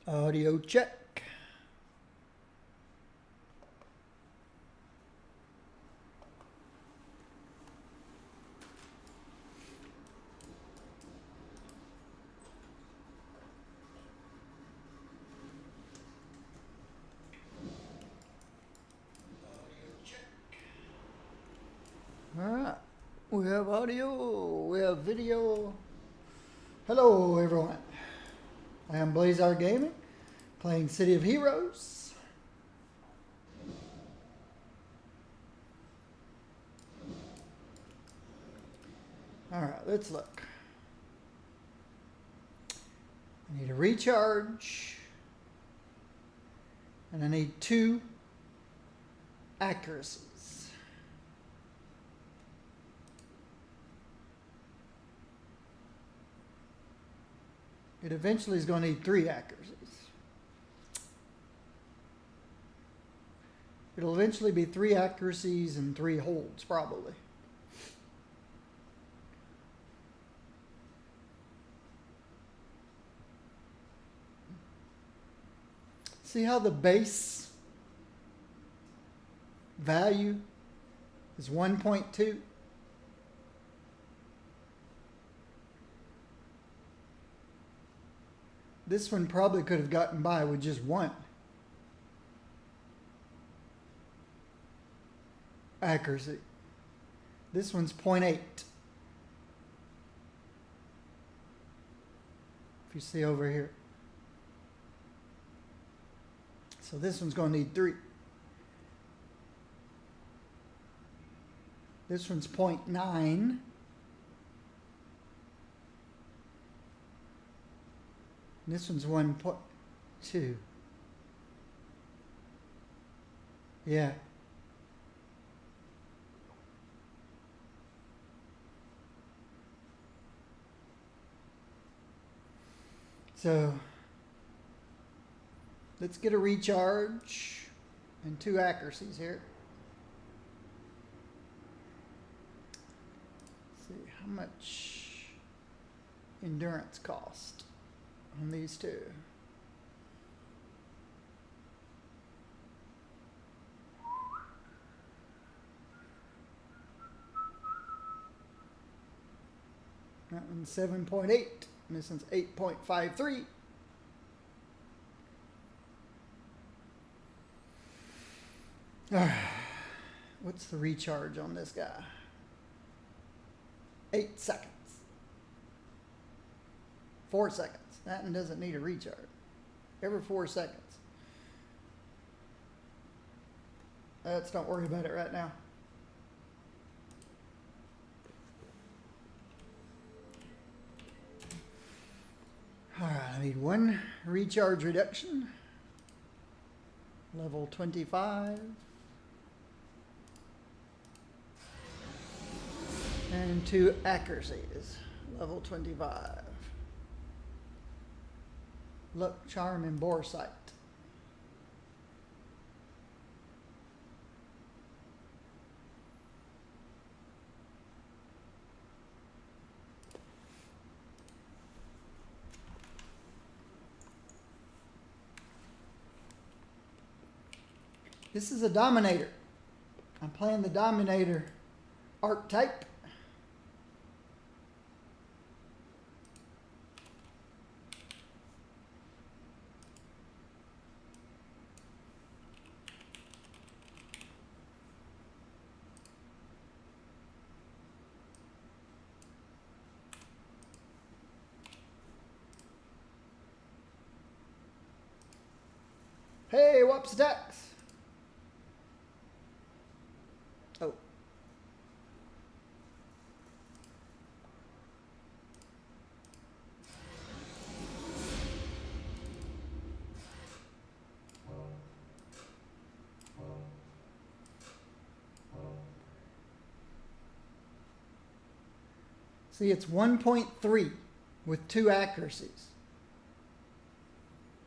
Audio check. All right. We have audio, we have video. Hello, everyone. I am Blazar Gaming, playing City of Heroes. All right, let's look. I need a recharge, and I need 2 accuracies. It eventually is going to need 3 accuracies. It'll eventually be 3 accuracies and 3 holds, probably. See how the base value is 1.2? This one probably could have gotten by with just 1 accuracy. This one's 0.8. If you see over here. So this one's going to need 3. This one's 0.9. This one's 1.2. Yeah. So let's get a recharge and 2 accuracies here. Let's see how much endurance cost on these 2. That one's 7.8, and this one's 8.53. What's the recharge on this guy? 8 seconds. 4 seconds. That one doesn't need a recharge. Every 4 seconds. Let's not worry about it right now. Alright, I need 1 recharge reduction. Level 25. And 2 accuracies. Level 25. Luck, charm, and boresight. This is a Dominator. I'm playing the Dominator archetype. Hey, whoops, ducks. Oh. See, it's 1.3 with 2 accuracies.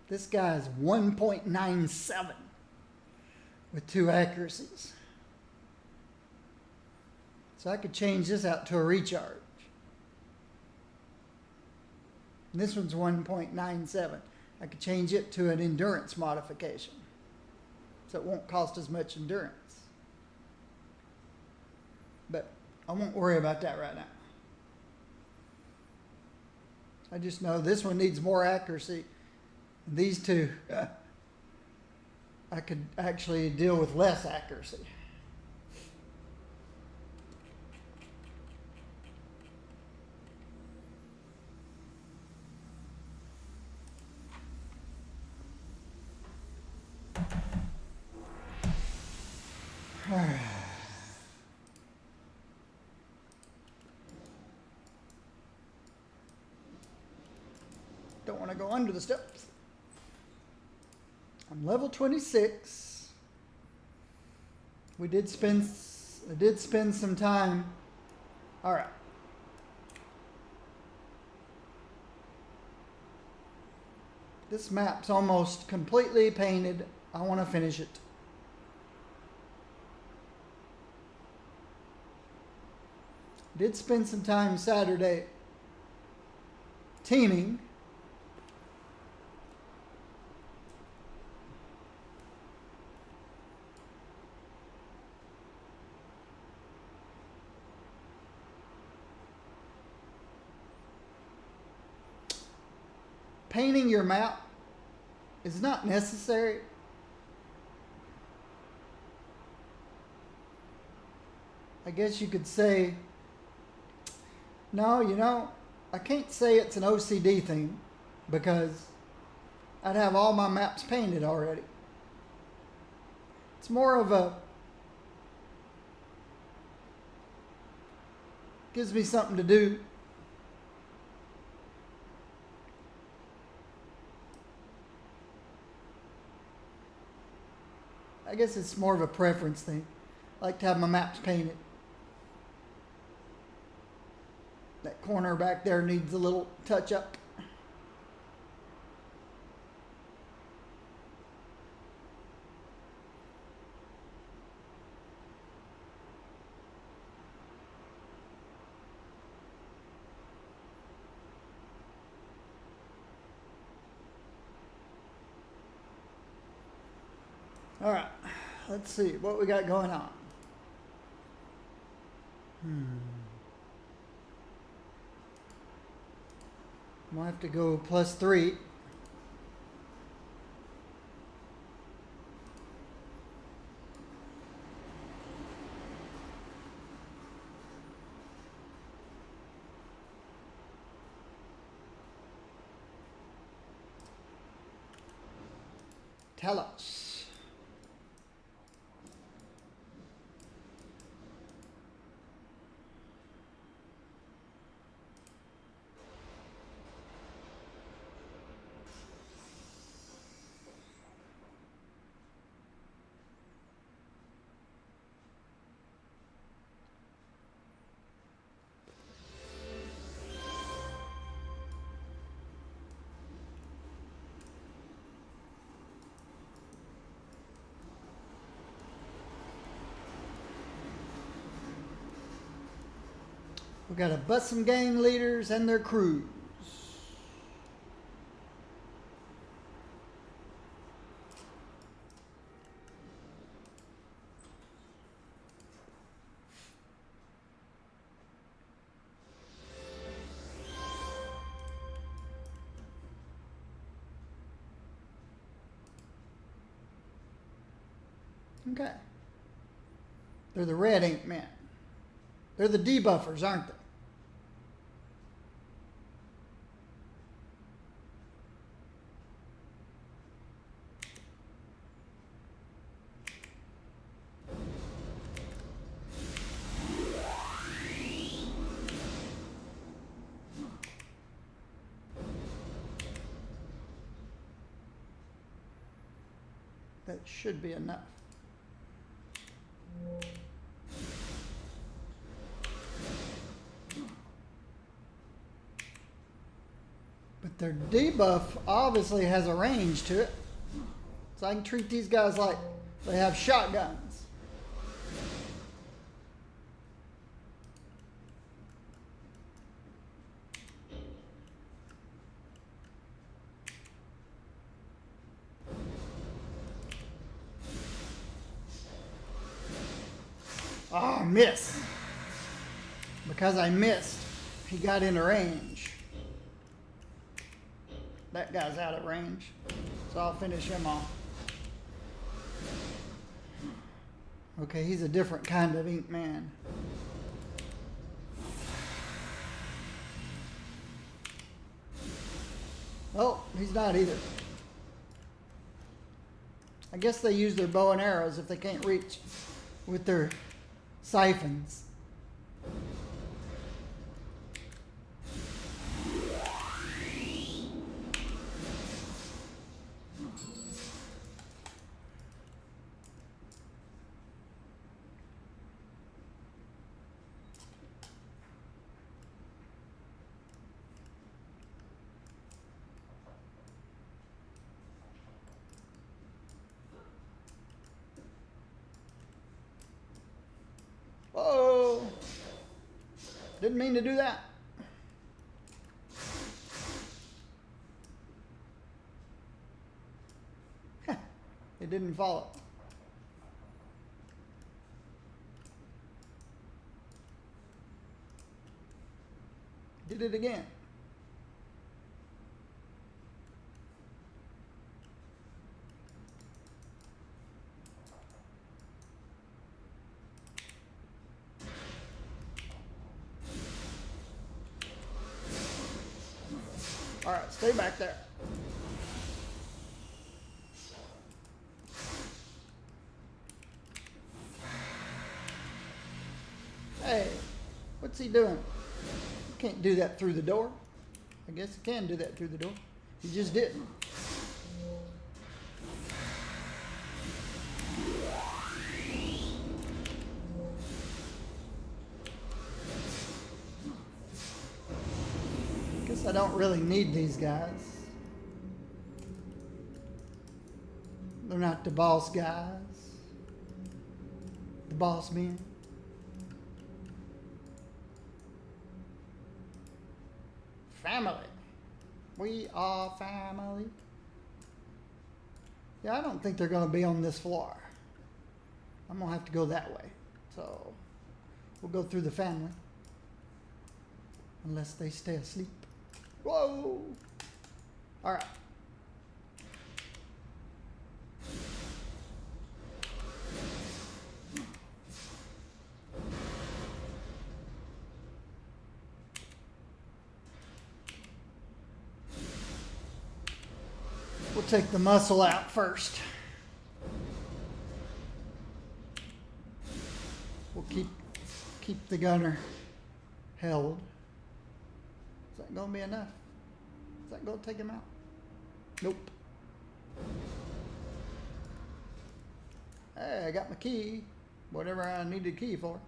This guy's 1.97 with 2 accuracies. So I could change this out to a recharge. And this one's 1.97. I could change it to an endurance modification, so it won't cost as much endurance. But I won't worry about that right now. I just know this one needs more accuracy. These two, I could actually deal with less accuracy. Don't want to go under the steps. I'm level 26. I did spend some time. All right. This map's almost completely painted. I want to finish it. Did spend some time Saturday teaming. Painting your map is not necessary. I guess you could say, no, I can't say it's an OCD thing because I'd have all my maps painted already. It's more of a, gives me something to do. I guess it's more of a preference thing. I like to have my maps painted. That corner back there needs a little touch up. All right, let's see what we got going on. We'll have to go +3. Tell us. We got to bust some gang leaders and their crews. Okay. They're the red ink men. They're the debuffers, aren't they? That should be enough. But their debuff obviously has a range to it. So I can treat these guys like they have shotguns. Oh, miss. Because I missed, he got into range. That guy's out of range, so I'll finish him off. Okay, he's a different kind of ink man. Oh, he's not either. I guess they use their bow and arrows if they can't reach with their siphons. Whoa! Didn't mean to do that. It didn't follow. Did it again. All right, stay back there. Hey, what's he doing? You can't do that through the door. I guess he can do that through the door. He just didn't. Guess I don't really need these guys. They're not the boss guys. The boss men. Family. We are family. Yeah, I don't think they're going to be on this floor. I'm going to have to go that way. So we'll go through the family. Unless they stay asleep. Whoa! All right. We'll take the muscle out first. We'll keep the gunner held. Is that going to be enough? Is that going to take him out? Nope. Hey, I got my key. Whatever I needed a key for.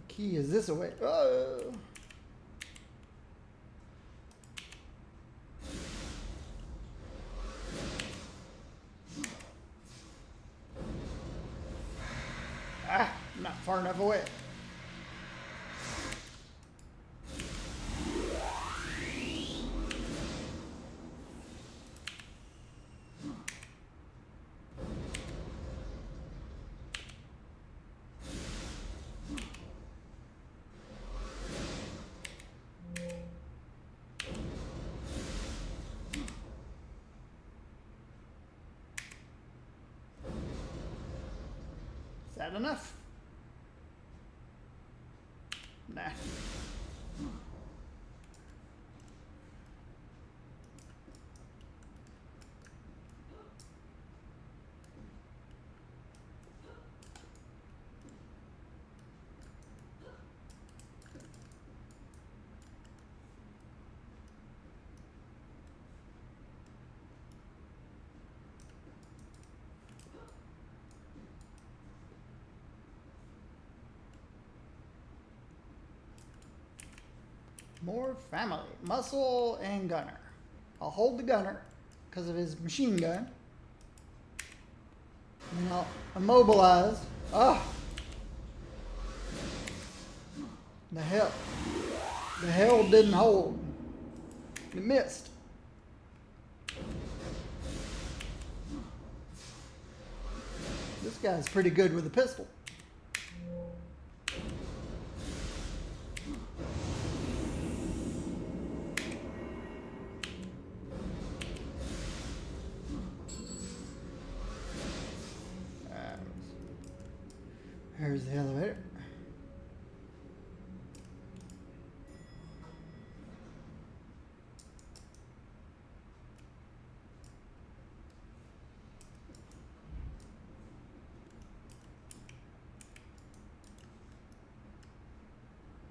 Key is this away. Oh. Ah, not far enough away. that enough? Nah. More family. Muscle and gunner. I'll hold the gunner because of his machine gun. And I'll immobilize. Ah! The hell. The hell didn't hold. It missed. This guy's pretty good with a pistol. Here's the elevator.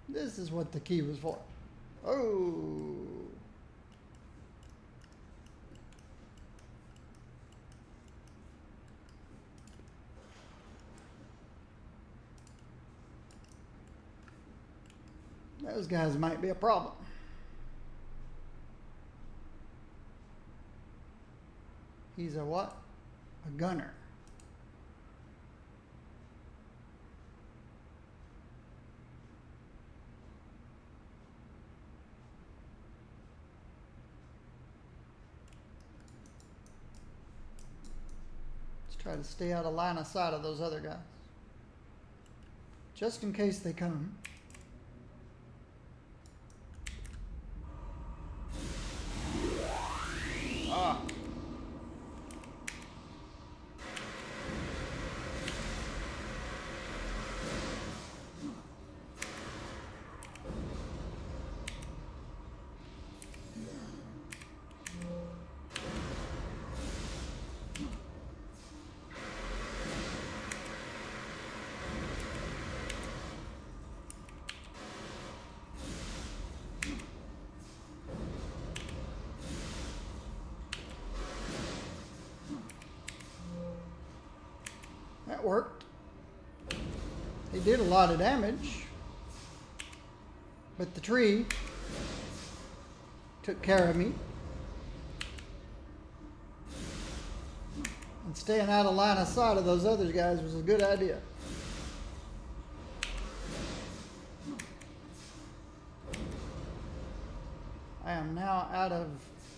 This is what the key was for. Oh. Those guys might be a problem. He's a what? A gunner. Let's try to stay out of line of sight of those other guys. Just in case they come. Ah. That worked. He did a lot of damage, but the tree took care of me. And staying out of line of sight of those other guys was a good idea. I am now out of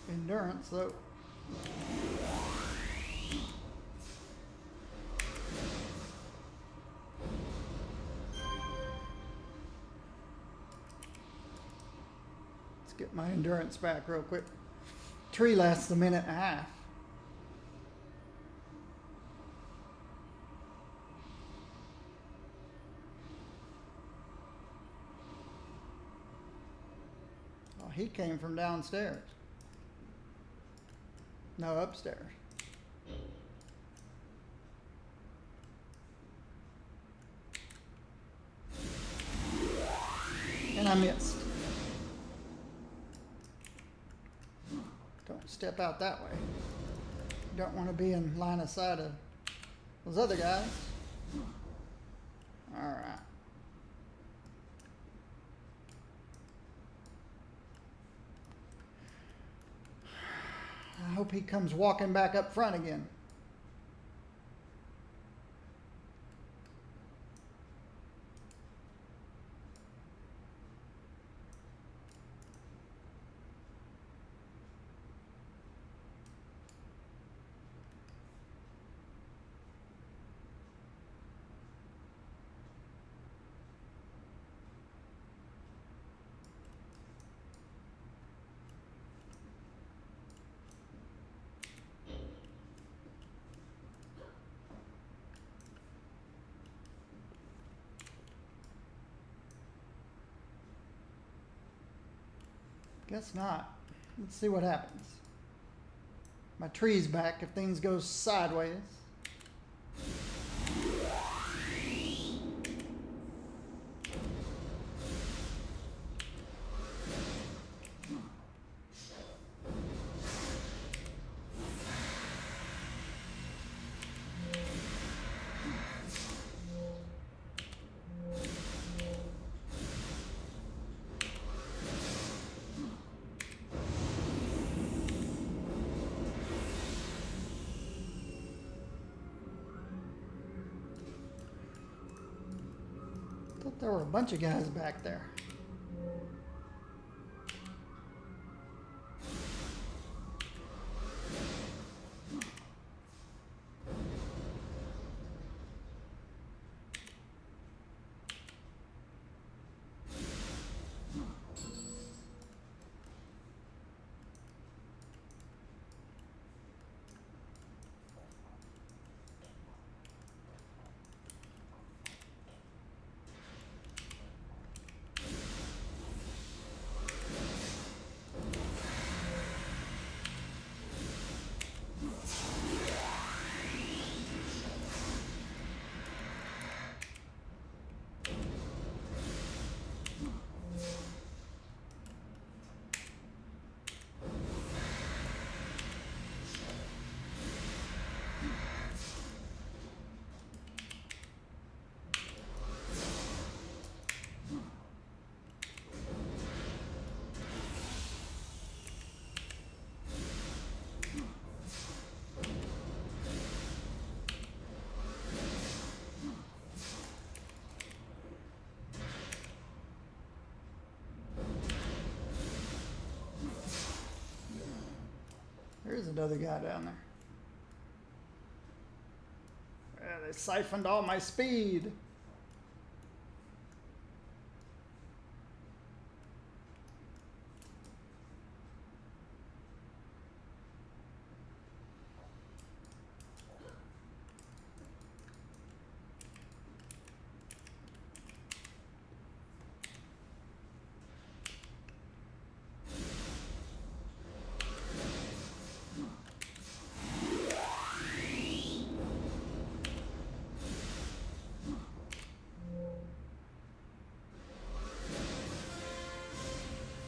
endurance, though. Get my endurance back real quick. Tree lasts a minute and a half. Oh, he came from downstairs. No, upstairs. And I missed. Don't step out that way. You don't want to be in line of sight of those other guys. All right. I hope he comes walking back up front again. Guess not. Let's see what happens. My tree's back if things go sideways. Thought there were a bunch of guys back there. There's another guy down there. Yeah, they siphoned all my speed.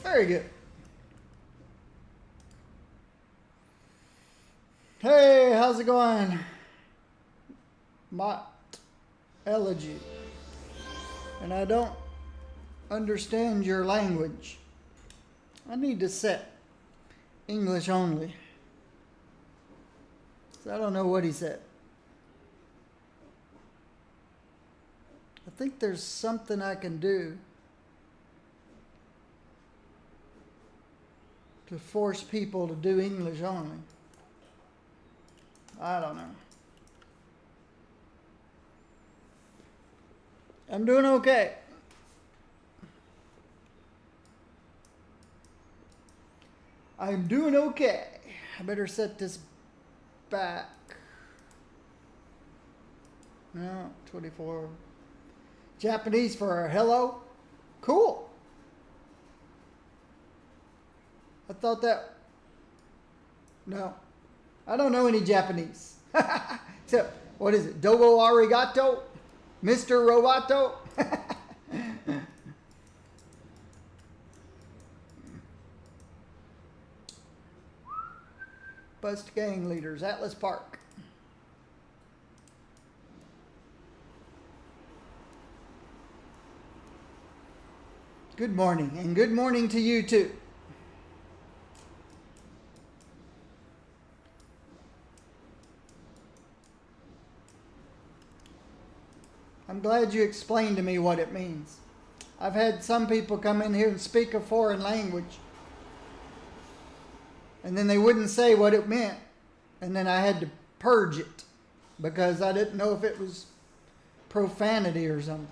Very good. Hey, how's it going? Mott Elegy. And I don't understand your language. I need to set English only. So I don't know what he said. I think there's something I can do to force people to do English only. I don't know. I'm doing okay. I'm doing okay. I better set this back. No, 24. Japanese for hello? Cool. I thought that... No. I don't know any Japanese. Except, what is it? Dogo arigato? Mr. Roboto? Bust gang leaders, Atlas Park. Good morning, and good morning to you too. I'm glad you explained to me what it means. I've had some people come in here and speak a foreign language, and then they wouldn't say what it meant, and then I had to purge it because I didn't know if it was profanity or something.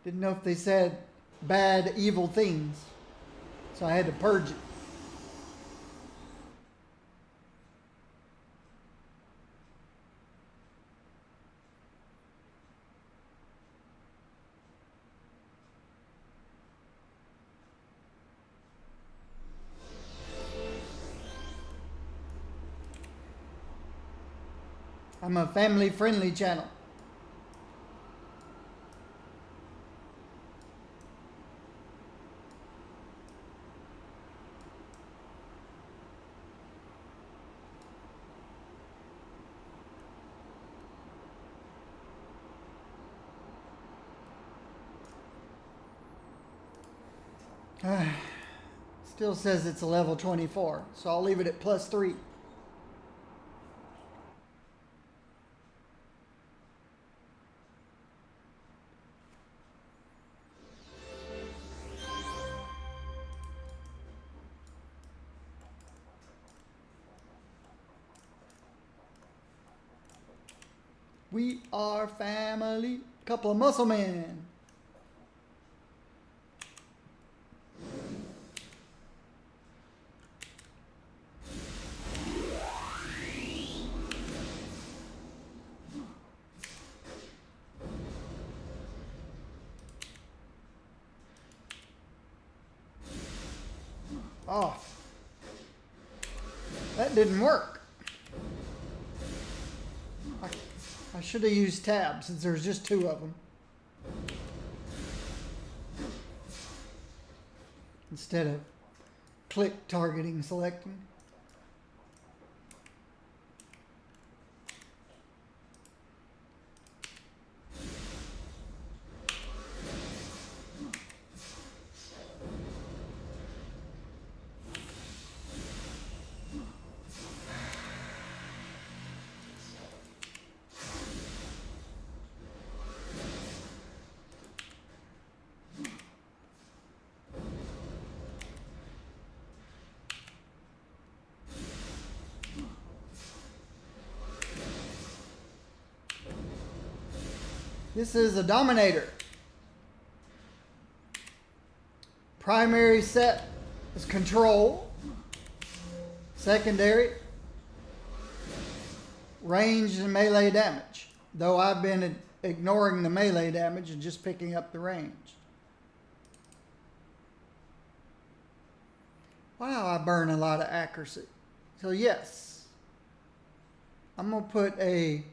Didn't know if they said bad, evil things, so I had to purge it. I'm a family-friendly channel. Still says it's a level 24, so I'll leave it at +3. We are family. Couple of muscle men. Oh, that didn't work. I should have used tab since there's just 2 of them. Instead of click targeting selecting. This is a Dominator. Primary set is control. Secondary, range and melee damage. Though I've been ignoring the melee damage and just picking up the range. Wow, I burn a lot of accuracy. So yes, I'm going to put a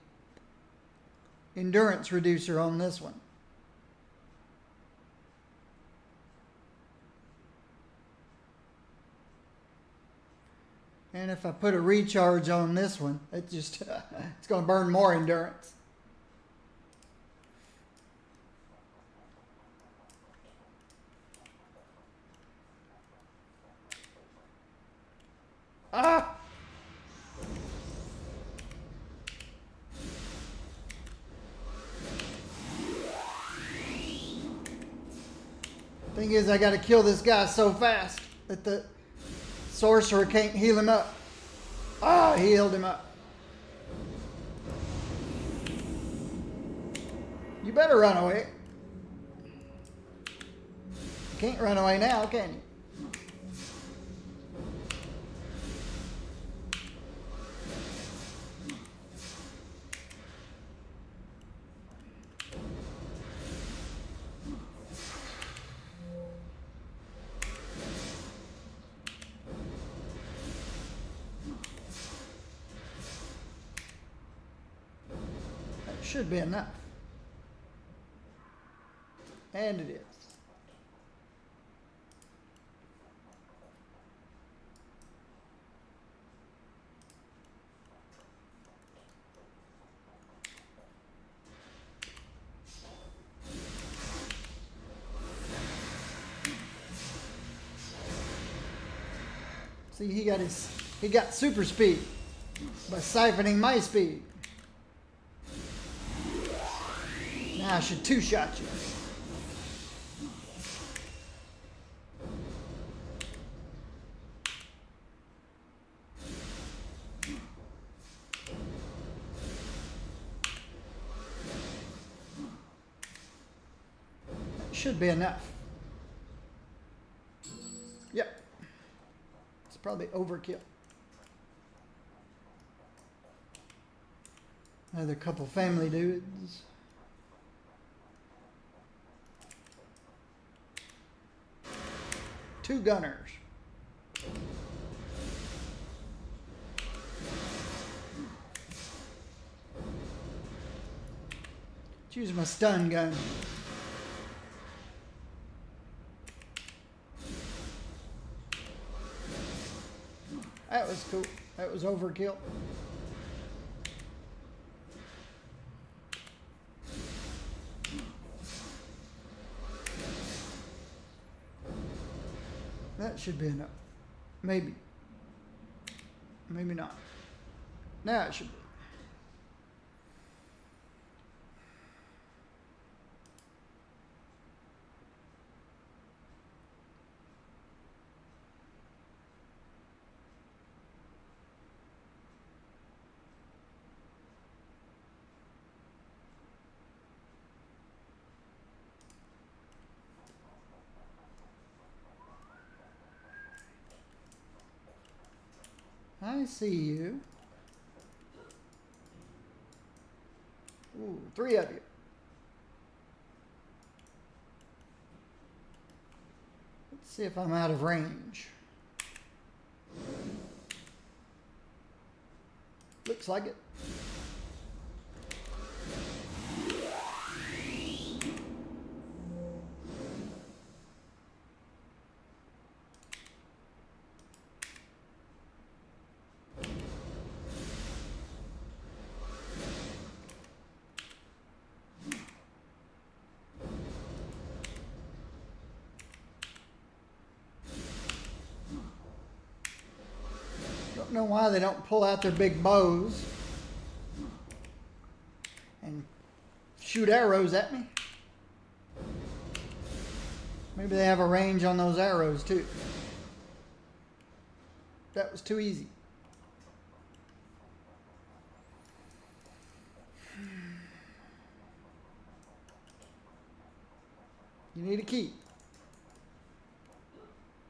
endurance reducer on this one. And if I put a recharge on this one, it just it's going to burn more endurance. Ah! Thing is, I got to kill this guy so fast that the sorcerer can't heal him up. Ah, he healed him up. You better run away. You can't run away now, can you? Should be enough. And it is. See, he got super speed by siphoning my speed. Now I should two-shot you. That should be enough. Yep. It's probably overkill. Another couple family dudes. Two gunners. Choose my stun gun. That was cool. That was overkill. That should be enough. Maybe. Maybe not. Now it should be. I see you. Ooh, 3 of you. Let's see if I'm out of range. Looks like it. Don't know why they don't pull out their big bows and shoot arrows at me. Maybe they have a range on those arrows too. That was too easy. You need a key.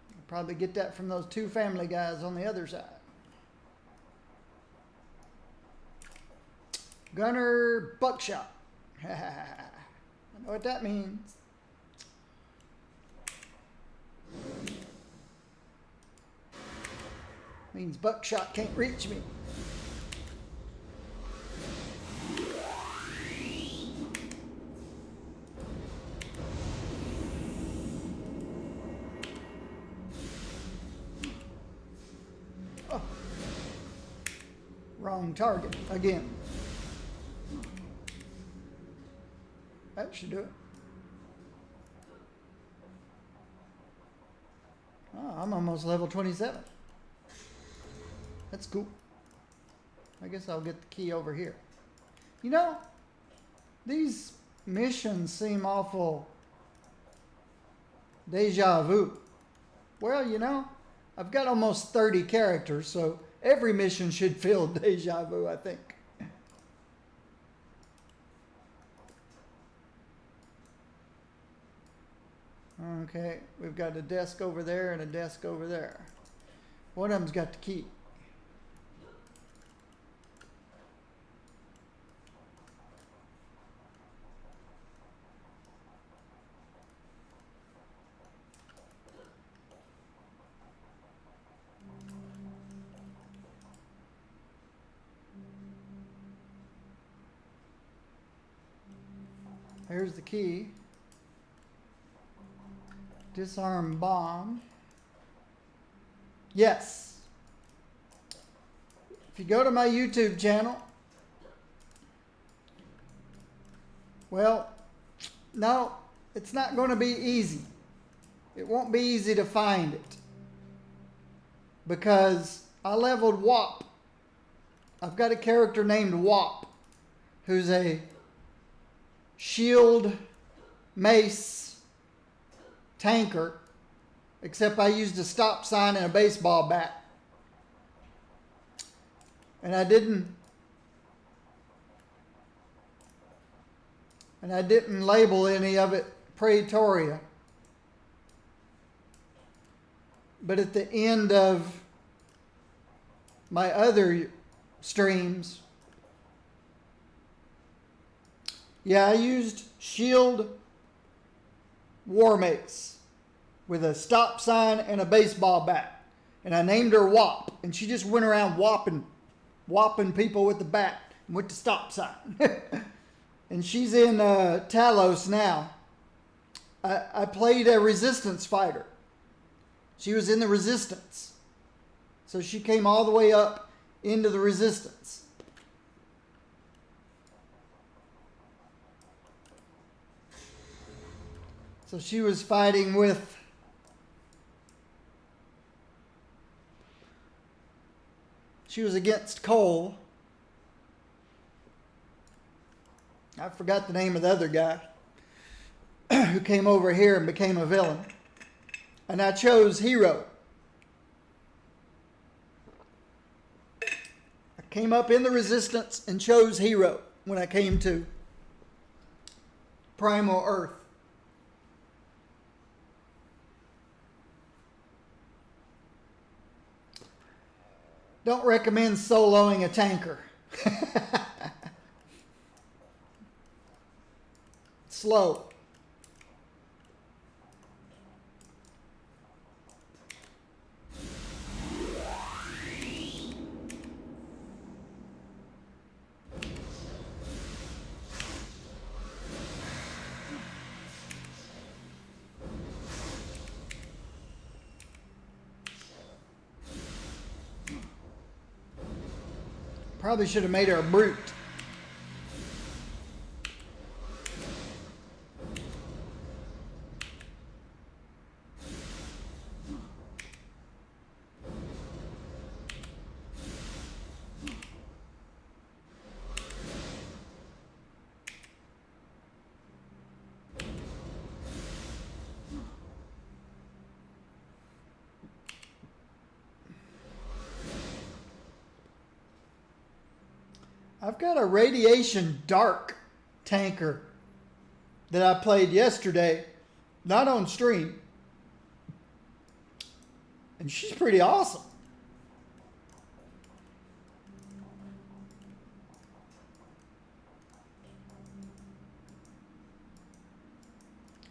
You'll probably get that from those 2 family guys on the other side. Gunner buckshot. I know what that means. Means buckshot can't reach me. Oh. Wrong target again. That should do it. Oh, I'm almost level 27. That's cool. I guess I'll get the key over here. You know, these missions seem awful deja vu. Well, you know, I've got almost 30 characters, so every mission should feel deja vu, I think. Okay, we've got a desk over there and a desk over there. One of them's got the key. Here's the key. Disarm bomb. Yes. If you go to my YouTube channel, well, no, it's not going to be easy. It won't be easy to find it because I leveled Wop. I've got a character named Wop who's a shield mace tanker, except I used a stop sign and a baseball bat. And I didn't label any of it Praetoria. But at the end of my other streams, yeah, I used shield war mace with a stop sign and a baseball bat. And I named her Wop. And she just went around whopping people with the bat and with the stop sign. And and she's in Talos now. I played a resistance fighter. She was in the resistance. So she came all the way up into the resistance. So she was fighting with she was against Cole. I forgot the name of the other guy who came over here and became a villain. And I chose Hero. I came up in the resistance and chose Hero when I came to Primal Earth. Don't recommend soloing a tanker. Slow. Probably should have made her a brute. I've got a Radiation Dark tanker that I played yesterday, not on stream. And she's pretty awesome.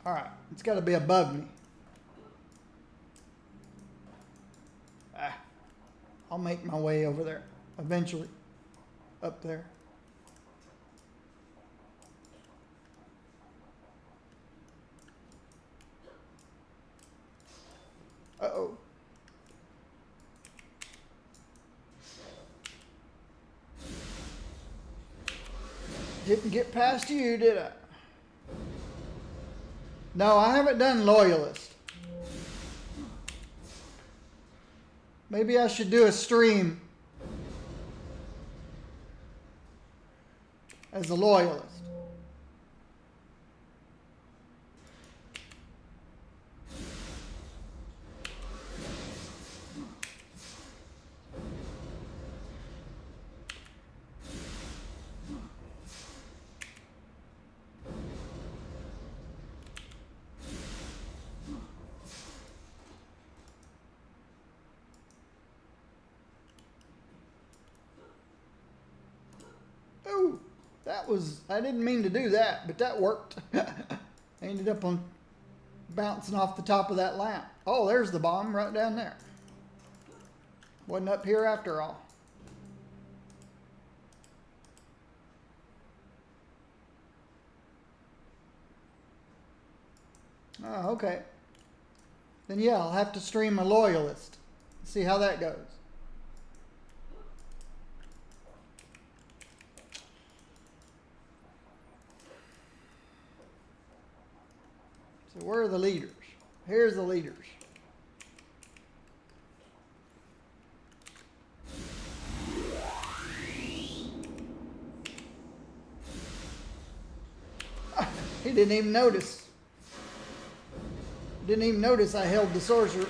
All right, it's got to be above me. I'll make my way over there eventually. Up there. Uh-oh. Didn't get past you, did I? No, I haven't done Loyalist. Maybe I should do a stream as a Loyalist. Ooh. That was, I didn't mean to do that, but that worked. I ended up on bouncing off the top of that lamp. Oh, there's the bomb right down there. Wasn't up here after all. Oh, okay. Then yeah, I'll have to stream a Loyalist. See how that goes. So where are the leaders? Here's the leaders. He didn't even notice. Didn't even notice I held the sorcerer.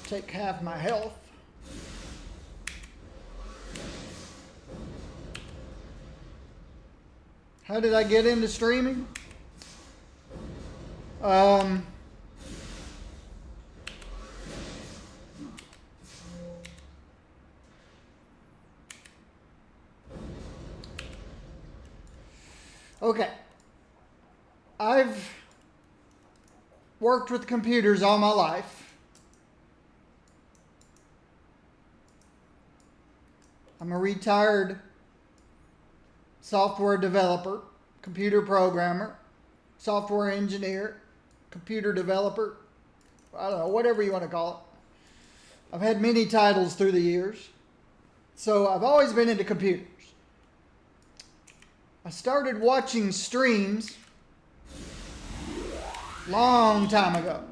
Take half my health. How did I get into streaming? Okay. I've worked with computers all my life. I'm a retired software developer, computer programmer, software engineer, computer developer, I don't know, whatever you want to call it. I've had many titles through the years. So I've always been into computers. I started watching streams long time ago.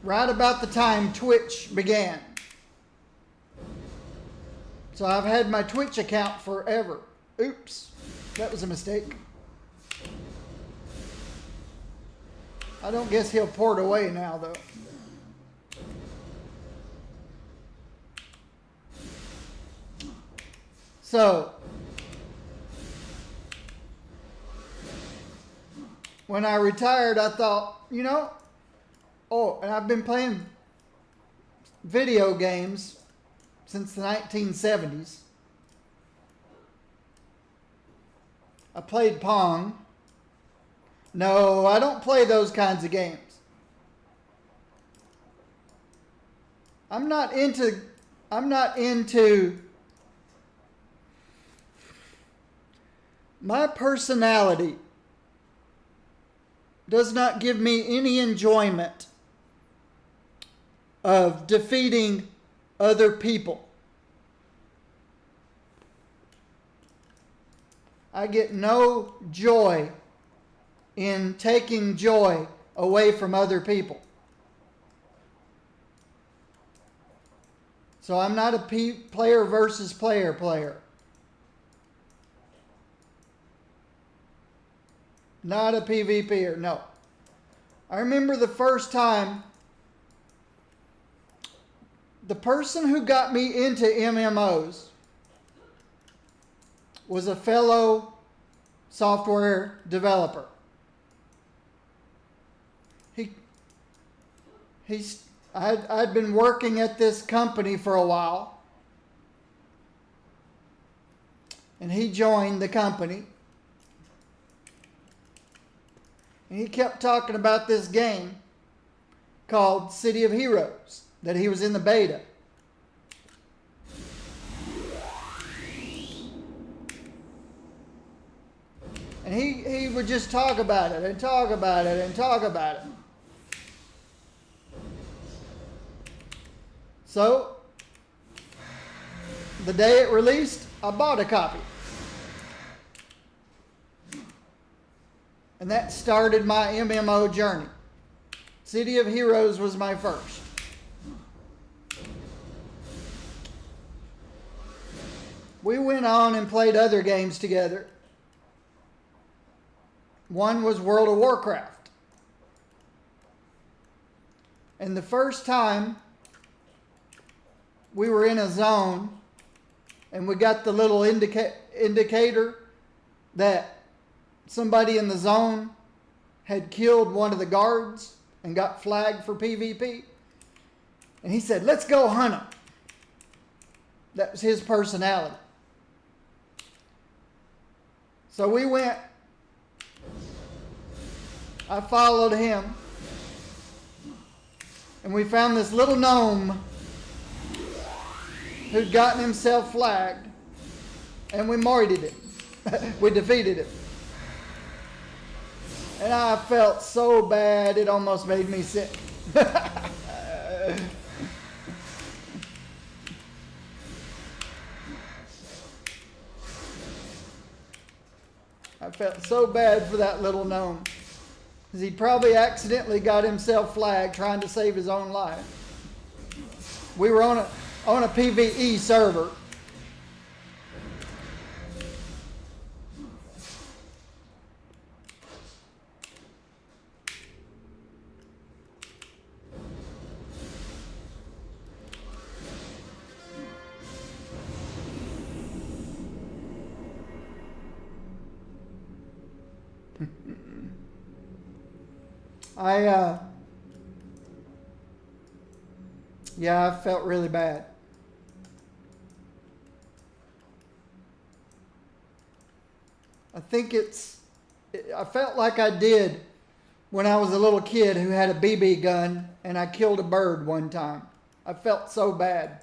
Right about the time Twitch began. So I've had my Twitch account forever. Oops, that was a mistake. I don't guess he'll pour it away now, though. So, when I retired, I thought, you know, and I've been playing video games since the 1970s. I played Pong. No, I don't play those kinds of games. I'm not into my personality does not give me any enjoyment of defeating other people. I get no joy in taking joy away from other people. So I'm not a player versus player. Not a PvPer, no. I remember the first time, the person who got me into MMOs was a fellow software developer. I'd been working at this company for a while, and he joined the company. And he kept talking about this game called City of Heroes that he was in the beta. And he would just talk about it and talk about it and talk about it. So, the day it released, I bought a copy. And that started my MMO journey. City of Heroes was my first. We went on and played other games together. One was World of Warcraft. And the first time we were in a zone and we got the little indicator that somebody in the zone had killed one of the guards and got flagged for PvP. And he said, let's go hunt him. That was his personality. So we went. I followed him. And we found this little gnome who'd gotten himself flagged. And we murdered him. We defeated him. And I felt so bad, it almost made me sick. I felt so bad for that little gnome. Because he probably accidentally got himself flagged trying to save his own life. We were on a PvE server. I felt really bad. I think I felt like I did when I was a little kid who had a BB gun and I killed a bird one time. I felt so bad.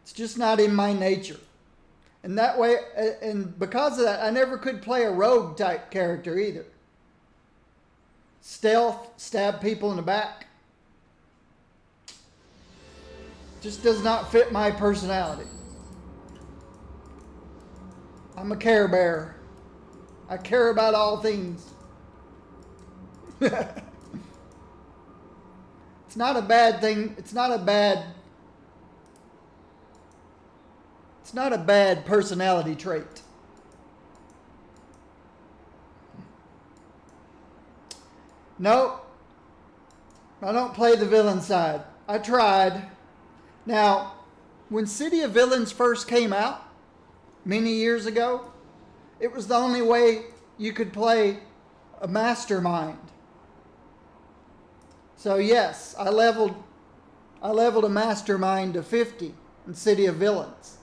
It's just not in my nature. And that way, and because of that, I never could play a rogue type character either. Stealth, stab people in the back. Just does not fit my personality. I'm a care bear. I care about all things. It's not a bad thing. It's not a bad personality trait. No, I don't play the villain side. I tried. Now, when City of Villains first came out, many years ago, it was the only way you could play a mastermind. So yes, I leveled a mastermind to 50 in City of Villains.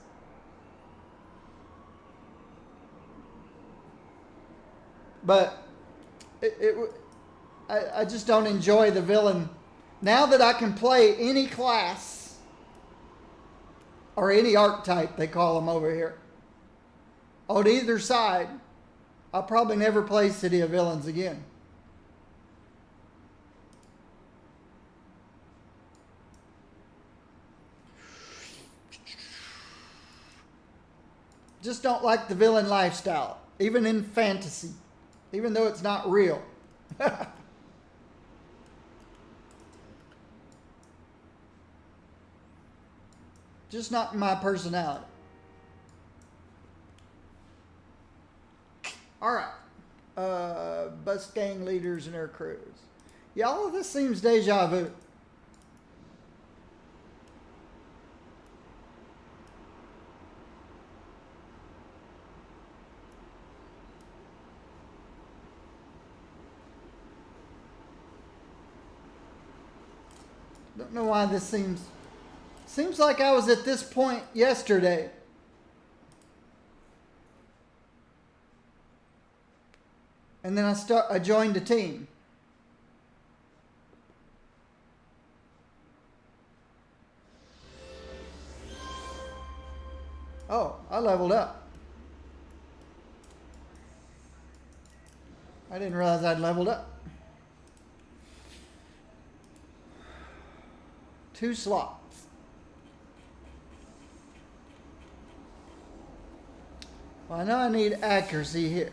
But I just don't enjoy the villain. Now that I can play any class, or any archetype they call them over here, on either side, I'll probably never play City of Villains again. Just don't like the villain lifestyle, even in fantasy, even though it's not real. Just not my personality. All right. Bus gang leaders and their crews. Yeah, all of this seems deja vu. Don't know why this seems like I was at this point yesterday. And then I joined a team. Oh, I leveled up. I didn't realize I'd leveled up. 2 slots. Well, I know I need accuracy here.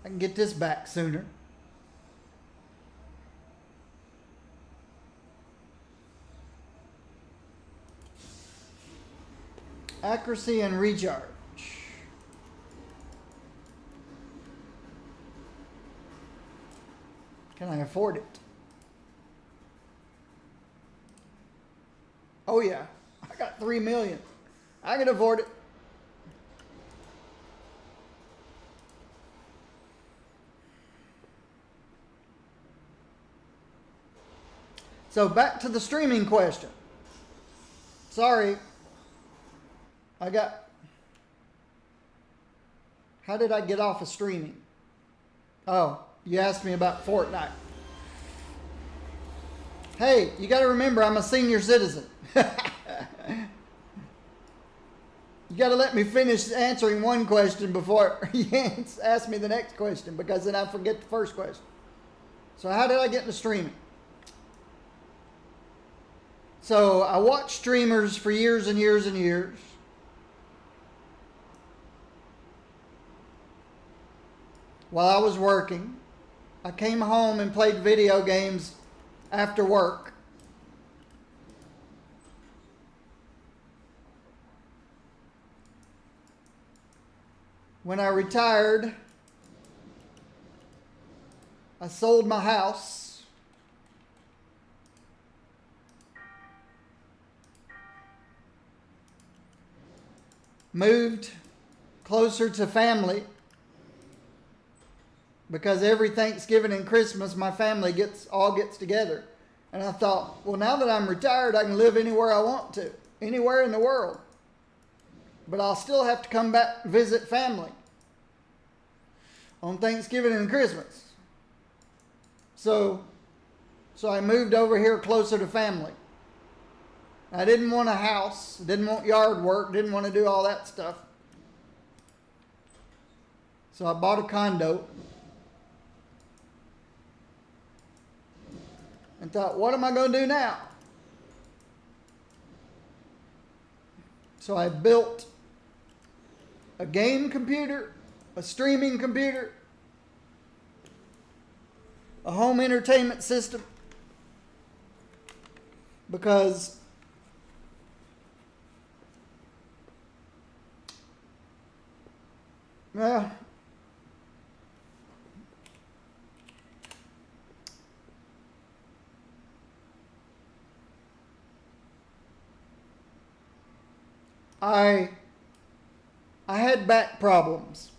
I can get this back sooner. Accuracy and recharge. Can I afford it? Oh yeah, I got 3 million. I can afford it. So back to the streaming question. Sorry. How did I get off of streaming? Oh, you asked me about Fortnite. Hey, you got to remember I'm a senior citizen. You got to let me finish answering one question before you ask me the next question, because then I forget the first question. So how did I get into streaming? So I watched streamers for years and years and years. While I was working, I came home and played video games after work. When I retired, I sold my house. moved closer to family because every Thanksgiving and Christmas my family all gets together. And I thought, well, now that I'm retired, I can live anywhere I want to, anywhere in the world. But I'll still have to come back and visit family on Thanksgiving and Christmas. So I moved over here closer to family. I didn't want a house, didn't want yard work, didn't want to do all that stuff. So I bought a condo and thought, what am I going to do now? So I built a game computer, a streaming computer, a home entertainment system, because well, I had back problems,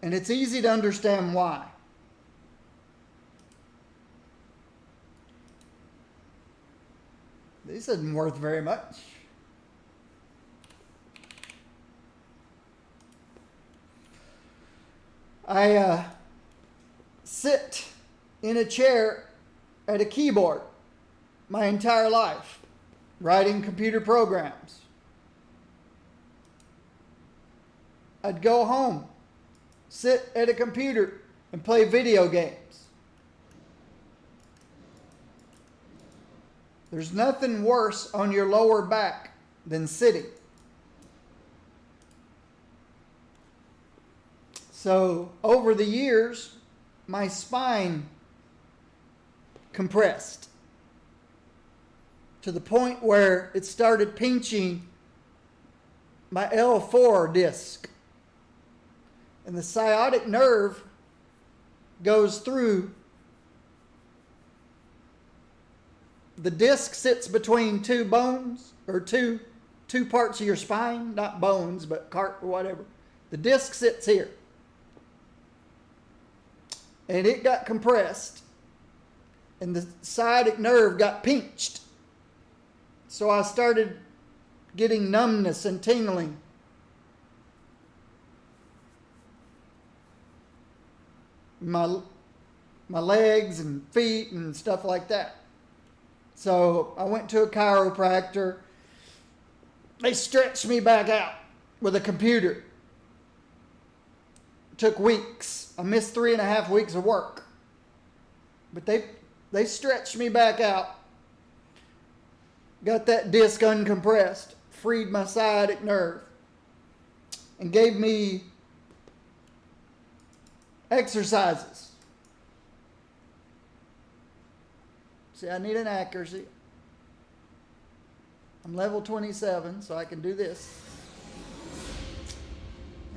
and it's easy to understand why. This isn't worth very much. I sit in a chair at a keyboard my entire life, writing computer programs. I'd go home, sit at a computer, and play video games. There's nothing worse on your lower back than sitting. So over the years, my spine compressed to the point where it started pinching my L4 disc. And the sciatic nerve goes through. The disc sits between two bones, or two parts of your spine, not bones, but cart or whatever. The disc sits here. And it got compressed, and the sciatic nerve got pinched. So I started getting numbness and tingling. My legs and feet and stuff like that. So I went to a chiropractor. They stretched me back out with a computer. It took weeks. I missed 3.5 weeks of work. But they stretched me back out. Got that disc uncompressed. Freed my sciatic nerve. And gave me exercises. See, I need an accuracy. I'm level 27, so I can do this.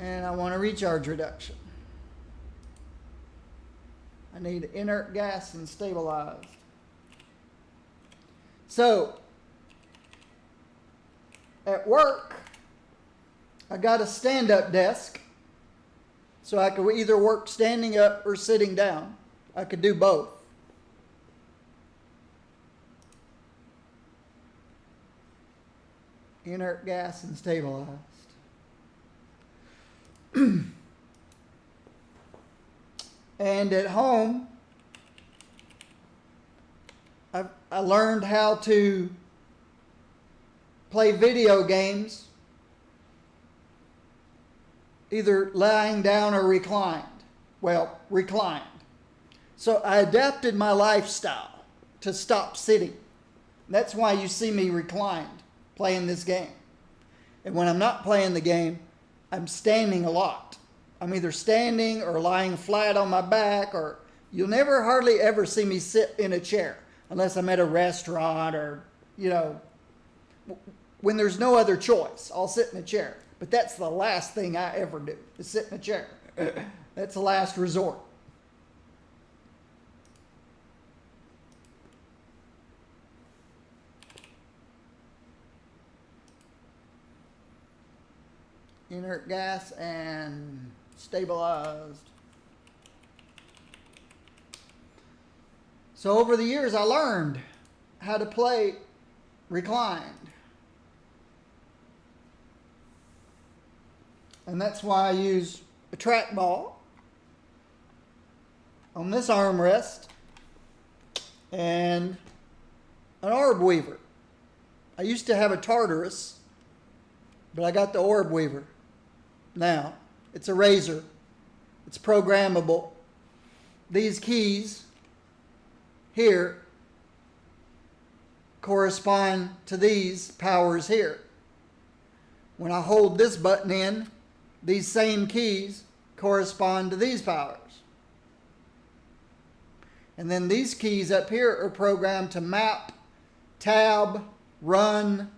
And I want a recharge reduction. I need inert gas and stabilized. So, at work, I got a stand-up desk, so I could either work standing up or sitting down. I could do both. Inert gas and stabilized. And at home, I learned how to play video games either lying down or reclined. Well, reclined. So I adapted my lifestyle to stop sitting. That's why you see me reclined playing this game. And when I'm not playing the game, I'm standing a lot. I'm either standing or lying flat on my back, or you'll never hardly ever see me sit in a chair unless I'm at a restaurant or, when there's no other choice, I'll sit in a chair. But that's the last thing I ever do, is sit in a chair. That's the last resort. inert gas and stabilized. So over the years I learned how to play reclined. And that's why I use a trackball on this armrest and an orb weaver. I used to have a Tartarus, but I got the orb weaver now. It's a razor. It's programmable. These keys here correspond to these powers here. When I hold this button in, these same keys correspond to these powers. And then these keys up here are programmed to map, tab, run,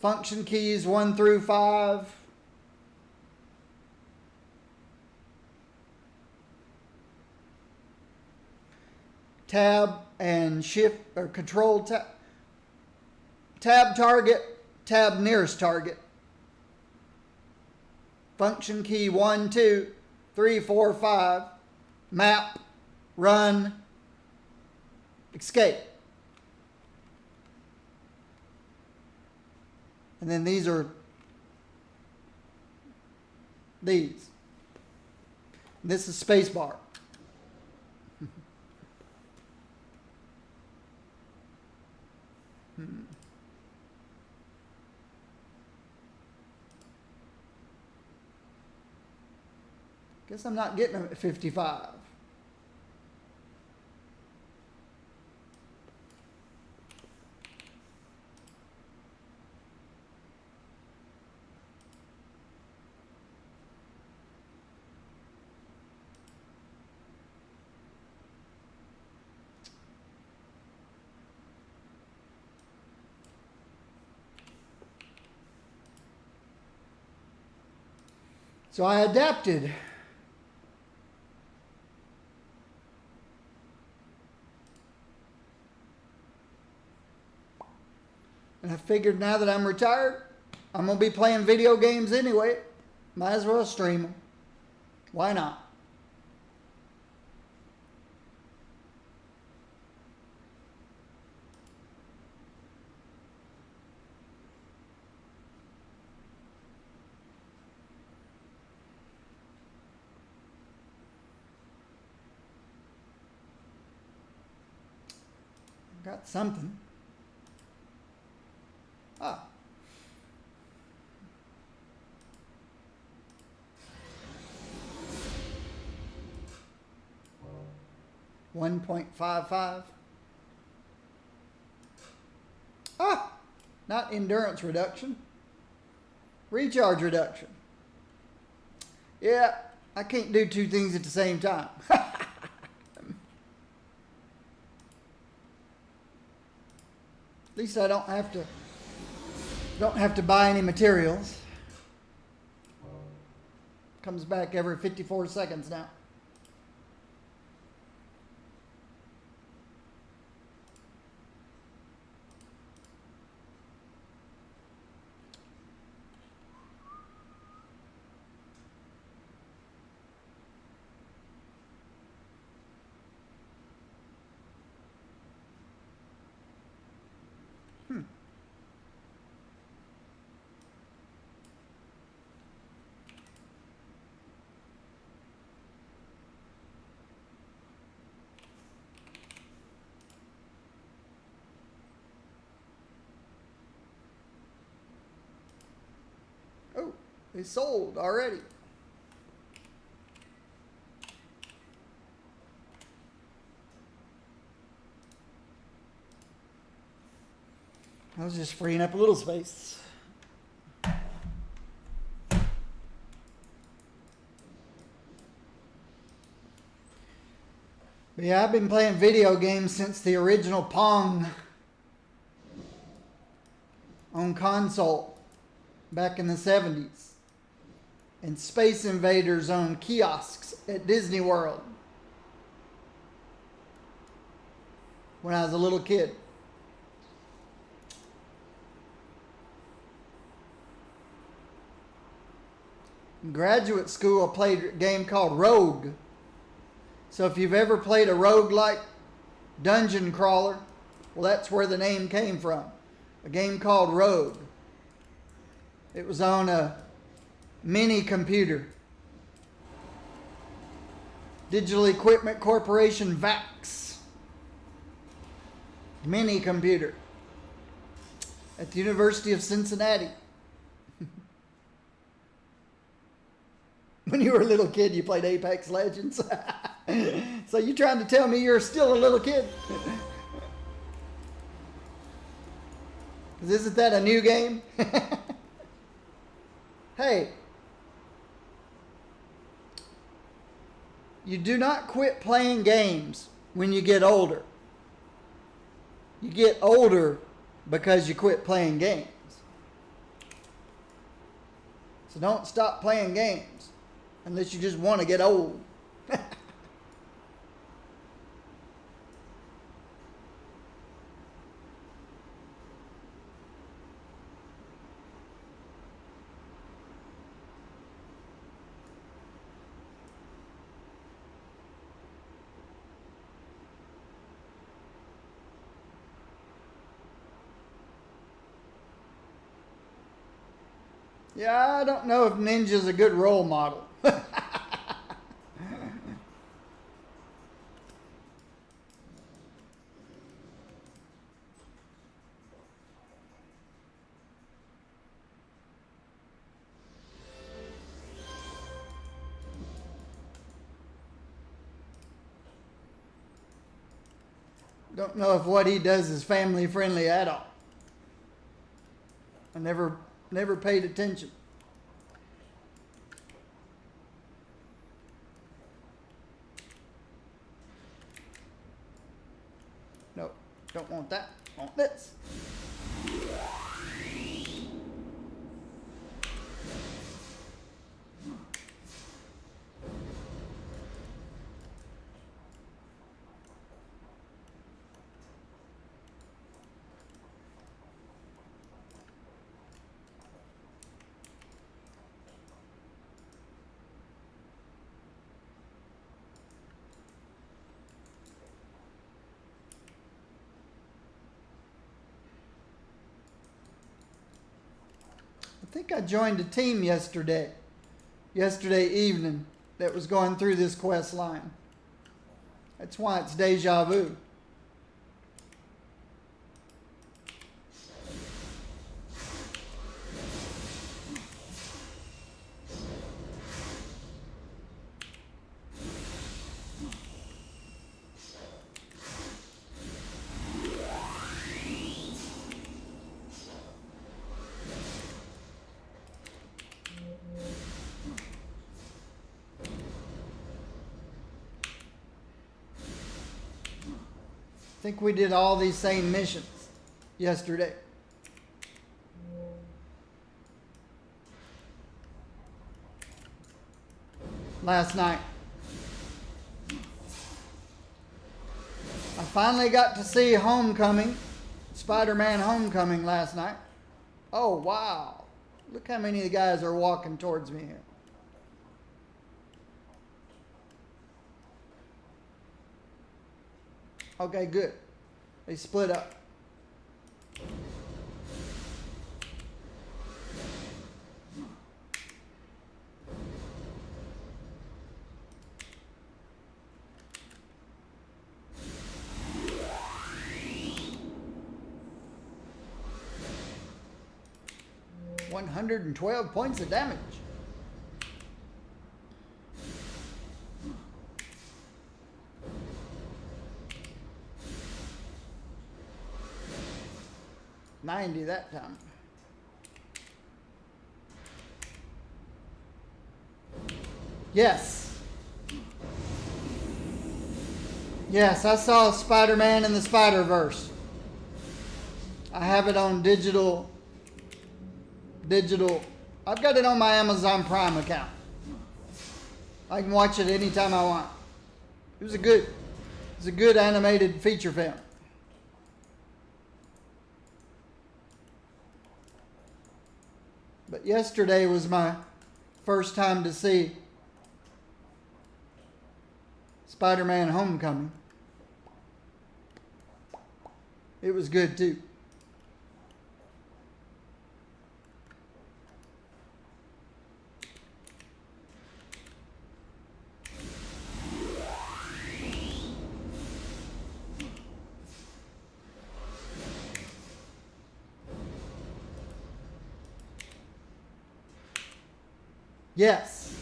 function keys 1 through 5. Tab and shift or control tab. Tab target, tab nearest target. Function key 1, 2, 3, 4, 5. Map, run, escape. And then these are these. This is spacebar. Guess I'm not getting them at 55. So I adapted. And I figured now that I'm retired, I'm going to be playing video games anyway. Might as well stream them. Why not? Got something. Ah. $1.55. Ah, not endurance reduction. Recharge reduction. Yeah, I can't do two things at the same time. At least I don't have to buy any materials. Comes back every 54 seconds now. Oh, they sold already. I was just freeing up a little space. But yeah, I've been playing video games since the original Pong on console back in the 70s. And Space Invaders on kiosks at Disney World when I was a little kid. In graduate school, I played a game called Rogue. So if you've ever played a roguelike dungeon crawler, well, that's where the name came from. A game called Rogue. It was on a mini computer. Digital Equipment Corporation VAX. Mini computer. At the University of Cincinnati. When you were a little kid, you played Apex Legends. So you trying to tell me you're still a little kid? Isn't that a new game? Hey, you do not quit playing games when you get older. You get older because you quit playing games. So don't stop playing games unless you just want to get old. Yeah, I don't know if Ninja's a good role model. Don't know if what he does is family friendly at all. I never paid attention. No, don't want that. Want this. I think I joined a team yesterday evening, that was going through this quest line. That's why it's deja vu. I think we did all these same missions yesterday. Last night. I finally got to see Homecoming, Spider-Man Homecoming last night. Oh, wow. Look how many of the guys are walking towards me here. Okay, good. They split up. $112 points of damage. $90 that time. Yes. Yes, I saw Spider-Man in the Spider-Verse. I have it on digital. I've got it on my Amazon Prime account. I can watch it anytime I want. It was a good animated feature film. But yesterday was my first time to see Spider-Man Homecoming. It was good too. Yes,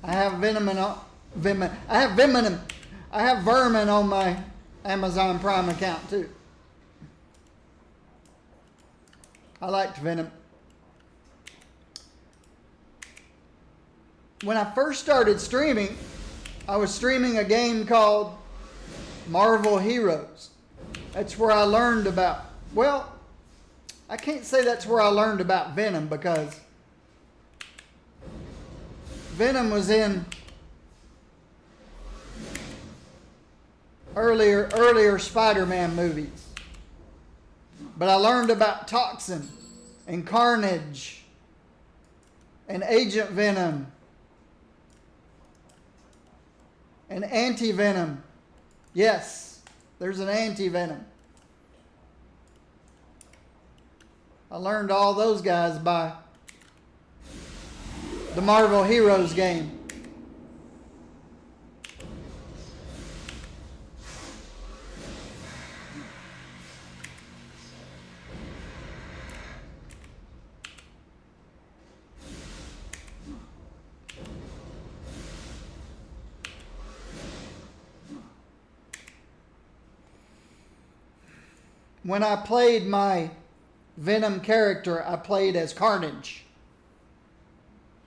I have Venom I have Vermin on my Amazon Prime account too. I liked Venom. When I first started streaming, I was streaming a game called Marvel Heroes. That's where I learned about, well, I can't say that's where I learned about Venom, because Venom was in earlier Spider-Man movies. But I learned about Toxin and Carnage and Agent Venom and Anti-Venom. Yes, there's an Anti-Venom. I learned all those guys by the Marvel Heroes game. When I played my Venom character, I played as Carnage.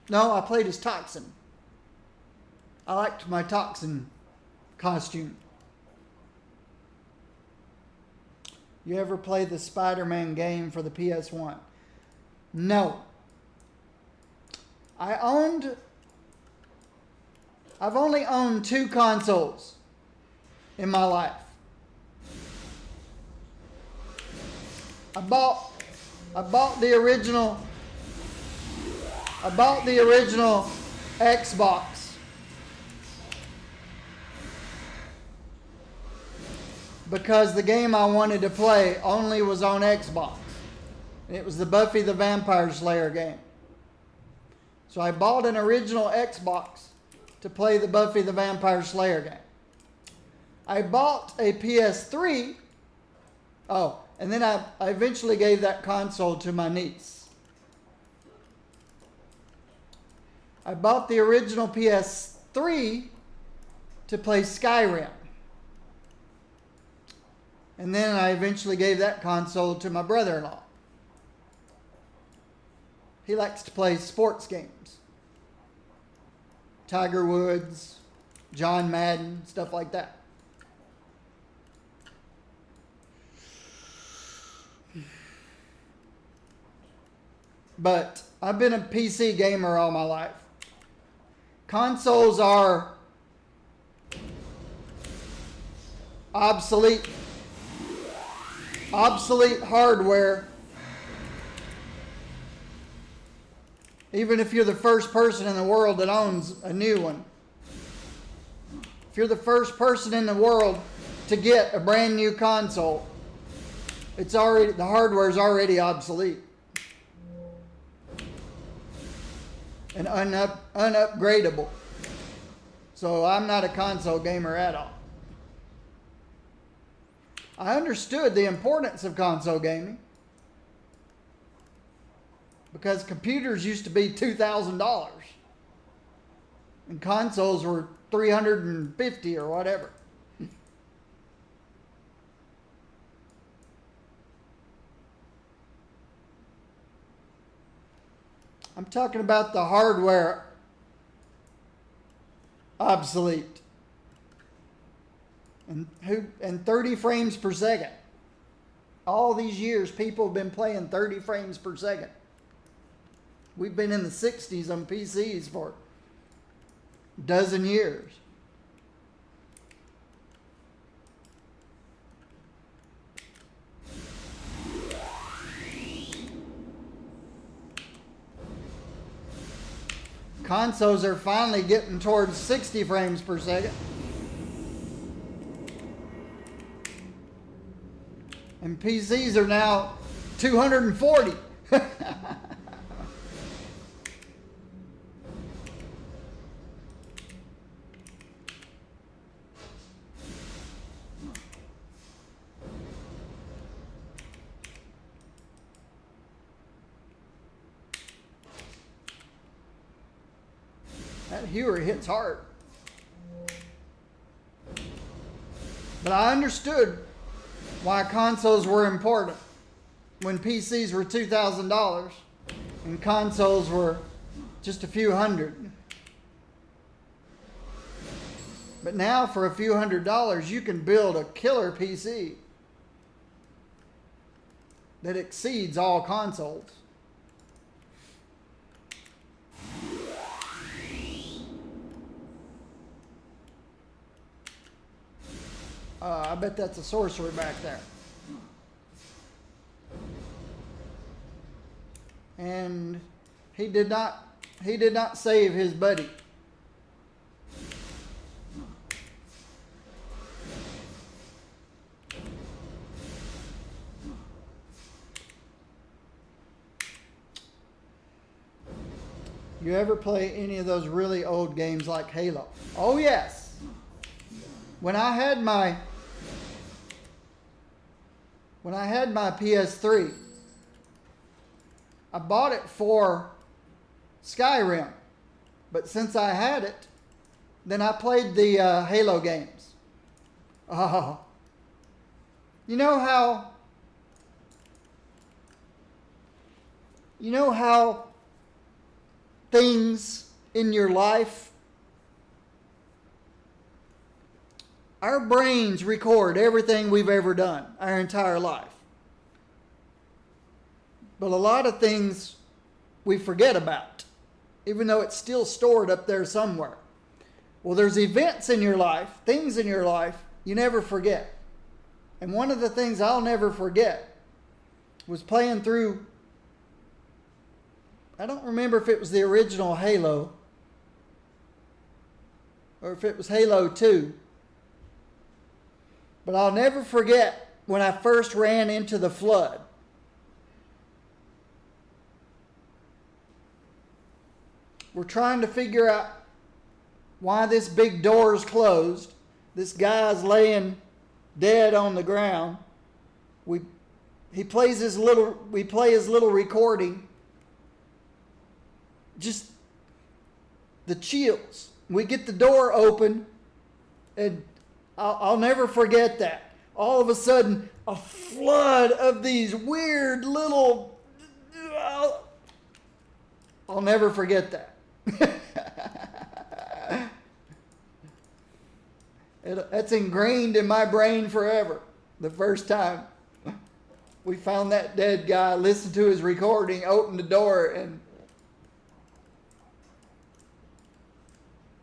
No, I played as Toxin. I liked my Toxin costume. You ever play the Spider-Man game for the PS1? No. I've only owned 2 consoles in my life. I bought the original Xbox. Because the game I wanted to play only was on Xbox. It was the Buffy the Vampire Slayer game. So I bought an original Xbox to play the Buffy the Vampire Slayer game. I bought a PS3. Oh, and then I eventually gave that console to my niece. I bought the original PS3 to play Skyrim. And then I eventually gave that console to my brother-in-law. He likes to play sports games. Tiger Woods, John Madden, stuff like that. But I've been a PC gamer all my life. Consoles are obsolete hardware. Even if you're the first person in the world that owns a new one. If you're the first person in the world to get a brand new console, the hardware is already obsolete and unupgradable. So I'm not a console gamer at all. I understood the importance of console gaming because computers used to be $2,000 and consoles were $350 or whatever. I'm talking about the hardware obsolete. And 30 frames per second. All these years, people have been playing 30 frames per second. We've been in the 60s on PCs for a dozen years. Consoles are finally getting towards 60 frames per second. And PCs are now 240. That hewer hits hard. But I understood why consoles were important when PCs were $2,000 and consoles were just a few hundred. But now for a few $100s, you can build a killer PC that exceeds all consoles. I bet that's a sorcerer back there. And he did not save his buddy. You ever play any of those really old games like Halo? Oh yes. When I had my PS3, I bought it for Skyrim. But since I had it, then I played the Halo games. Oh. You know how things in your life, our brains record everything we've ever done our entire life. But a lot of things we forget about, even though it's still stored up there somewhere. Well, there's events in your life, things in your life you never forget. And one of the things I'll never forget was playing through, I don't remember if it was the original Halo or if it was Halo 2. But I'll never forget when I first ran into the flood. We're trying to figure out why this big door is closed. This guy's laying dead on the ground. We play his little recording. Just the chills. We get the door open, and I'll never forget that. All of a sudden, a flood of these weird little... I'll never forget that. That's ingrained in my brain forever. The first time we found that dead guy, listened to his recording, opened the door, and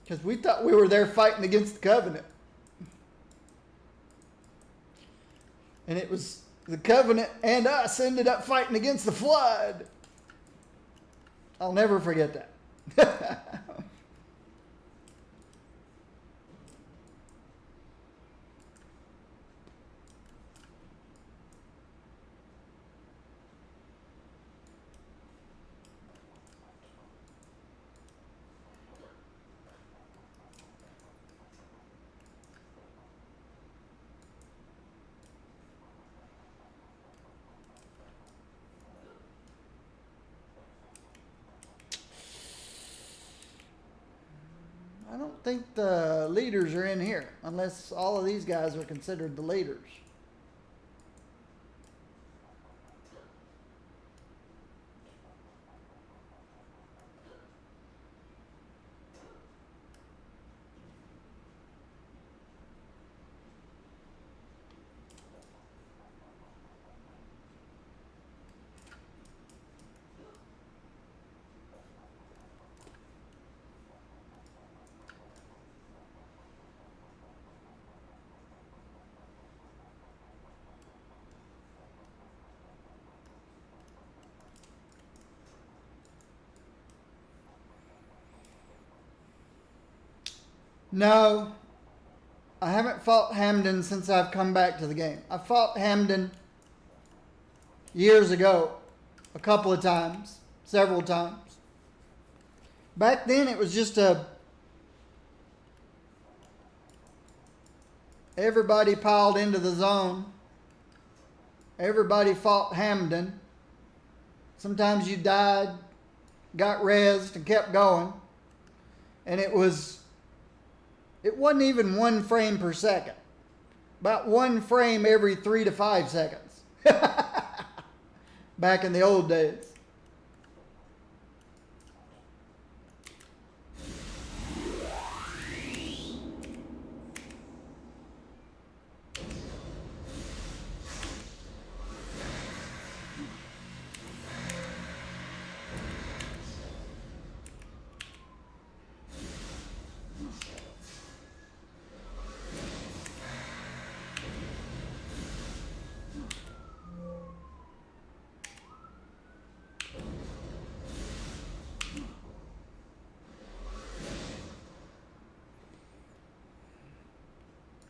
because we thought we were there fighting against the Covenant. And it was the Covenant and us ended up fighting against the flood. I'll never forget that. I don't think the leaders are in here, unless all of these guys are considered the leaders. No, I haven't fought Hamden since I've come back to the game. I fought Hamden years ago, a couple of times, several times. Back then it was just everybody piled into the zone. Everybody fought Hamden. Sometimes you died, got rezzed, and kept going. And it wasn't even 1 frame per second. About 1 frame every 3 to 5 seconds. Back in the old days.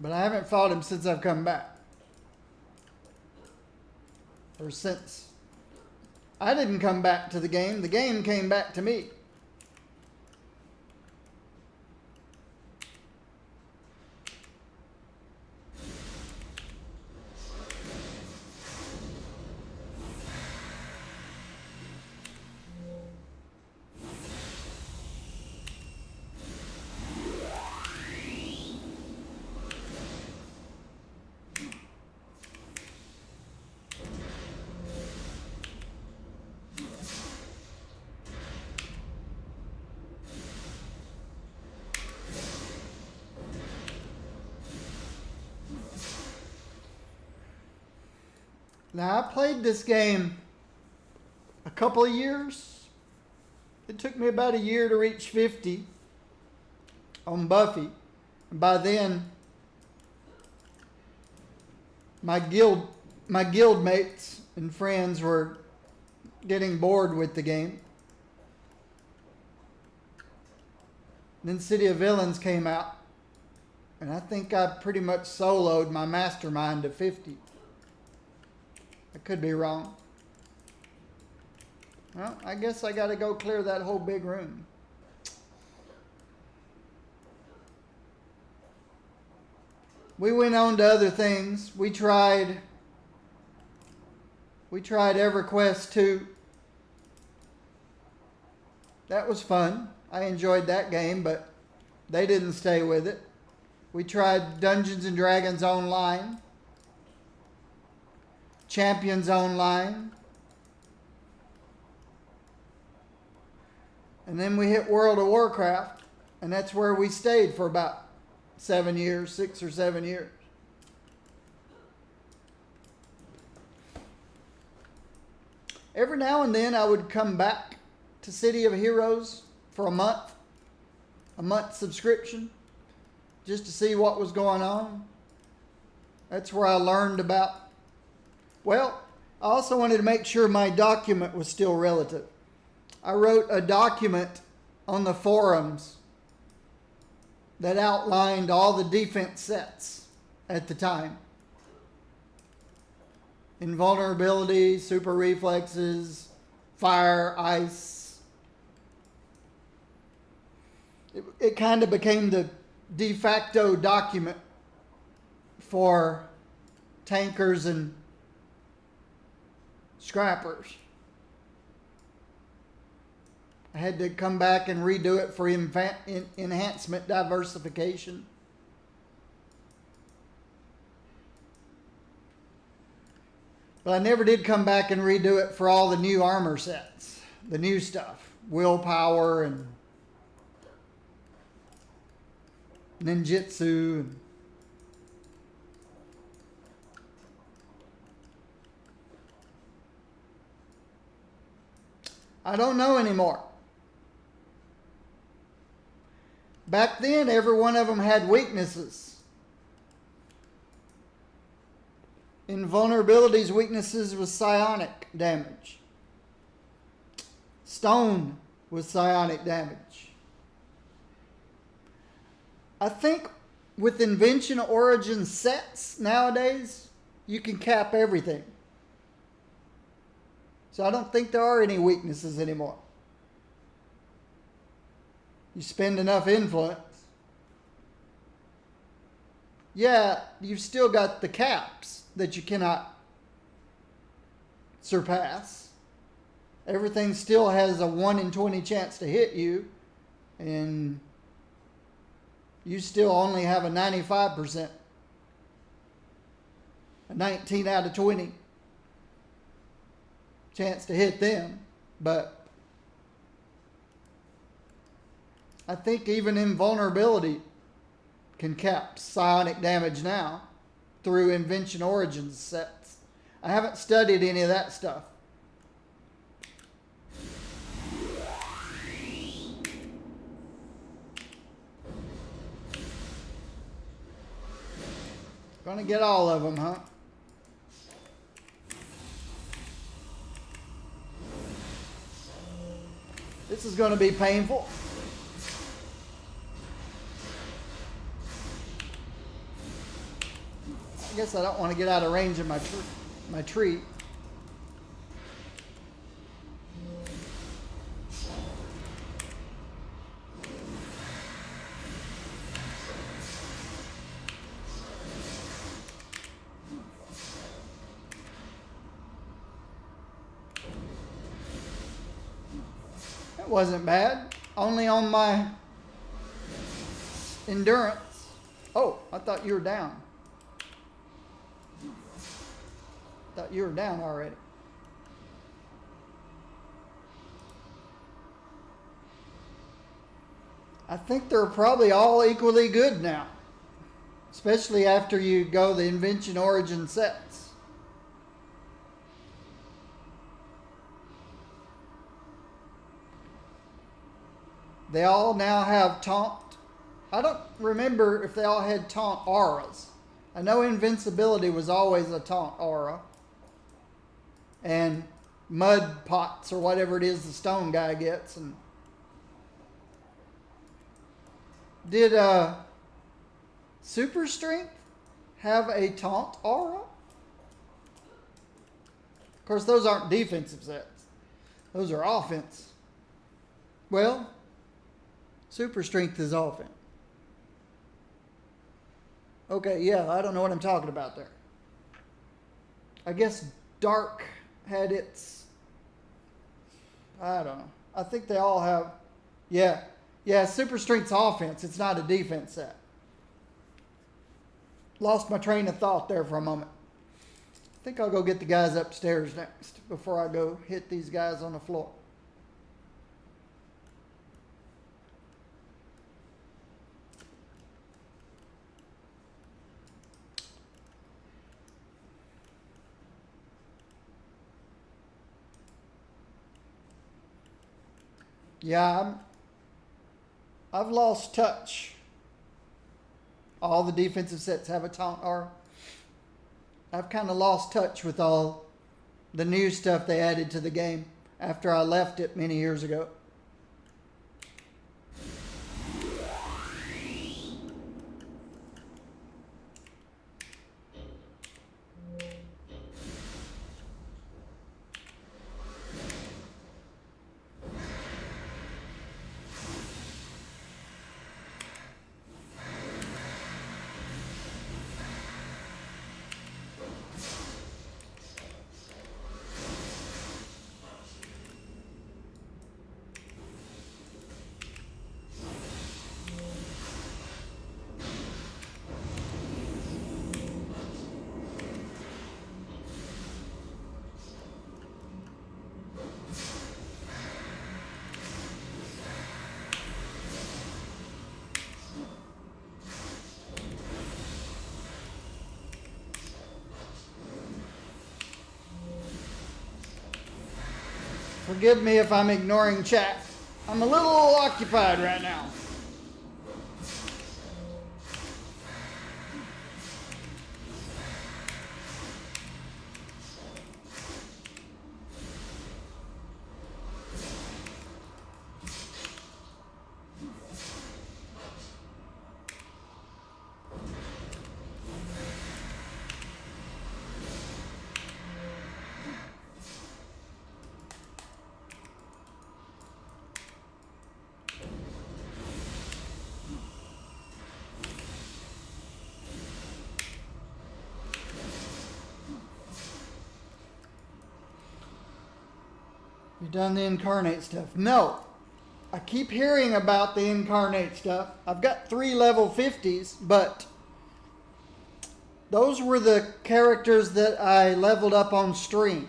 But I haven't fought him since I've come back. Or since. I didn't come back to the game. The game came back to me. Now, I played this game a couple of years. It took me about a year to reach 50 on Buffy. And by then, my guild mates and friends were getting bored with the game. Then City of Villains came out. And I think I pretty much soloed my mastermind to 50. I could be wrong. Well, I guess I got to go clear that whole big room. We went on to other things. We tried EverQuest 2. That was fun. I enjoyed that game, but they didn't stay with it. We tried Dungeons and Dragons Online. Champions Online. And then we hit World of Warcraft, and that's where we stayed for about 7 years, 6 or 7 years. Every now and then I would come back to City of Heroes for a month subscription, just to see what was going on. That's where I learned about. Well, I also wanted to make sure my document was still relative. I wrote a document on the forums that outlined all the defense sets at the time. Invulnerability, super reflexes, fire, ice. It kind of became the de facto document for tankers and scrappers. I had to come back and redo it for enhancement diversification. But I never did come back and redo it for all the new armor sets, the new stuff, willpower and ninjutsu. I don't know anymore. Back then, every one of them had weaknesses. Invulnerability's weaknesses was psionic damage. Stone was psionic damage. I think with Invention Origin sets nowadays, you can cap everything. So I don't think there are any weaknesses anymore. You spend enough influence. Yeah, you've still got the caps that you cannot surpass. Everything still has a 1 in 20 chance to hit you, and you still only have a 95%, a 19 out of 20 chance to hit them. But I think even invulnerability can cap psionic damage now through Invention Origins sets. I haven't studied any of that stuff. Gonna get all of them, huh? This is gonna be painful. I guess I don't want to get out of range of my tree. That wasn't bad. Only on my endurance. Oh, I thought you were down. Thought you were down already. I think they're probably all equally good now, especially after you go the Invention Origin sets. They all now have taunt. I don't remember if they all had taunt auras. I know invincibility was always a taunt aura. And mud pots or whatever it is the stone guy gets. And did Super Strength have a taunt aura? Of course, those aren't defensive sets. Those are offense. Well, Super Strength is offense. Okay, yeah, I don't know what I'm talking about there. I guess Dark had its, I don't know. I think they all have, yeah, Super Strength's offense. It's not a defense set. Lost my train of thought there for a moment. I think I'll go get the guys upstairs next before I go hit these guys on the floor. Yeah, I've lost touch. All the defensive sets have a taunt aura. I've kind of lost touch with all the new stuff they added to the game after I left it many years ago. Forgive me if I'm ignoring chat. I'm a little occupied right now. You done the incarnate stuff? No. I keep hearing about the incarnate stuff. I've got 3 level 50s, but those were the characters that I leveled up on stream.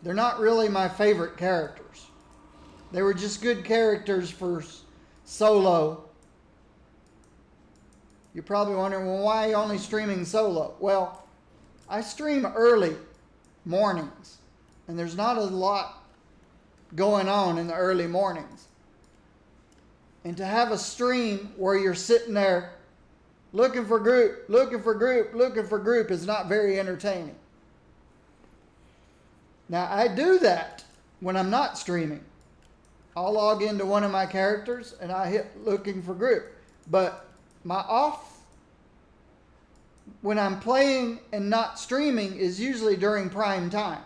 They're not really my favorite characters. They were just good characters for solo. You're probably wondering, well, why are you only streaming solo? Well, I stream early mornings, and there's not a lot going on in the early mornings. And to have a stream where you're sitting there looking for group is not very entertaining. Now, I do that when I'm not streaming. I'll log into one of my characters and I hit looking for group. But my off, when I'm playing and not streaming, is usually during prime time.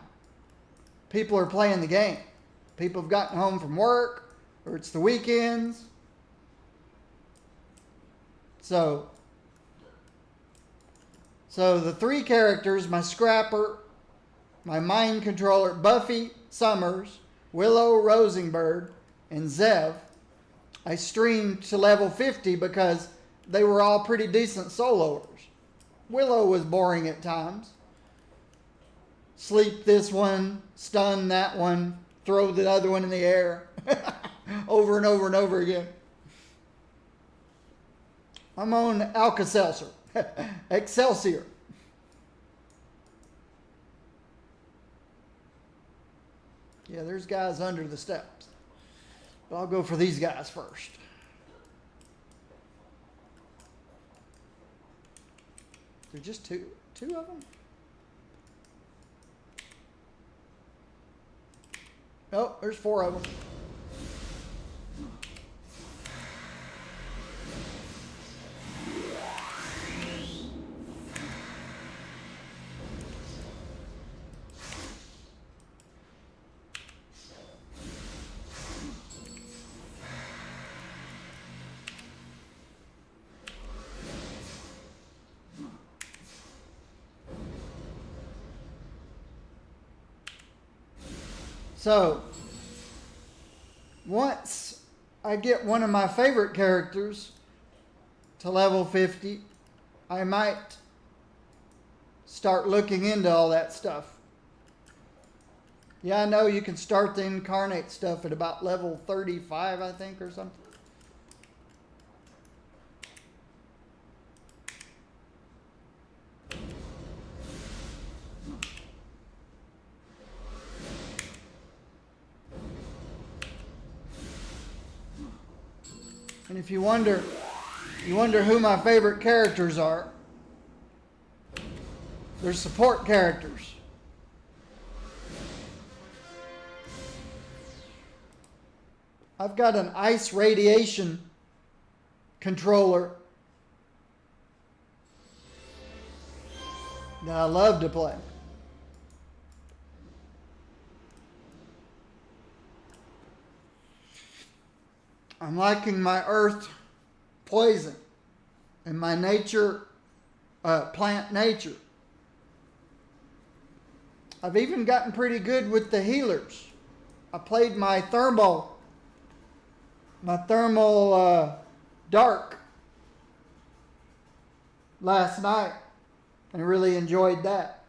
People are playing the game. People have gotten home from work, or it's the weekends. So the 3 characters, my Scrapper, my Mind Controller, Buffy Summers, Willow Rosenberg, and Zev, I streamed to level 50 because they were all pretty decent soloers. Willow was boring at times. Sleep this one, stun that one, throw the other one in the air over and over and over again. I'm on Alka-Seltzer. Excelsior. Yeah, there's guys under the steps. But I'll go for these guys first. There's just two of them? Oh, there's 4 of them. So, once I get one of my favorite characters to level 50, I might start looking into all that stuff. Yeah, I know you can start the incarnate stuff at about level 35, I think, or something. And if you wonder who my favorite characters are, they're support characters. I've got an ice radiation controller that I love to play. I'm liking my earth poison and my nature, plant nature. I've even gotten pretty good with the healers. I played my thermal dark last night and really enjoyed that.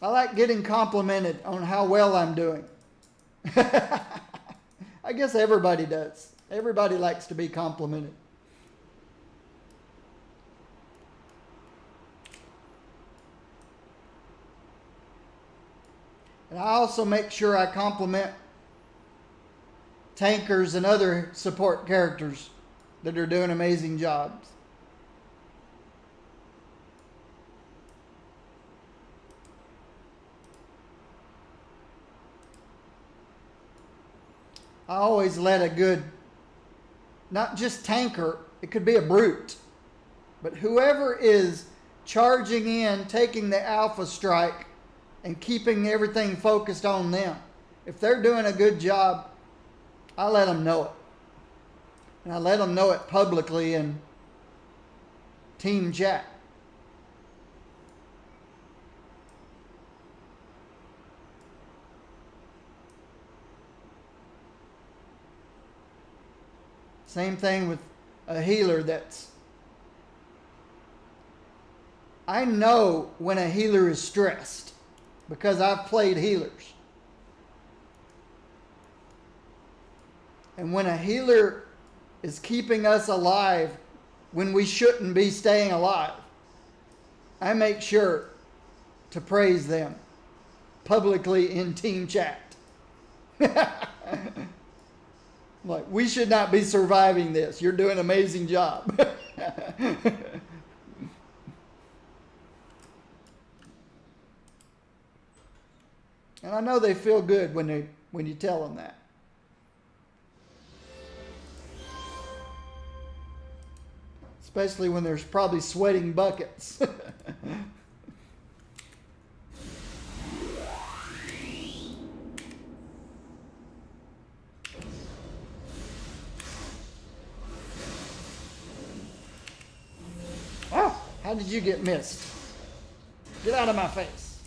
I like getting complimented on how well I'm doing. I guess everybody does. Everybody likes to be complimented. And I also make sure I compliment tankers and other support characters that are doing amazing jobs. I always let a good, not just tanker, it could be a brute, but whoever is charging in, taking the alpha strike, and keeping everything focused on them, if they're doing a good job, I let them know it. And I let them know it publicly in team chat. Same thing with a healer that's... I know when a healer is stressed because I've played healers. And when a healer is keeping us alive when we shouldn't be staying alive, I make sure to praise them publicly in team chat. Like, we should not be surviving this. You're doing an amazing job. And I know they feel good when you tell them that. Especially when there's probably sweating buckets. Oh, how did you get missed? Get out of my face.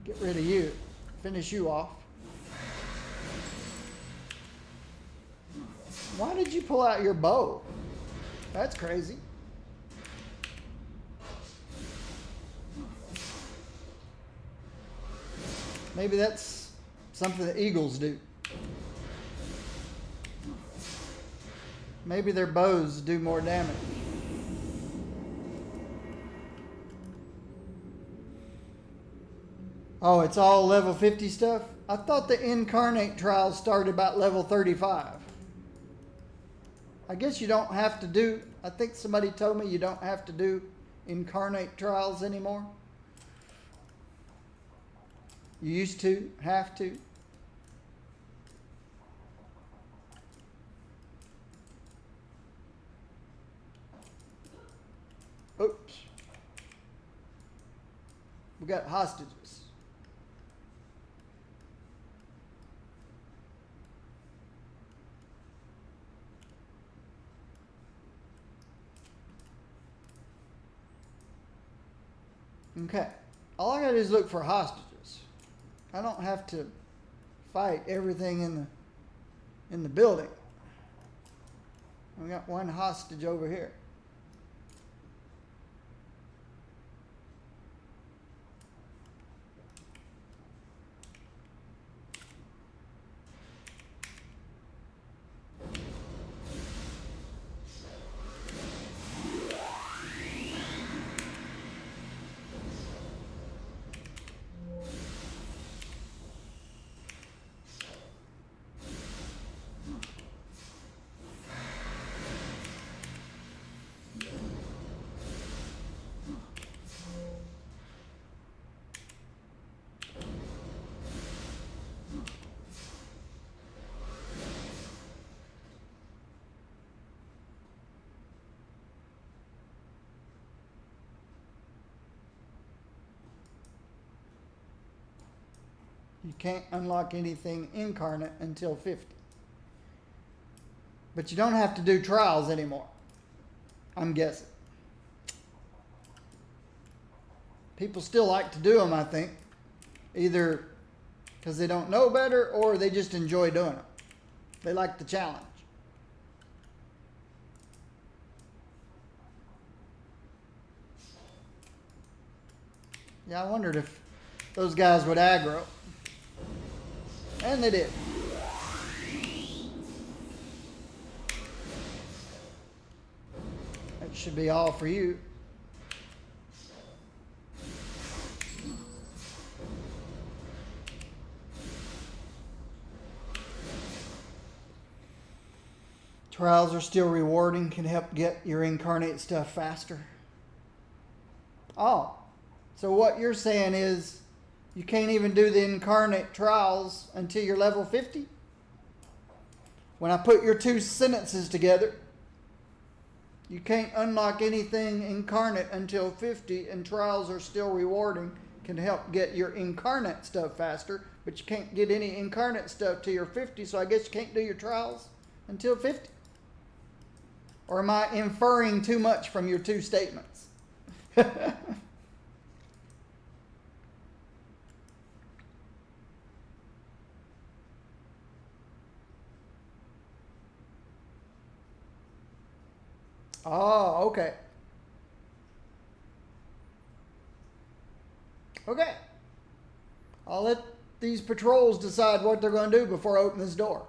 Get rid of you. Finish you off. Why did you pull out your bow? That's crazy. Maybe that's something that eagles do. Maybe their bows do more damage. Oh, it's all level 50 stuff? I thought the incarnate trials started about level 35. I guess you don't have to do, I think somebody told me you don't have to do incarnate trials anymore. You used to, have to. Oops. We got hostages. Okay. All I gotta do is look for hostages. I don't have to fight everything in the building. We got one hostage over here. You can't unlock anything incarnate until 50. But you don't have to do trials anymore, I'm guessing. People still like to do them, I think. Either because they don't know better or they just enjoy doing them. They like the challenge. Yeah, I wondered if those guys would aggro. And they did. That should be all for you. Trials are still rewarding, can help get your incarnate stuff faster. Oh, so what you're saying is you can't even do the incarnate trials until you're level 50? When I put your two sentences together, You can't unlock anything incarnate until 50, and trials are still rewarding. Can help get your incarnate stuff faster, but you can't get any incarnate stuff till you're 50, so I guess you can't do your trials until 50. Or am I inferring too much from your two statements? Oh, okay. Okay. I'll let these patrols decide what they're going to do before I open this door.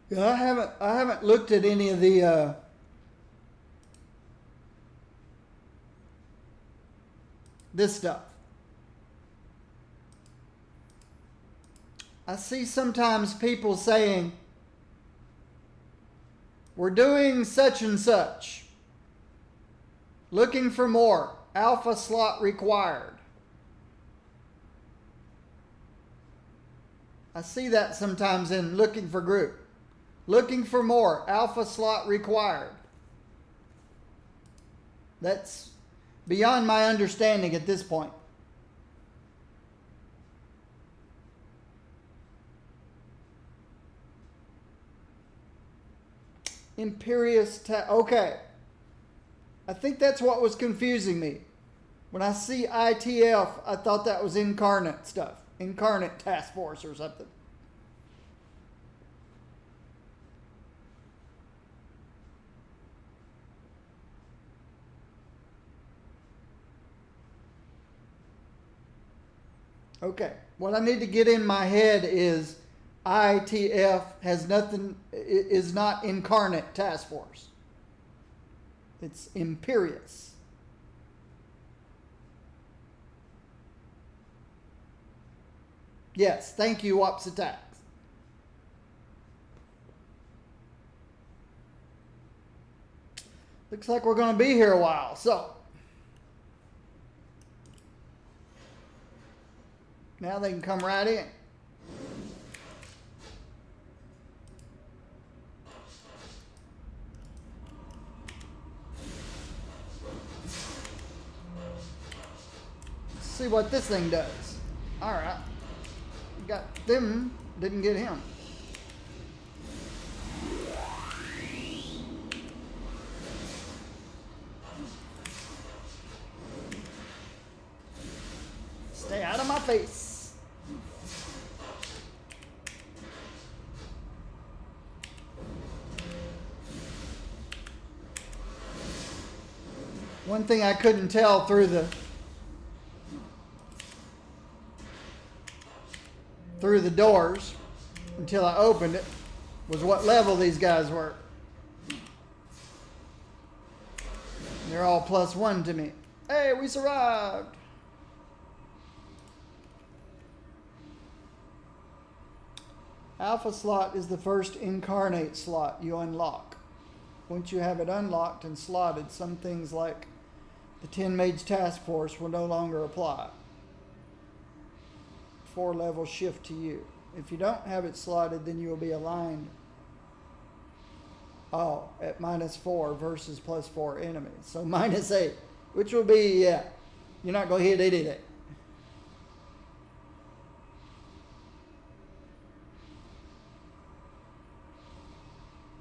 Yeah, I haven't looked at any of the this stuff. I see sometimes people saying, we're doing such and such, looking for more, alpha slot required. I see that sometimes in looking for group. Looking for more, alpha slot required. That's beyond my understanding at this point. Okay. I think that's what was confusing me. When I see ITF, I thought that was incarnate stuff. Incarnate task force or something. Okay, what I need to get in my head is ITF has nothing, is not incarnate task force. It's imperious. Yes, thank you, Ops Attacks. Looks like we're going to be here a while, so. Now they can come right in. Let's see what this thing does. All right. Got them, didn't get him. Stay out of my face. One thing I couldn't tell through the doors until I opened it was what level these guys were. They're all +1 to me. Hey, we survived. Alpha slot is the first incarnate slot you unlock. Once you have it unlocked and slotted, some things like the 10 Mage Task Force will no longer apply. 4 levels shift to you. If you don't have it slotted, then you will be aligned. Oh, at -4 versus +4 enemies. So -8, which will be, yeah, you're not going to hit anything.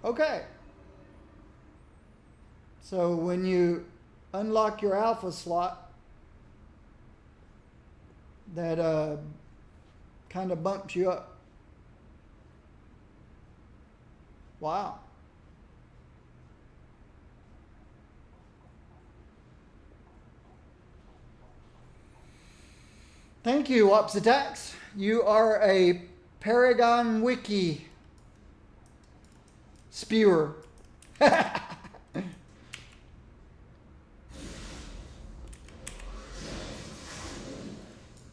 Okay. So when you unlock your alpha slot, that kind of bumps you up. Wow. Thank you, Ops Attacks. You are a Paragon Wiki spewer.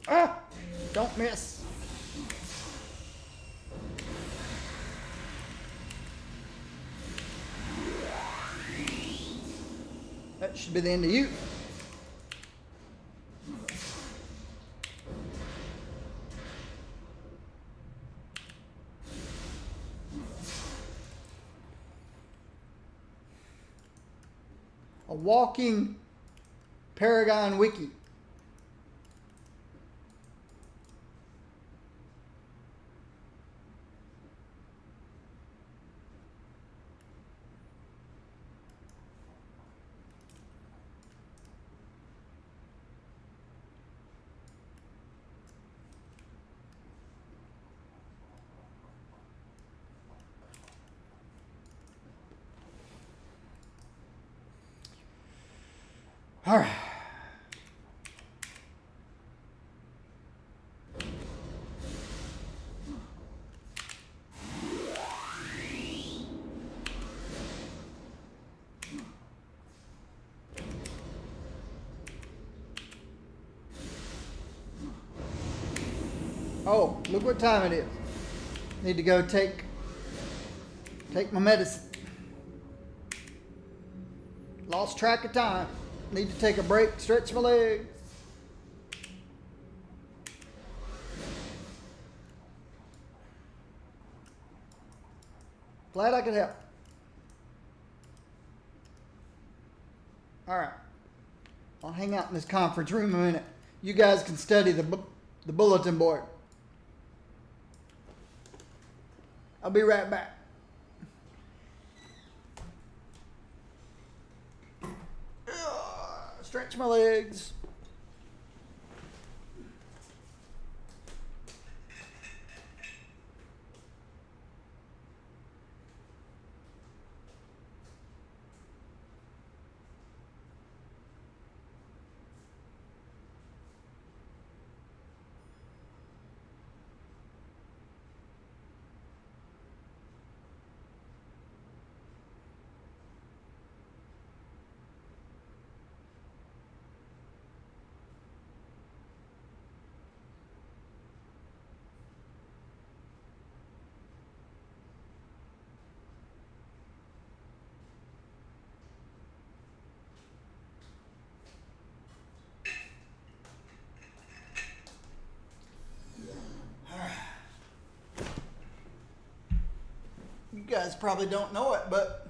Ah, don't miss. Should be the end of you. A walking Paragon wiki. All right. Oh, look what time it is. Need to go take my medicine. Lost track of time. Need to take a break, stretch my legs. Glad I could help. All right. I'll hang out in this conference room a minute. You guys can study the bulletin board. I'll be right back. Stretch my legs. You guys probably don't know it, but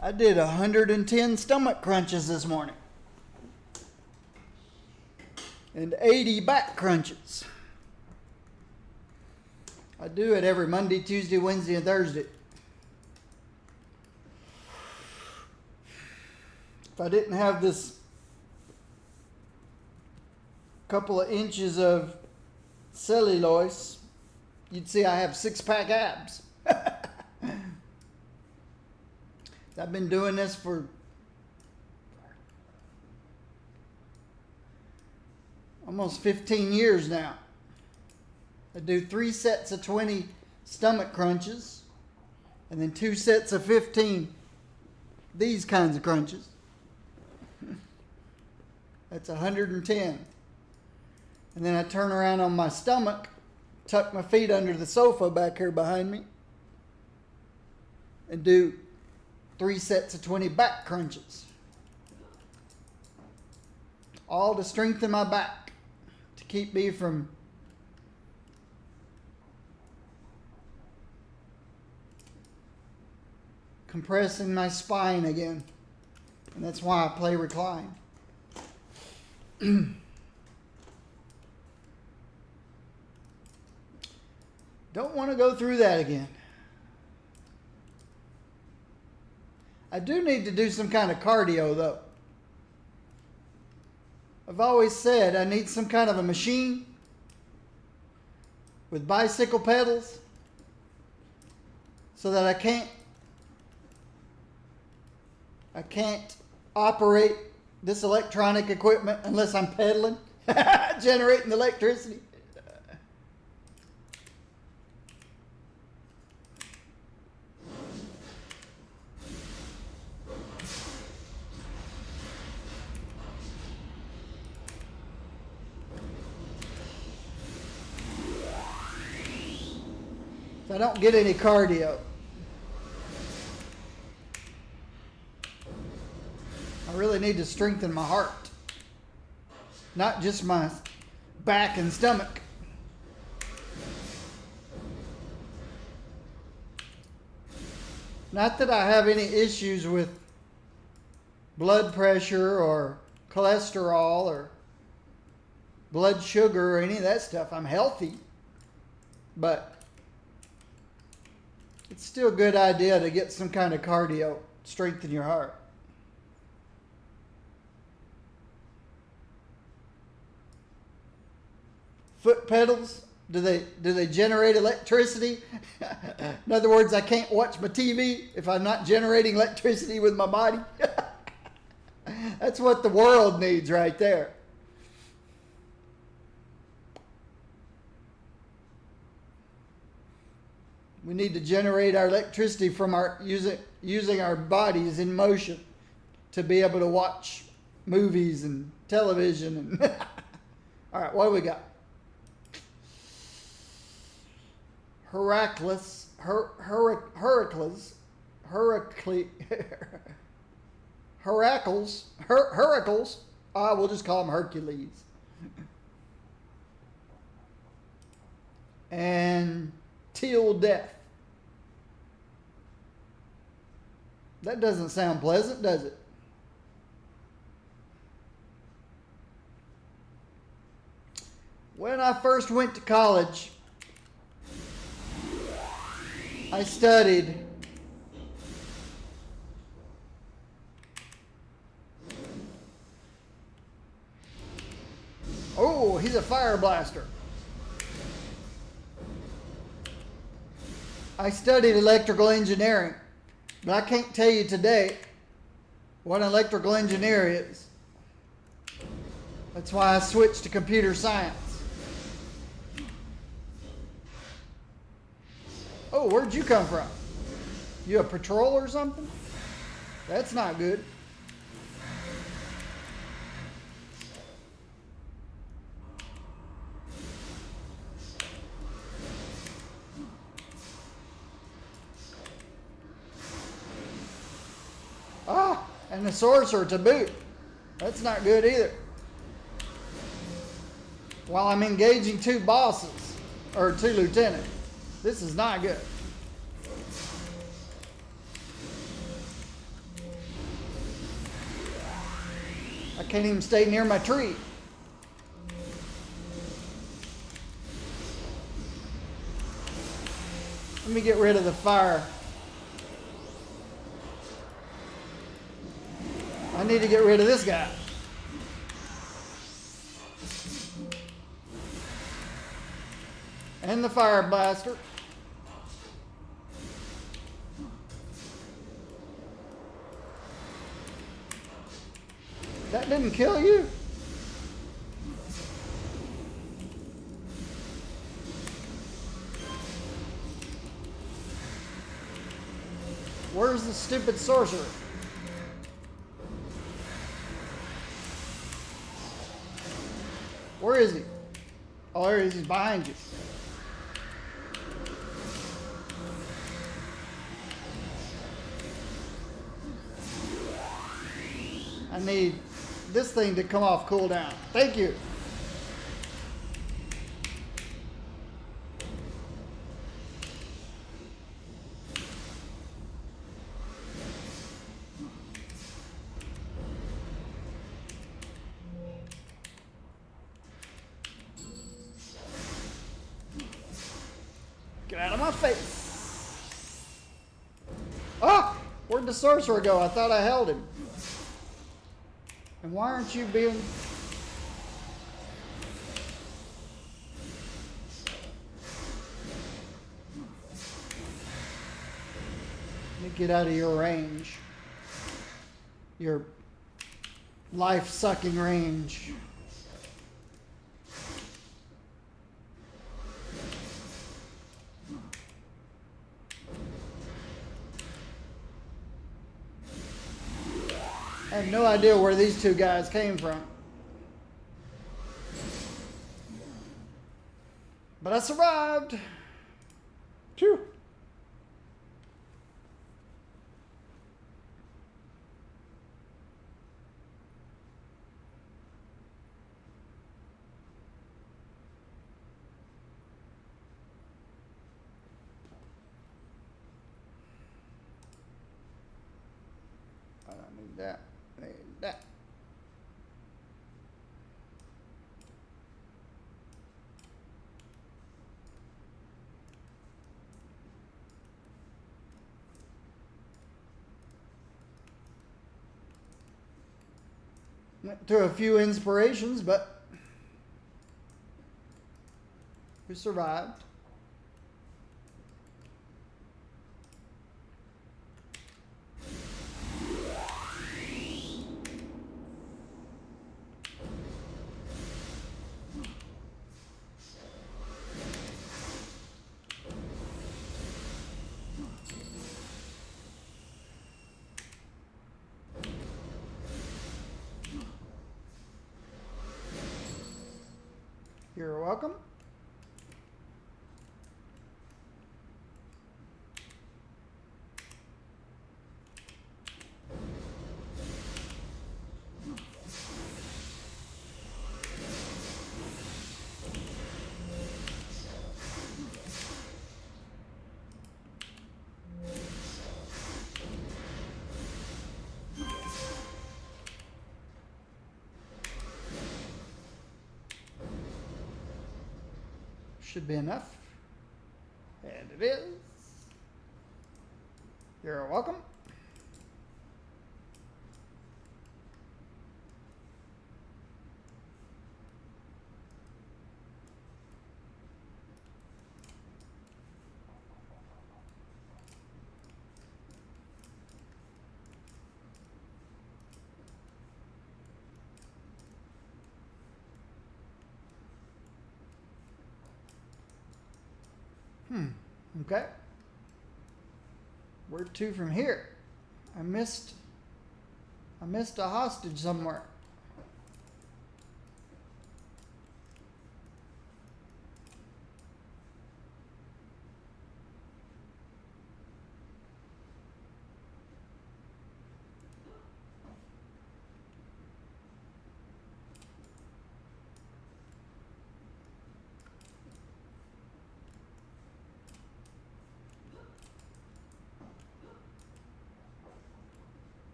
I did 110 stomach crunches this morning. And 80 back crunches. I do it every Monday, Tuesday, Wednesday, and Thursday. If I didn't have this couple of inches of cellulose, you'd see I have 6-pack abs. I've been doing this for almost 15 years now. I do 3 sets of 20 stomach crunches and then 2 sets of 15 these kinds of crunches. That's 110. And then I turn around on my stomach, tuck my feet under the sofa back here behind me, and do 3 sets of 20 back crunches. All to strengthen my back, to keep me from compressing my spine again. And that's why I play recline. Don't want to go through that again. I do need to do some kind of cardio, though. I've always said I need some kind of a machine with bicycle pedals so that I can't operate this electronic equipment unless I'm pedaling, generating electricity. If I don't get any cardio, I really need to strengthen my heart, not just my back and stomach. Not that I have any issues with blood pressure or cholesterol or blood sugar or any of that stuff. I'm healthy. But it's still a good idea to get some kind of cardio, strengthen your heart. Foot pedals, do they generate electricity? In other words, I can't watch my TV if I'm not generating electricity with my body. That's what the world needs right there. We need to generate our electricity from our using our bodies in motion to be able to watch movies and television. And all right, what do we got? Heracles. We'll just call him Hercules. And till death. That doesn't sound pleasant, does it? When I first went to college, I studied oh, he's a fire blaster. I studied electrical engineering, but I can't tell you today what an electrical engineer is. That's why I switched to computer science. Oh, where'd you come from? You a patrol or something? That's not good. Ah, and the sorcerer to boot. That's not good either. While I'm engaging two bosses, or two lieutenants. This is not good. I can't even stay near my tree. Let me get rid of the fire. I need to get rid of this guy. And the fire blaster. That didn't kill you? Where's the stupid sorcerer? Where is he? Oh, there he is. He's behind you. I need this thing to come off cooldown. Thank you. Get out of my face. Oh, where'd the sorcerer go? I thought I held him. And why aren't you being... Let me get out of your range. Your life-sucking range. I have no idea where these two guys came from. But I survived. Phew. that, made that. Went through a few inspirations, but we survived. You're welcome. Should be enough. And it is. You're welcome. Okay. Where to from here? I missed a hostage somewhere.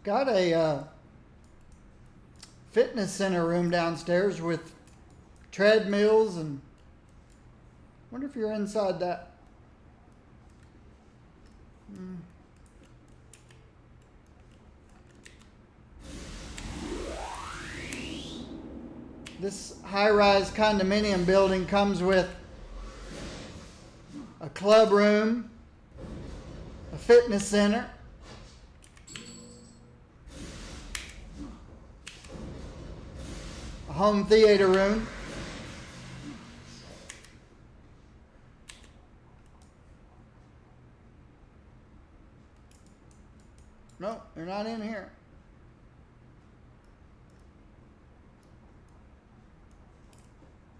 Got a fitness center room downstairs with treadmills, and wonder if you're inside that. This high-rise condominium building comes with a club room, a fitness center, a home theater room, no, they're not in here.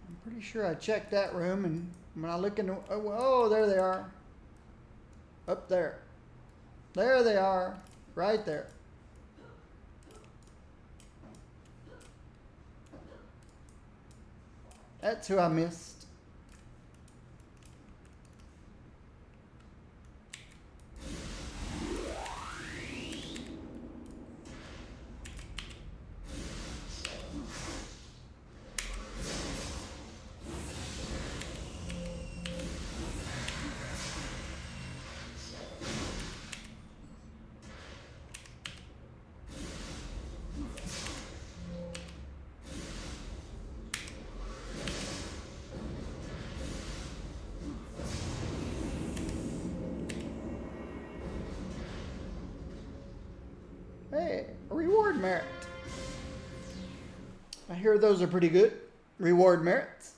I'm pretty sure I checked that room, and when I look in the, oh, there they are. Up there. There they are. Right there. That's who I missed. Hey, reward merit. I hear those are pretty good. Reward merits.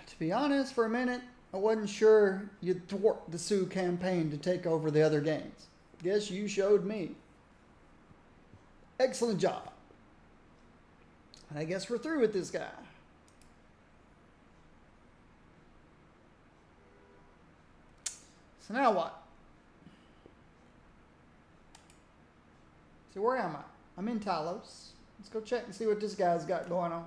To be honest, for a minute, I wasn't sure you'd thwart the Sioux campaign to take over the other games. Guess you showed me. Excellent job. And I guess we're through with this guy. So now what? So where am I? I'm in Talos. Let's go check and see what this guy's got going on.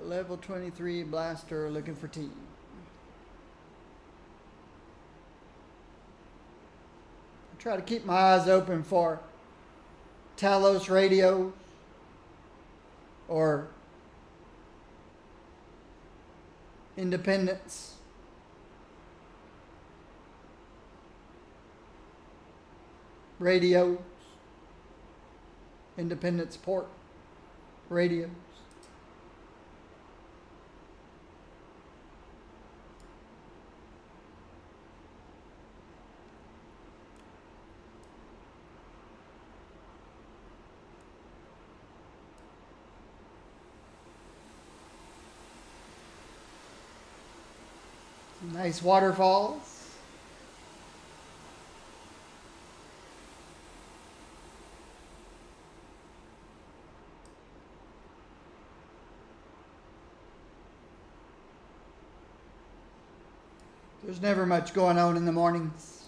Level 23 blaster looking for team. I try to keep my eyes open for Talos radio or Independence. Radios. Independence port radios. Nice waterfalls. There's never much going on in the mornings.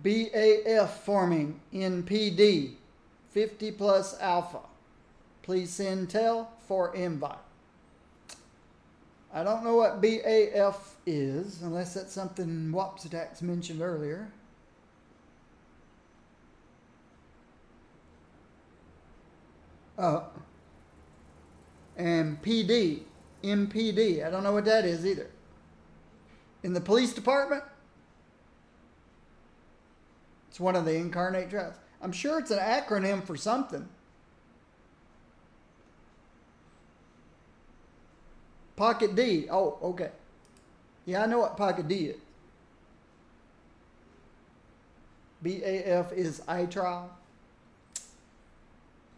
BAF forming in PD 50 plus alpha. Please send tel for invite. I don't know what BAF is, unless that's something Wapsatax mentioned earlier. And PD, MPD. I don't know what that is either. In the police department? It's one of the incarnate trials. I'm sure it's an acronym for something. Pocket D. Oh, okay. Yeah, I know what Pocket D is. BAF is I trial.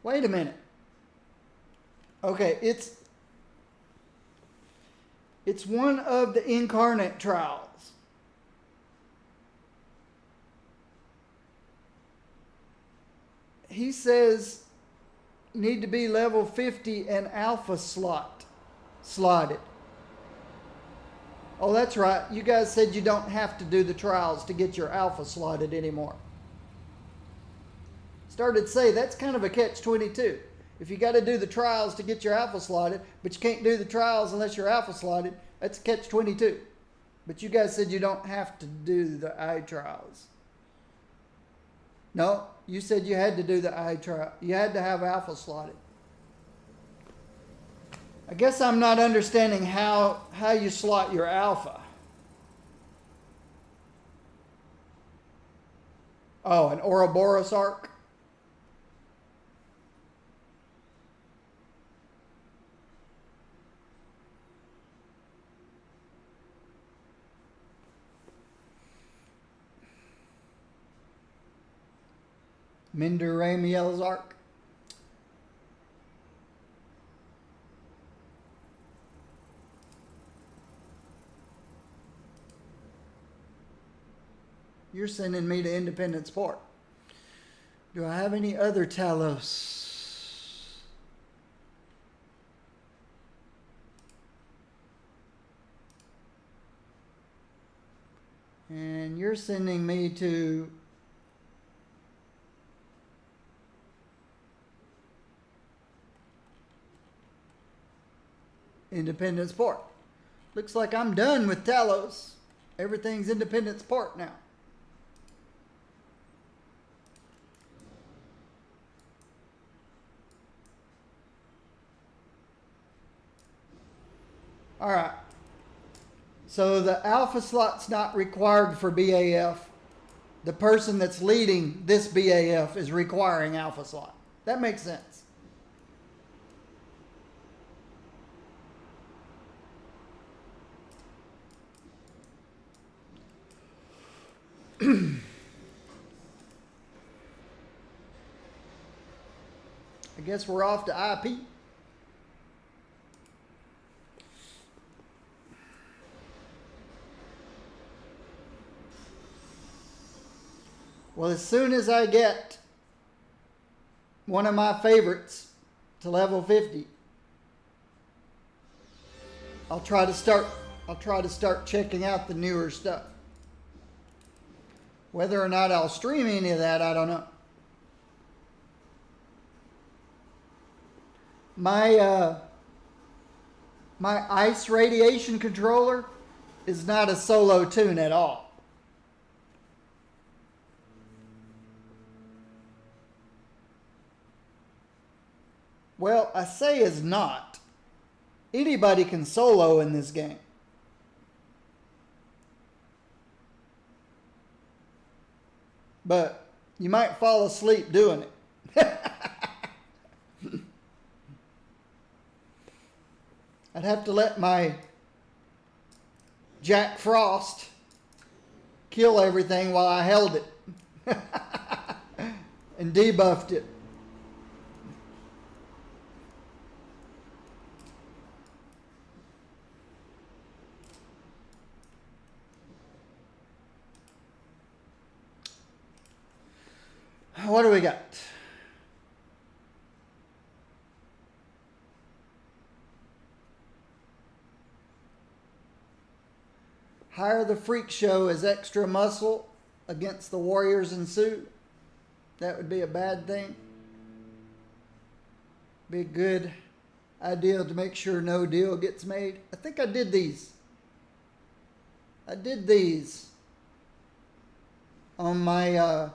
Wait a minute. Okay, it's one of the incarnate trials. He says you need to be level 50 and alpha slotted. Oh, that's right. You guys said you don't have to do the trials to get your alpha slotted anymore. Started to say that's kind of a catch-22. If you got to do the trials to get your alpha slotted, but you can't do the trials unless you're alpha slotted, that's a catch-22. But you guys said you don't have to do the I trials. No, you said you had to do the I trial. You had to have alpha slotted. I guess I'm not understanding how you slot your alpha. Oh, an Ouroboros arc? Minder Ramiel's arc. You're sending me to Independence Port. Do I have any other Talos? And you're sending me to Independence Port. Looks like I'm done with Talos. Everything's Independence Port now. All right. So the alpha slot's not required for BAF. The person that's leading this BAF is requiring alpha slot. That makes sense. I guess we're off to IP. Well, as soon as I get one of my favorites to level 50, I'll try to start checking out the newer stuff. Whether or not I'll stream any of that, I don't know. My ice radiation controller is not a solo tune at all. Well, I say is not. Anybody can solo in this game. But you might fall asleep doing it. I'd have to let my Jack Frost kill everything while I held it and debuffed it. What do we got? Hire the freak show as extra muscle against the warriors in suit. That would be a bad thing. Be a good idea to make sure no deal gets made. I think I did these. On my, I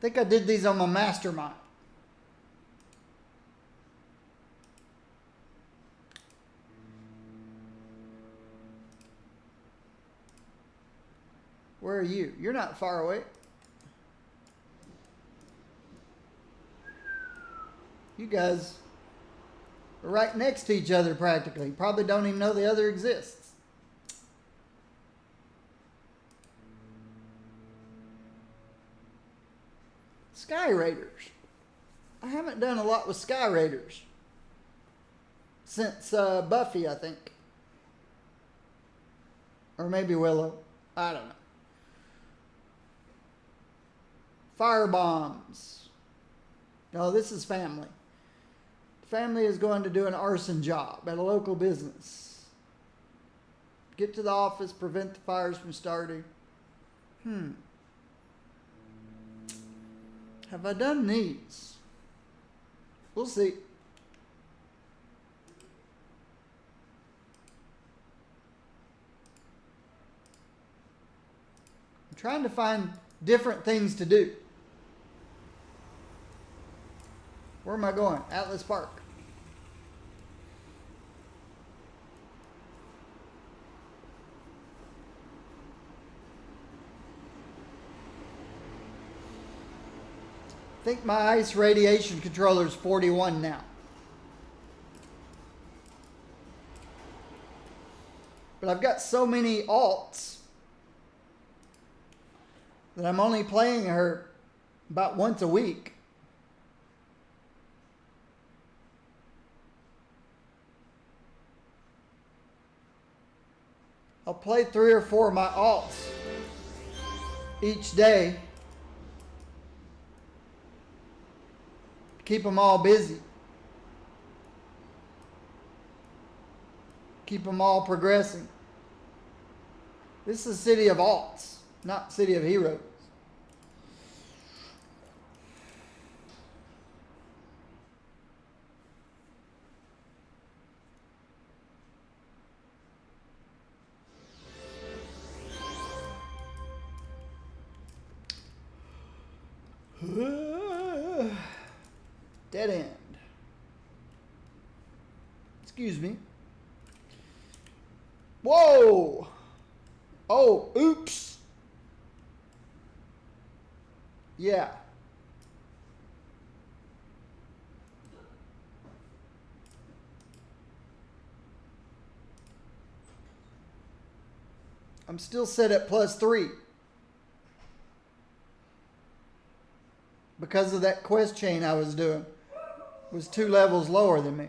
think I did these on my mastermind. Where are you? You're not far away. You guys are right next to each other practically. You probably don't even know the other exists. Sky Raiders. I haven't done a lot with Sky Raiders since Buffy, I think. Or maybe Willow. I don't know. Fire bombs. No, this is family. Family is going to do an arson job at a local business. Get to the office, prevent the fires from starting. Have I done these? We'll see. I'm trying to find different things to do. Where am I going? Atlas Park. I think my ice radiation controller is 41 now. But I've got so many alts that I'm only playing her about once a week. I'll play 3 or 4 of my alts each day. Keep them all busy. Keep them all progressing. This is a city of alts, not city of heroes. Dead end. Excuse me. Whoa! Oh, oops. Yeah. I'm still set at +3. Because of that quest chain I was doing. It was 2 levels lower than me.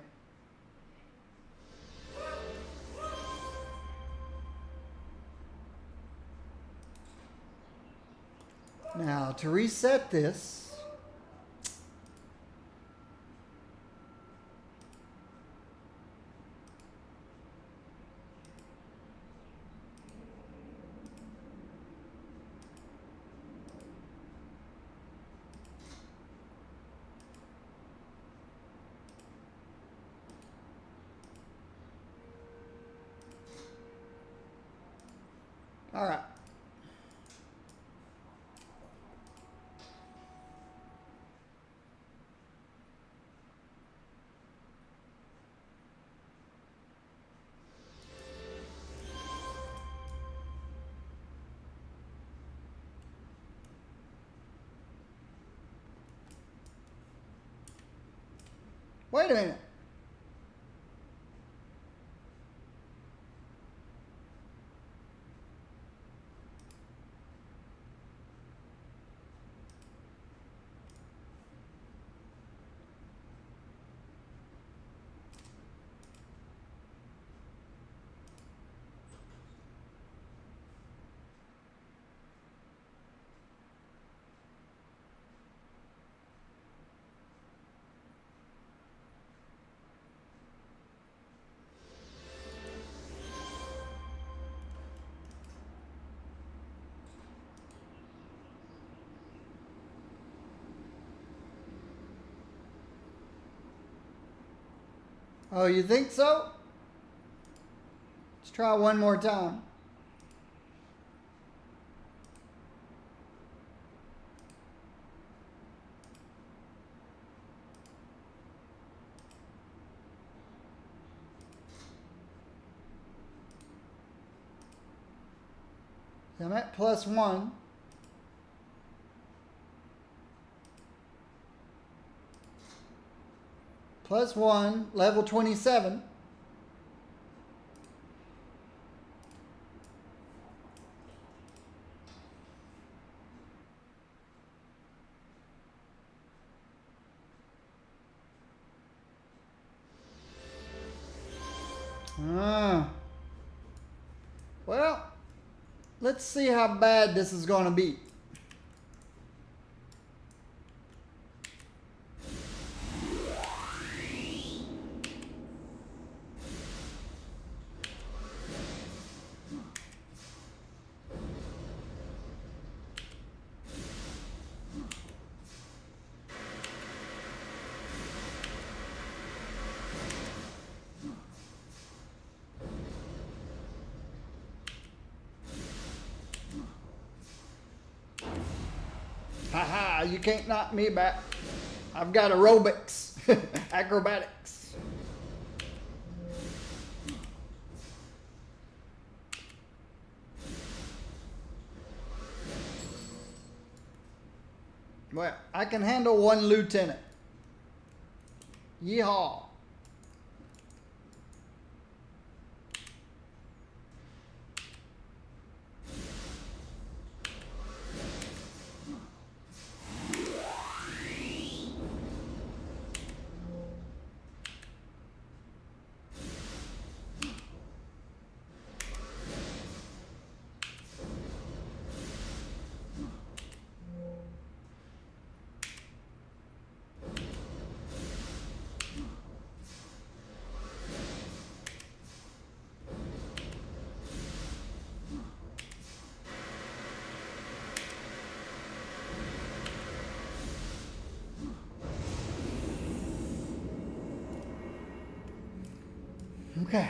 Now, to reset this, all right. Wait a minute. Oh, you think so? Let's try one more time. I'm at +1. +1, level 27. Well, let's see how bad this is going to be. Haha, you can't knock me back. I've got aerobics, acrobatics. Well, I can handle 1 lieutenant. Yeehaw. Okay.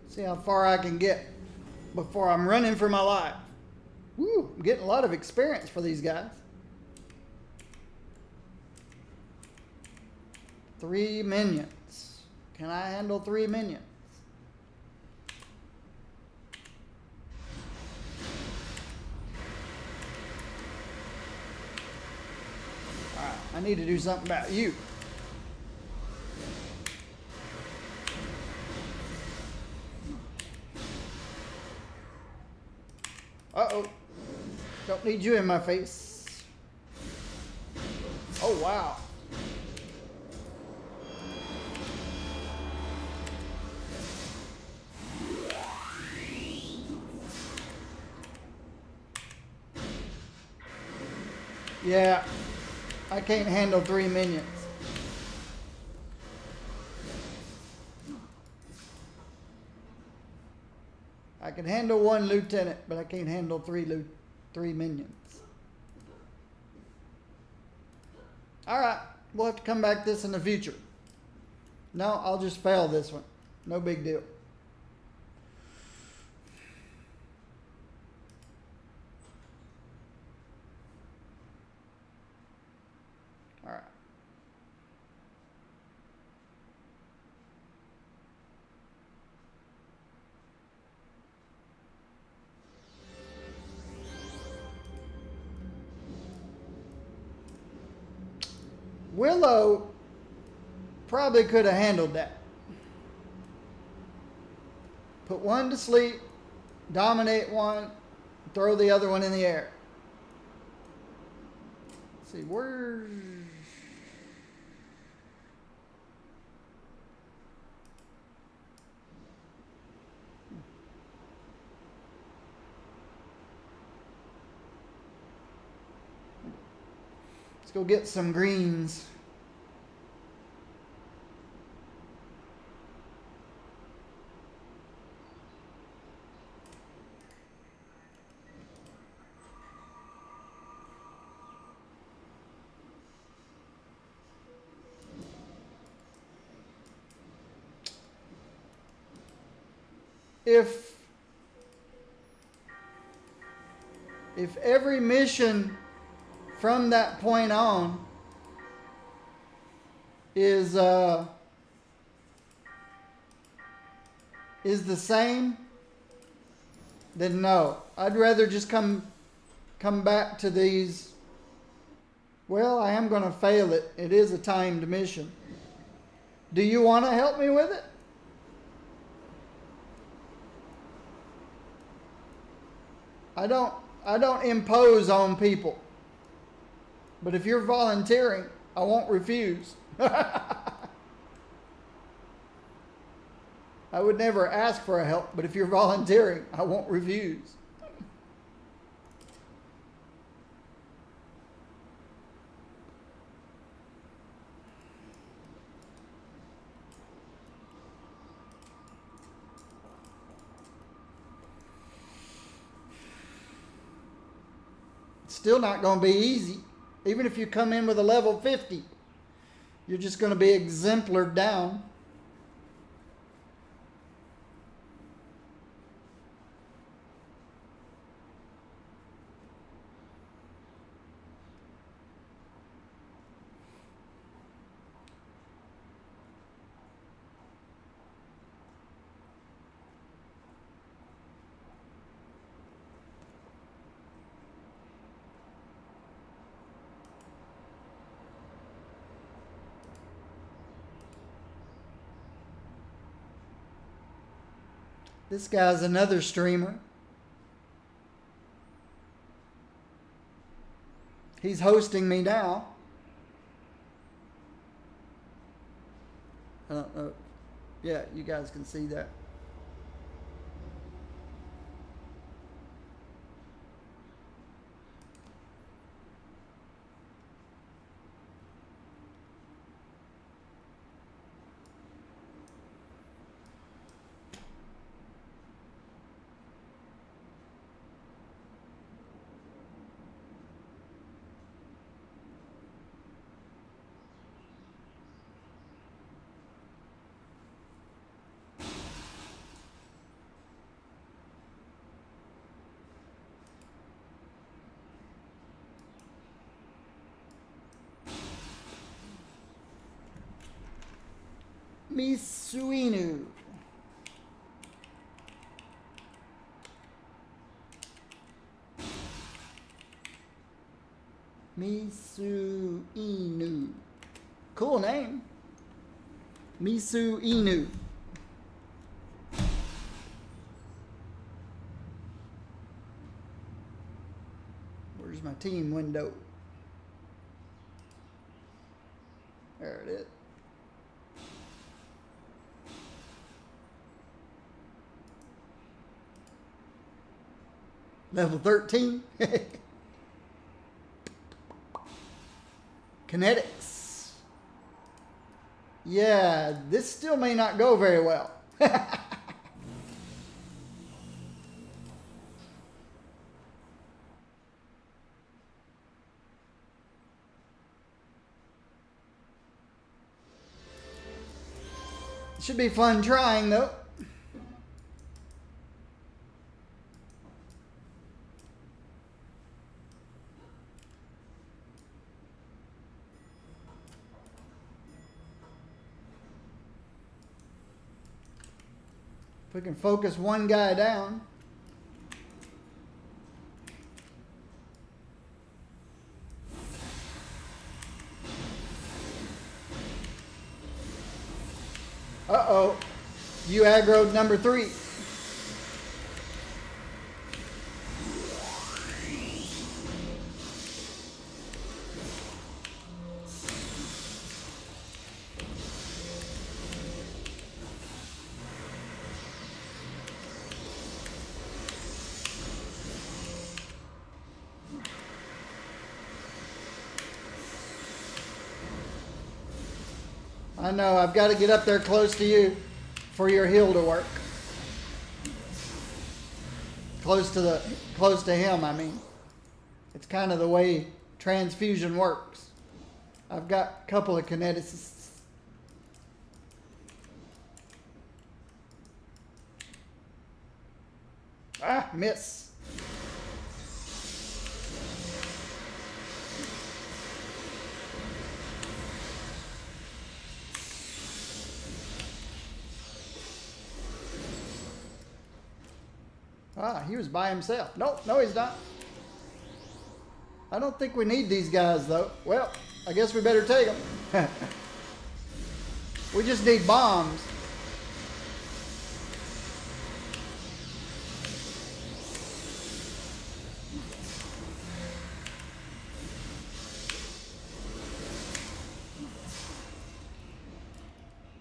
See how far I can get before I'm running for my life. Woo, I'm getting a lot of experience for these guys. 3 minions. Can I handle 3 minions? Alright, I need to do something about you. Uh-oh. Don't need you in my face. Oh, wow. Yeah, I can't handle 3 minions. I can handle 1 lieutenant, but I can't handle 3 minions. Alright, we'll have to come back to this in the future. No, I'll just fail this one. No big deal. Alright. Willow probably could have handled that. Put 1 to sleep, dominate 1, throw the other one in the air. Let's see, where's... Let's go get some greens. If every mission from that point on is the same, then no. I'd rather just come back to these. Well, I am going to fail it. It is a timed mission. Do you want to help me with it? I don't impose on people. But if you're volunteering, I won't refuse. I would never ask for help, but if you're volunteering, I won't refuse. It's still not going to be easy. Even if you come in with a level 50, you're just going to be exemplared down. This guy's another streamer. He's hosting me now. I don't know. Yeah, you guys can see that. Misuinu. Misuinu. Cool name. Misuinu. Where's my team window? There it is. Level 13. Kinetics. Yeah, this still may not go very well. Should be fun trying though. If we can focus one guy down. Uh-oh. You aggroed number 3. I know, I've got to get up there close to you for your heal to work. Close to him, I mean. It's kind of the way transfusion works. I've got a couple of kineticists. Ah, miss. Ah, he was by himself. Nope, no he's not. I don't think we need these guys though. Well, I guess we better take them. We just need bombs.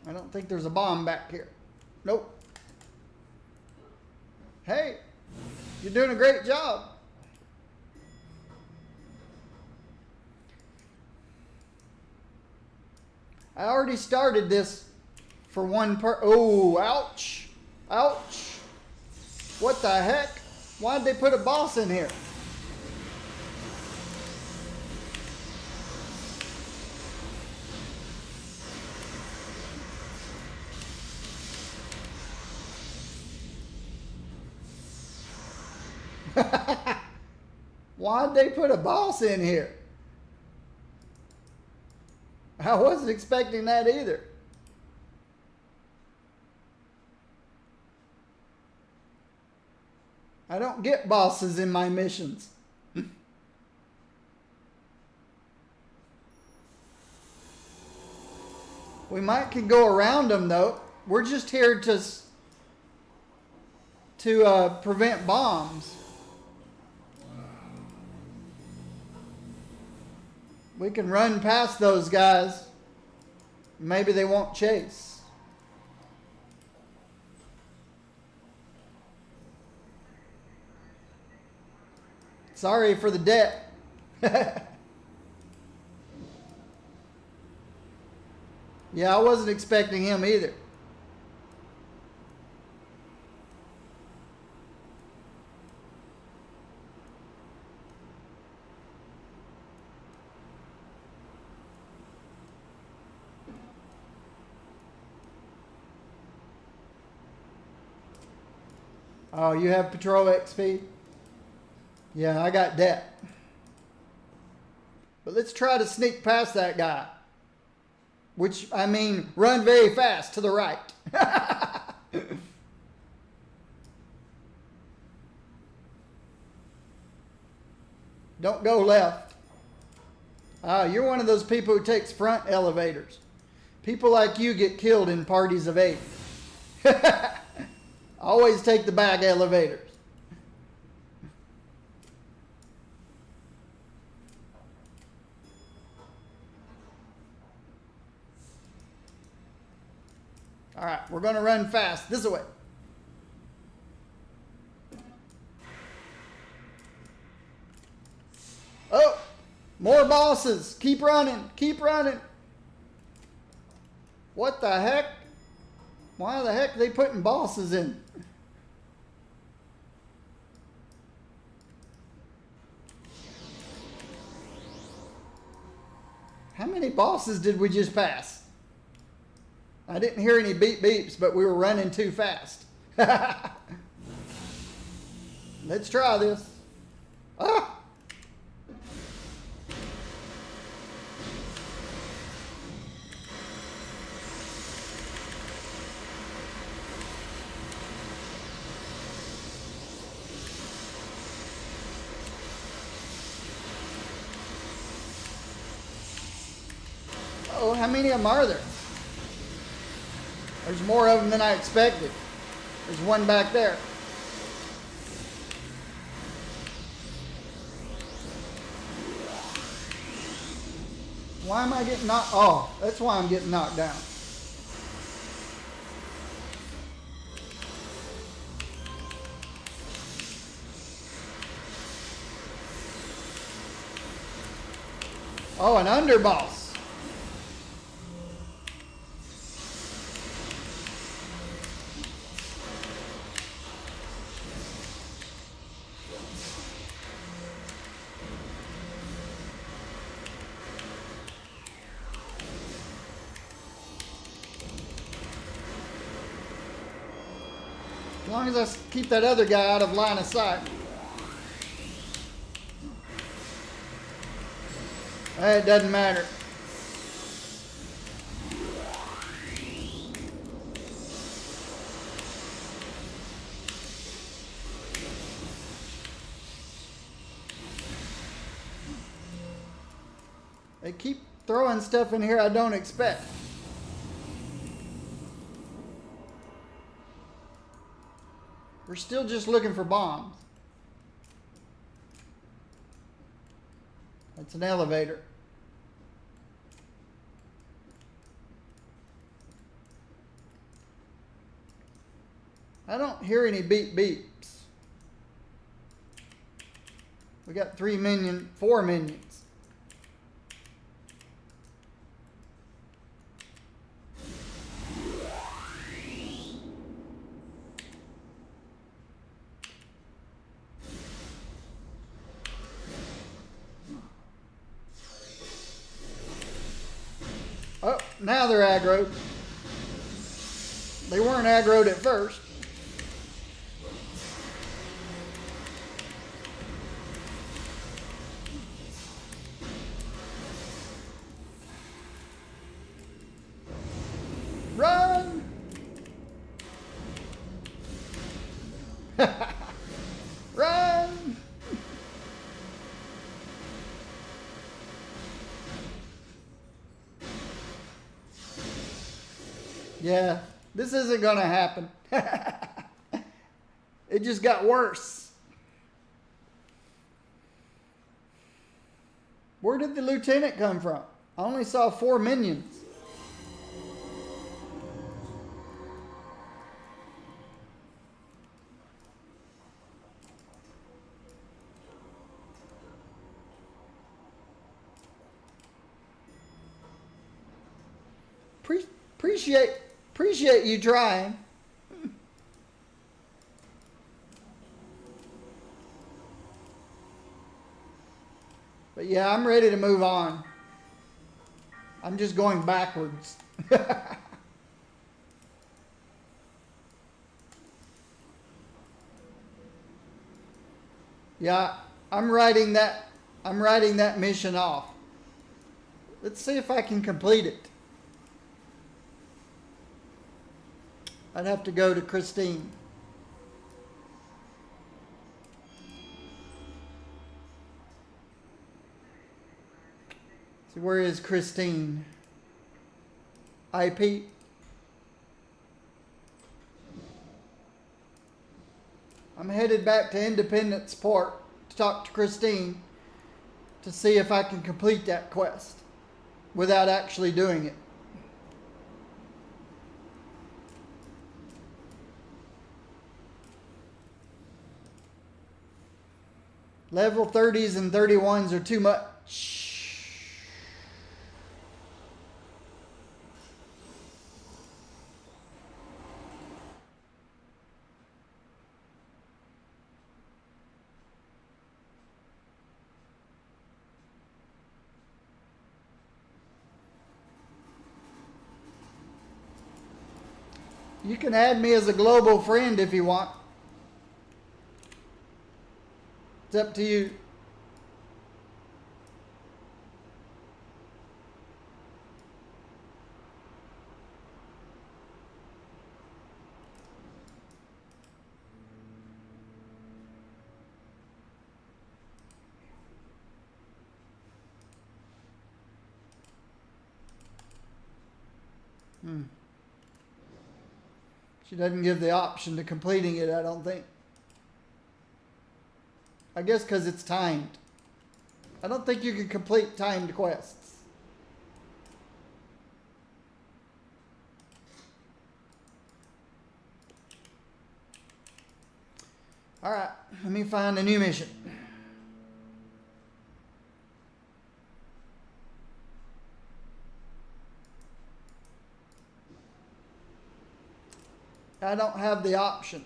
I don't think there's a bomb back here. Nope. Hey, you're doing a great job. I already started this for one oh, ouch. Ouch. What the heck? Why'd they put a boss in here? Why'd they put a boss in here? I wasn't expecting that either. I don't get bosses in my missions. We might can go around them though. We're just here to prevent bombs. We can run past those guys. Maybe they won't chase. Sorry for the debt. Yeah, I wasn't expecting him either. Oh, you have patrol XP? Yeah, I got debt. But let's try to sneak past that guy. Which, I mean, run very fast to the right. Don't go left. You're one of those people who takes front elevators. People like you get killed in parties of 8. Always take the back elevators. All right, we're going to run fast this way. Oh, more bosses. Keep running. Keep running. What the heck? Why the heck are they putting bosses in? How many bosses did we just pass? I didn't hear any beep beeps, but we were running too fast. Let's try this. Ah! Oh, how many of them are there? There's more of them than I expected. There's one back there. Why am I getting knocked? Oh, that's why I'm getting knocked down. Oh, an underboss. As long as I keep that other guy out of line of sight. It doesn't matter. They keep throwing stuff in here I don't expect. We're still just looking for bombs. That's an elevator. I don't hear any beep beeps. We got 4 minions. Oh, now they're aggroed. They weren't aggroed at first. Run! Run! Yeah, this isn't going to happen. It just got worse. Where did the lieutenant come from? I only saw 4 minions. Appreciate you trying. But yeah, I'm ready to move on. I'm just going backwards. Yeah, I'm writing that mission off. Let's see if I can complete it. I'd have to go to Christine. So where is Christine? IP. I'm headed back to Independence Park to talk to Christine to see if I can complete that quest without actually doing it. Level 30s and 31s are too much. You can add me as a global friend if you want. It's up to you. She doesn't give the option to completing it, I don't think. I guess because it's timed. I don't think you can complete timed quests. Alright, let me find a new mission. I don't have the option.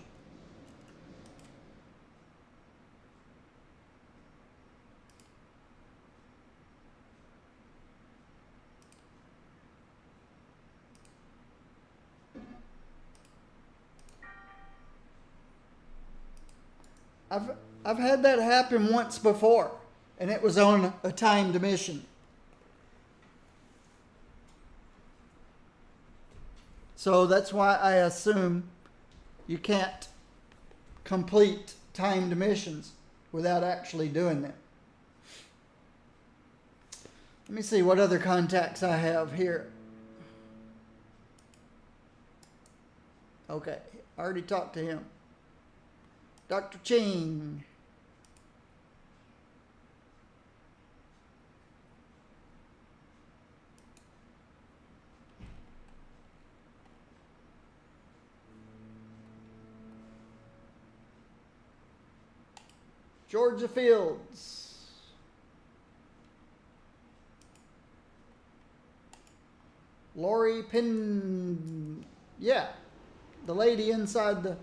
I've had that happen once before, and it was on a timed mission. So that's why I assume you can't complete timed missions without actually doing them. Let me see what other contacts I have here. Okay, I already talked to him. Dr. Ching. Georgia Fields. Lori Pin. Yeah, the lady inside the...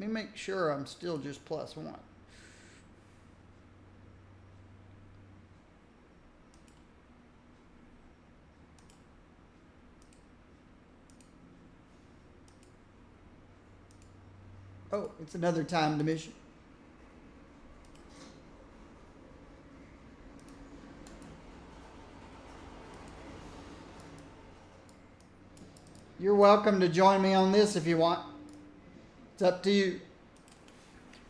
Let me make sure I'm still just +1. Oh, it's another timed mission. You're welcome to join me on this if you want. It's up to you.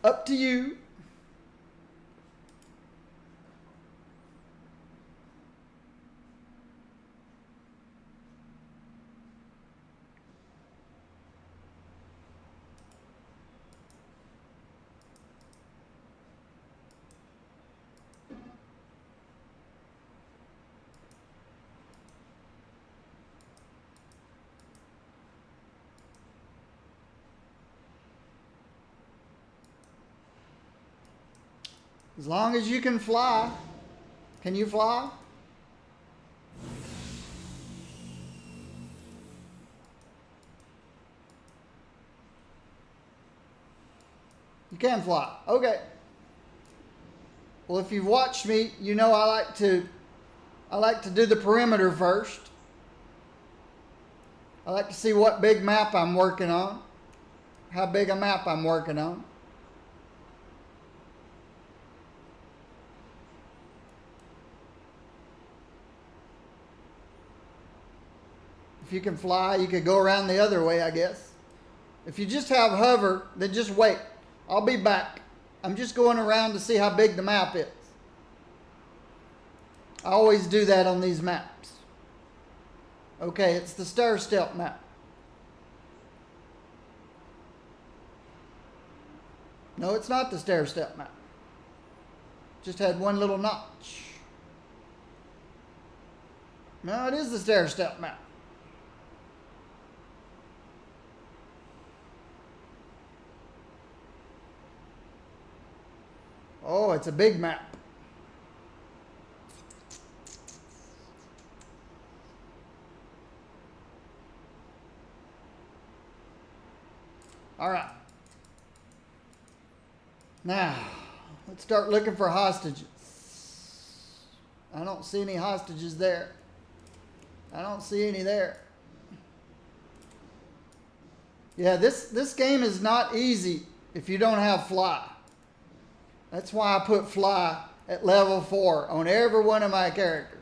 Up to you. As long as you can fly. Can you fly? You can fly. Okay. Well, if you've watched me, you know I like to do the perimeter first. I like to see what big map I'm working on. How big a map I'm working on. If you can fly, you could go around the other way, I guess. If you just have hover, then just wait. I'll be back. I'm just going around to see how big the map is. I always do that on these maps. Okay, it's the stair step map. No, it's not the stair step map. Just had one little notch. No, it is the stair step map. Oh, it's a big map. All right. Now, let's start looking for hostages. I don't see any hostages there. I don't see any there. Yeah, this game is not easy if you don't have fly. That's why I put fly at level 4 on every one of my characters.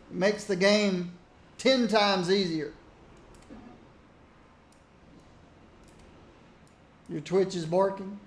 It makes the game 10 times easier. Your Twitch is barking.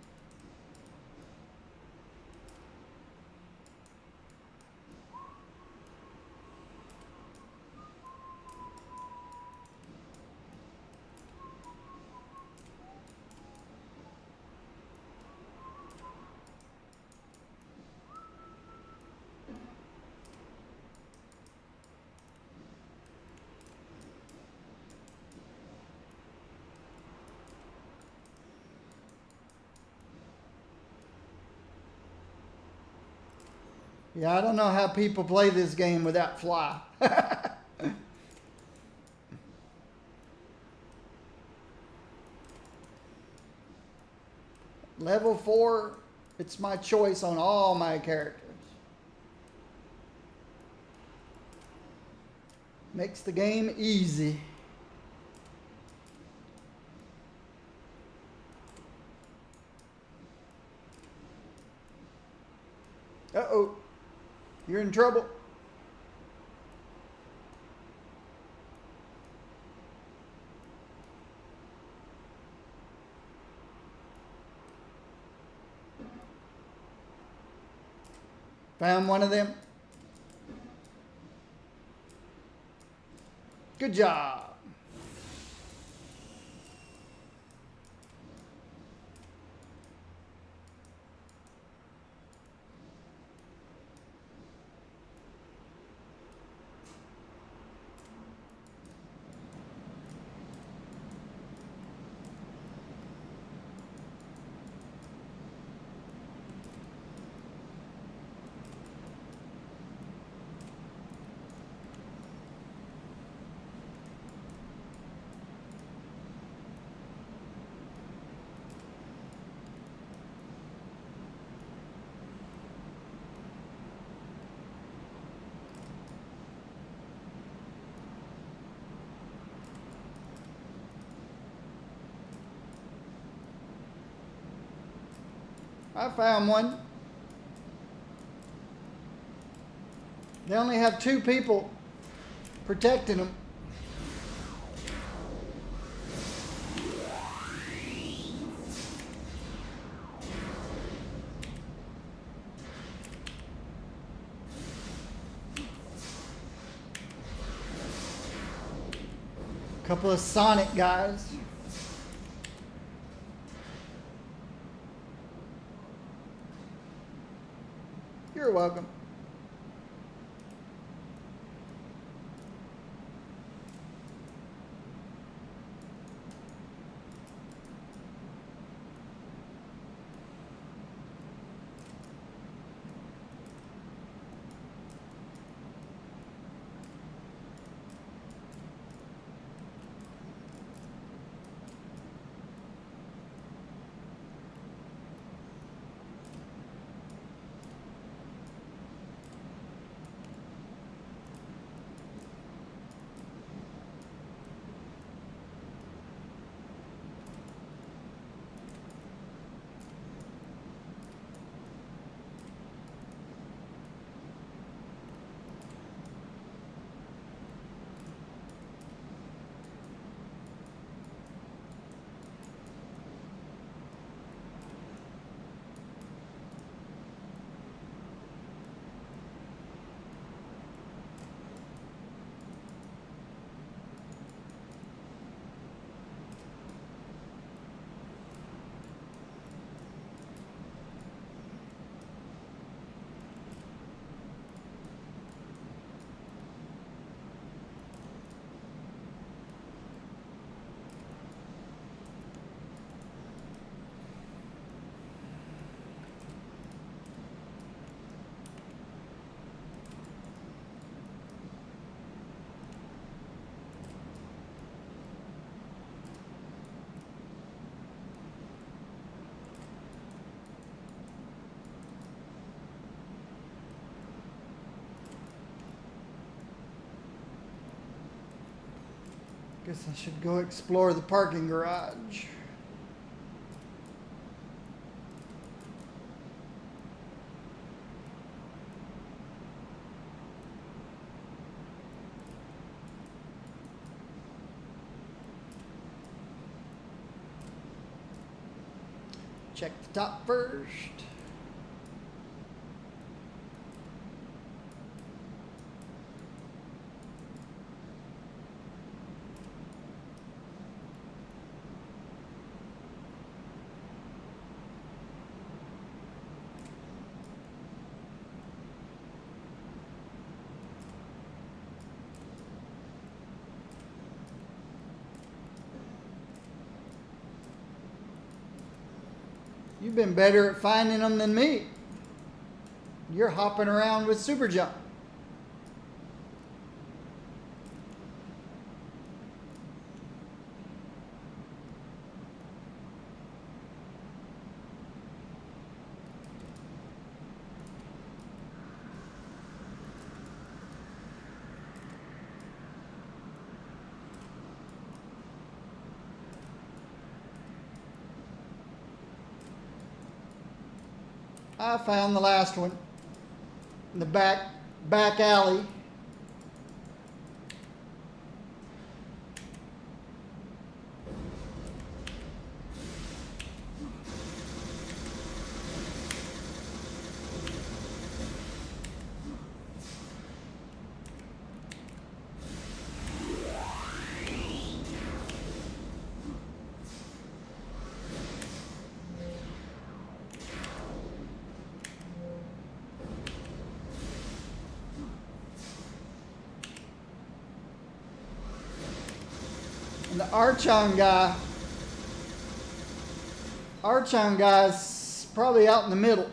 Yeah, I don't know how people play this game without fly. Level 4, it's my choice on all my characters. Makes the game easy. Uh-oh. You're in trouble. Found one of them. Good job. I found one. They only have 2 people protecting them. Couple of Sonic guys. You're welcome. Guess I should go explore the parking garage. Check the top first. You've been better at finding them than me. You're hopping around with super jump. I found the last one in the back alley. And the Archon guy's probably out in the middle.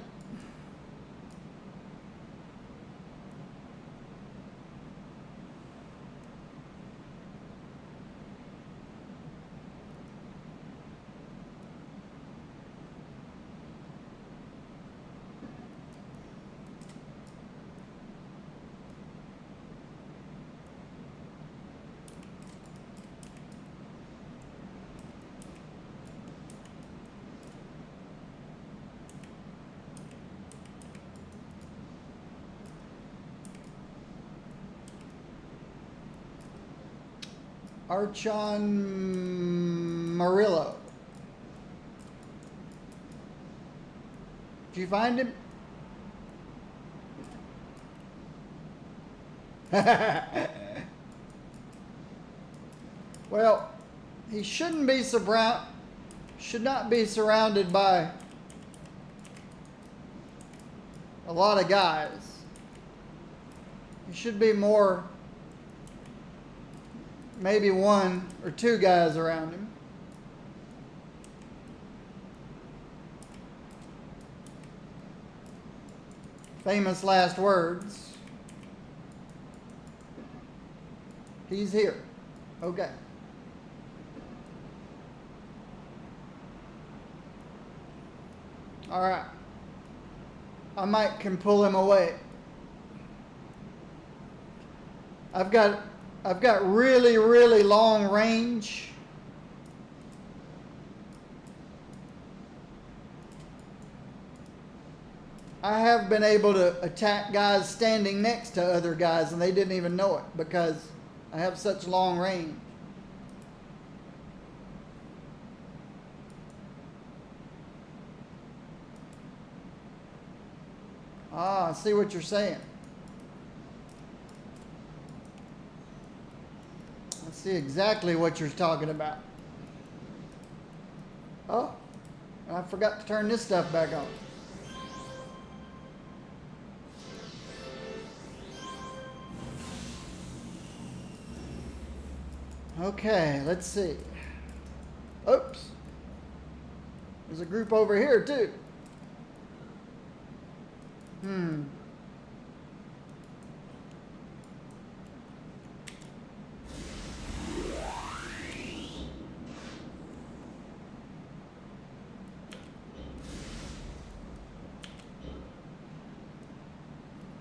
Archon Murillo. Did you find him? Well, he should not be surrounded by a lot of guys. He should be more, maybe one or two guys around him. Famous last words. He's here. Okay. All right. I might can pull him away. I've got really, really long range. I have been able to attack guys standing next to other guys and they didn't even know it because I have such long range. Ah, I see what you're saying. I see exactly what you're talking about. Oh, I forgot to turn this stuff back on. Okay, let's see. Oops. There's a group over here too.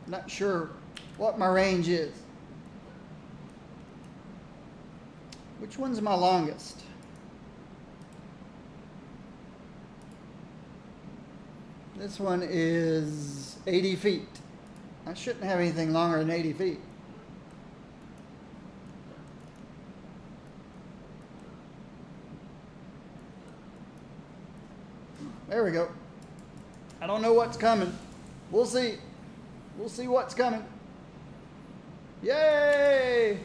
Not sure what my range is. Which one's my longest? This one is 80 feet. I shouldn't have anything longer than 80 feet. There we go. I don't know what's coming. We'll see. We'll see what's coming. Yay!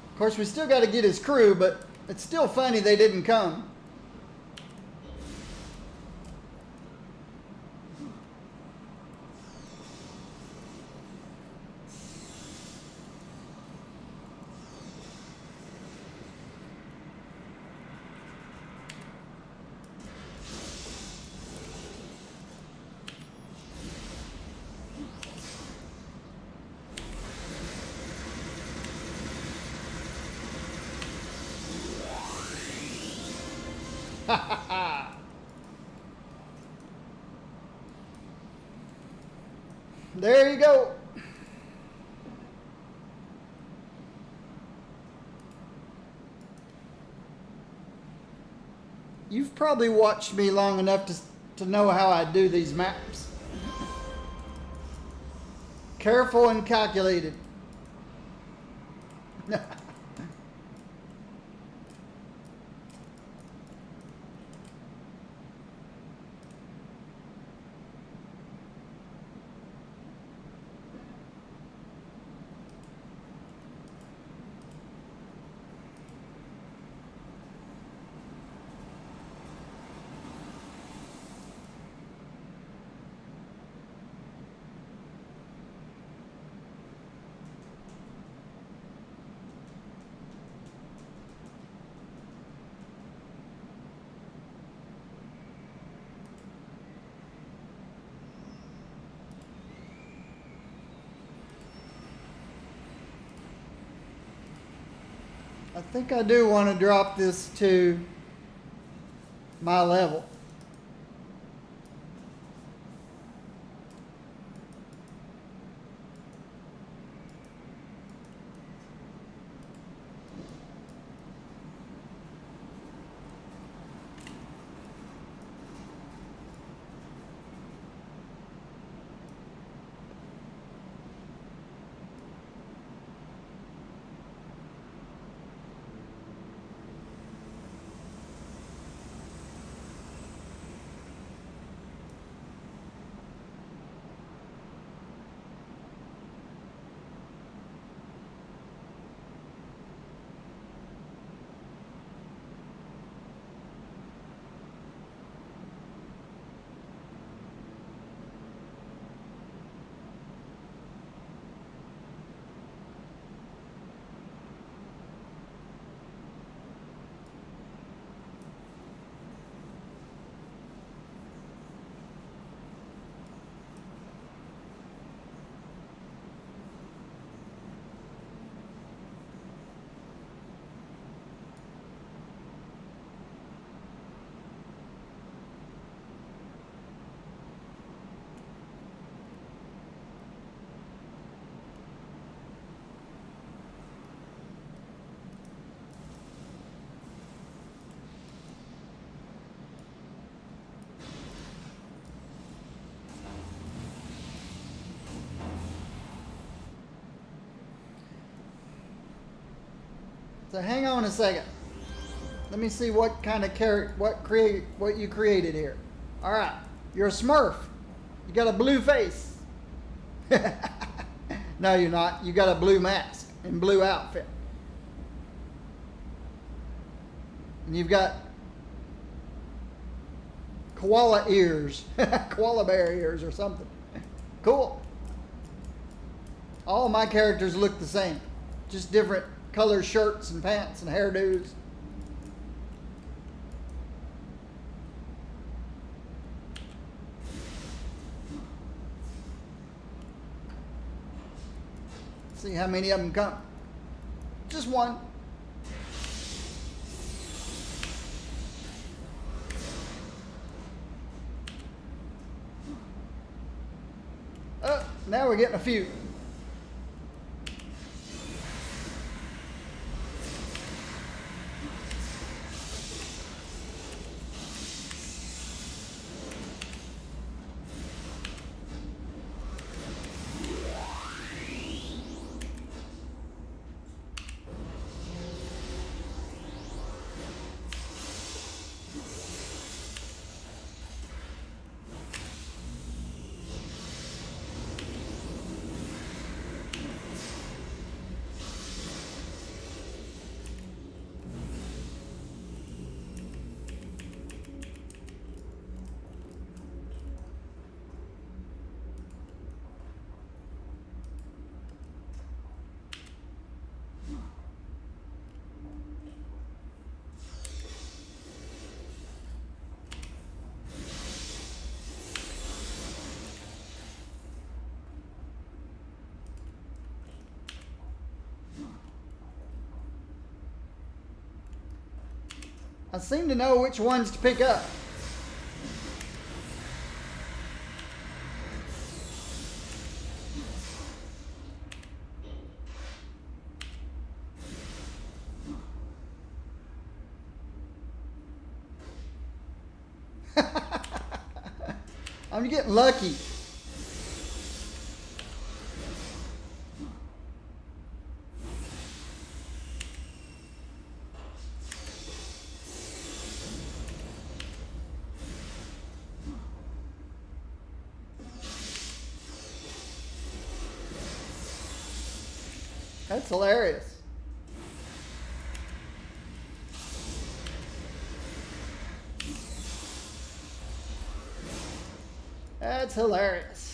Of course, we still got to get his crew, but it's still funny they didn't come. There you go. You've probably watched me long enough to know how I do these maps. Careful and calculated. I think I do want to drop this to my level. So hang on a second. Let me see what kind of character, what you created here. All right, you're a Smurf. You got a blue face. No, you're not. You got a blue mask and blue outfit. And you've got koala ears, koala bear ears or something. Cool. All my characters look the same, just different color shirts and pants and hairdos. See how many of them come. Just one. Oh, now we're getting a few. I seem to know which ones to pick up. I'm getting lucky. That's hilarious. That's hilarious.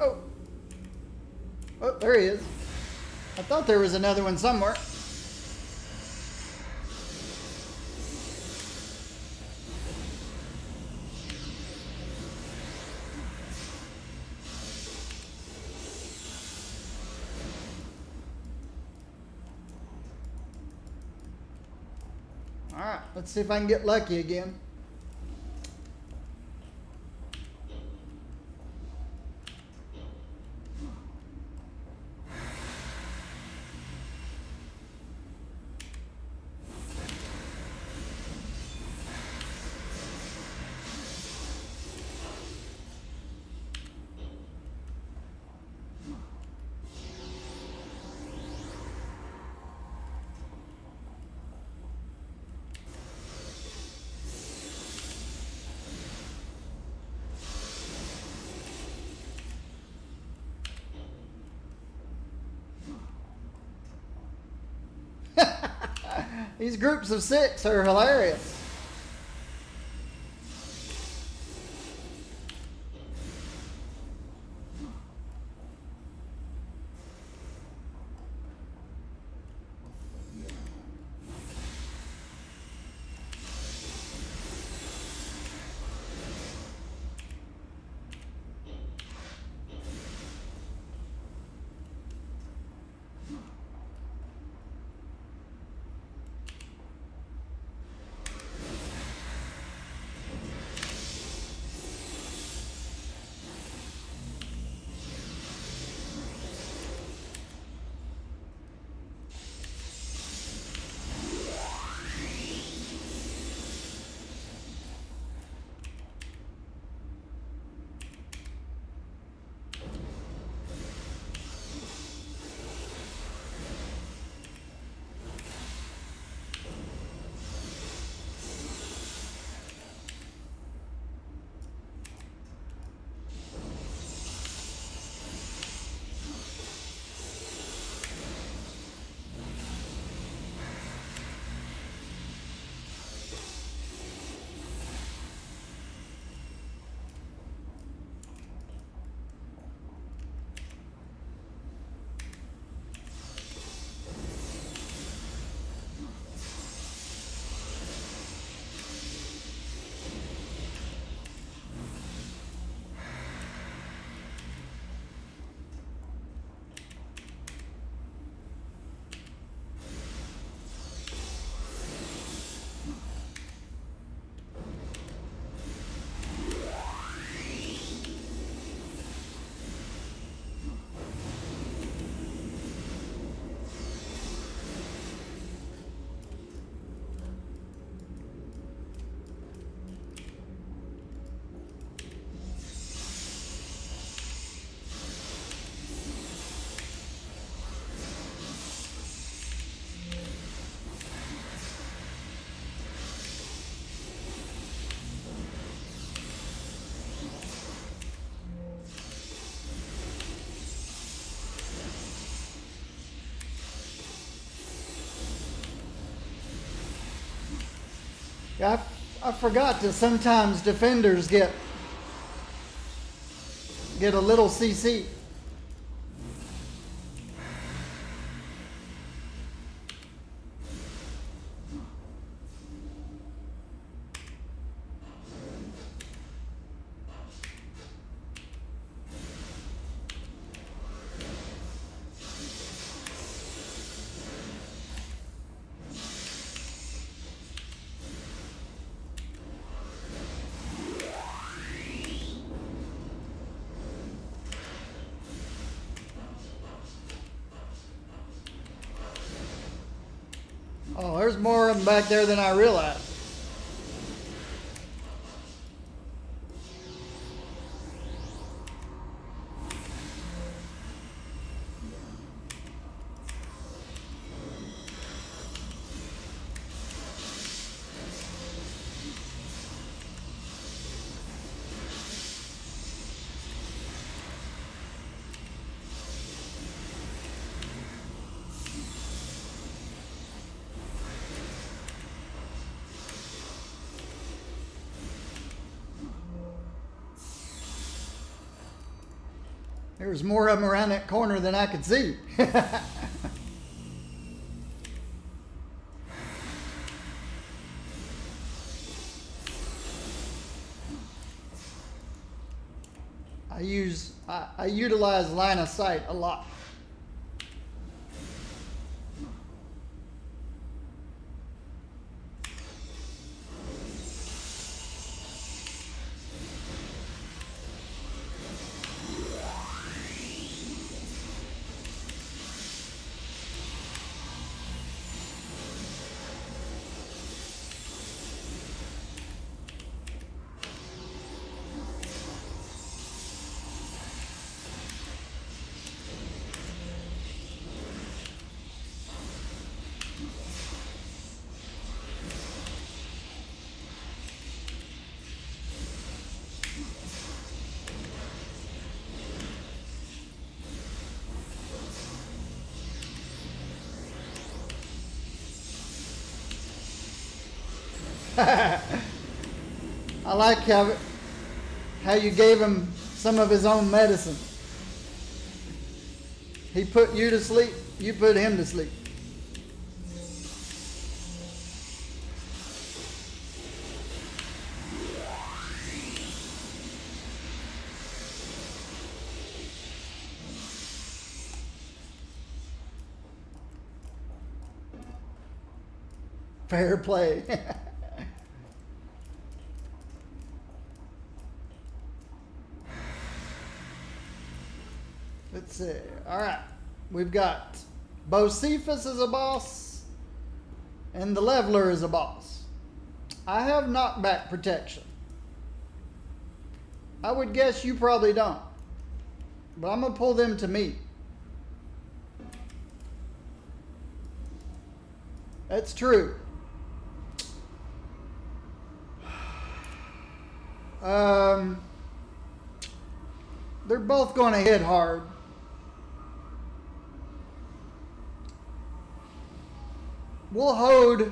Oh. Oh, there he is. I thought there was another one somewhere. All right, let's see if I can get lucky again. These groups of 6 are hilarious. I forgot that sometimes defenders get a little CC. Oh, there's more of them back there than I realized. There was more of them around that corner than I could see. I utilize line of sight a lot. I like how you gave him some of his own medicine. He put you to sleep, you put him to sleep. Fair play. Let's see. All right. We've got Bocephus as a boss, and the Leveler as a boss. I have knockback protection. I would guess you probably don't. But I'm going to pull them to me. That's true. They're both going to hit hard. We'll hold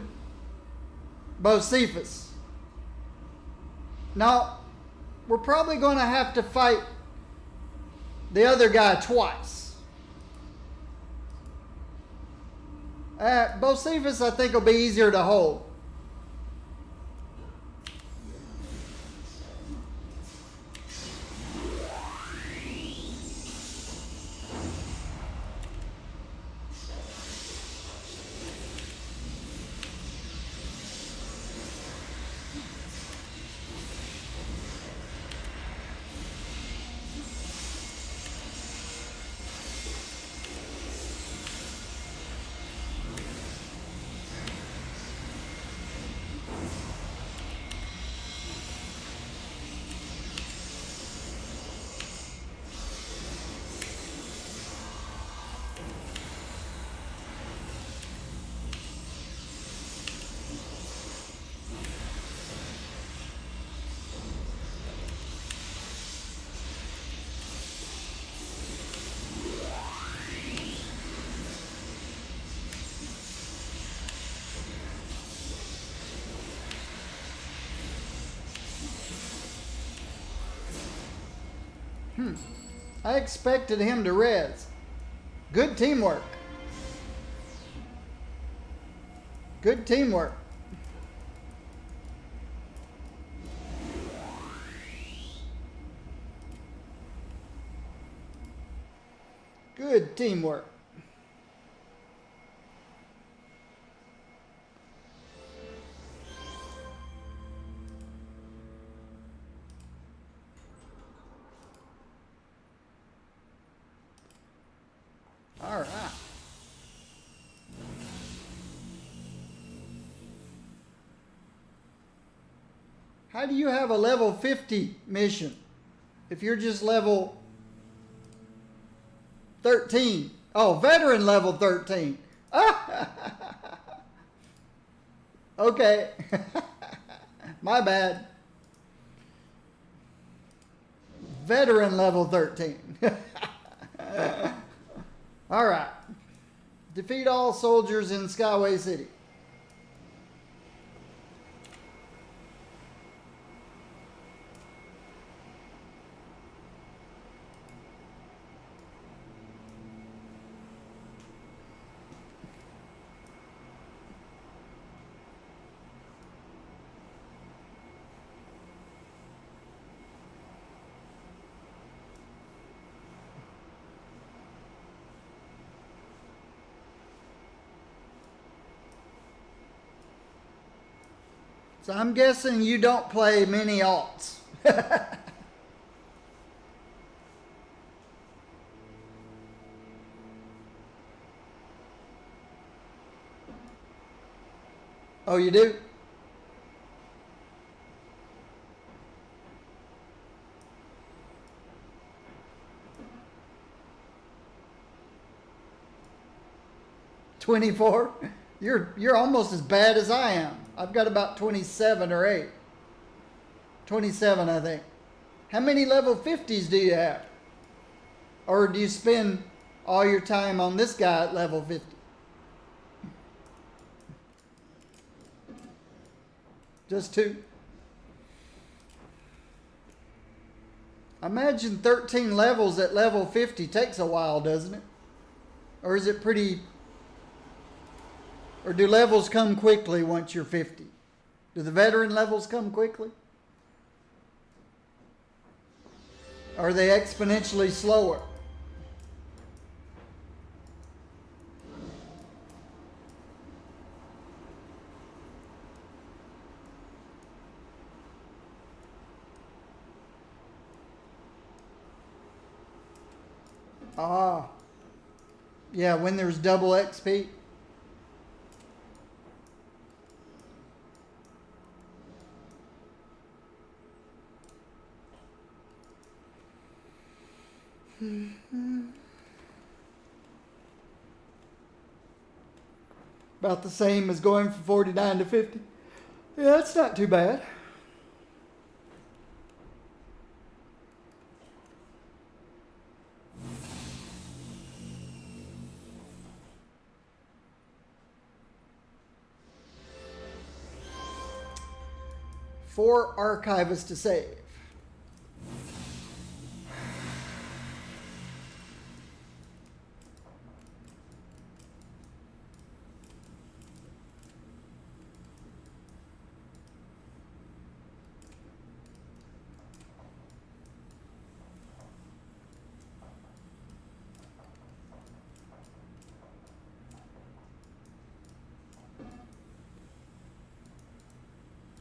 Bocephus. Now, we're probably going to have to fight the other guy twice. Bocephus, I think, will be easier to hold. I expected him to res. Good teamwork. Good teamwork. Good teamwork. All right. How do you have a level 50 mission if you're just level 13? Oh, veteran level 13. Okay. My bad. Veteran level 13. All right. Defeat all soldiers in Skyway City. So I'm guessing you don't play many alts. Oh, you do? $24? You're almost as bad as I am. I've got about 27 or 8. 27, I think. How many level 50s do you have? Or do you spend all your time on this guy at level 50? Just 2. I imagine 13 levels at level 50 takes a while, doesn't it? Or is it pretty... Or do levels come quickly once you're 50? Do the veteran levels come quickly? Or are they exponentially slower? Ah. Yeah, when there's double XP. About the same as going from 49 to 50. Yeah, that's not too bad. Four archivists to save.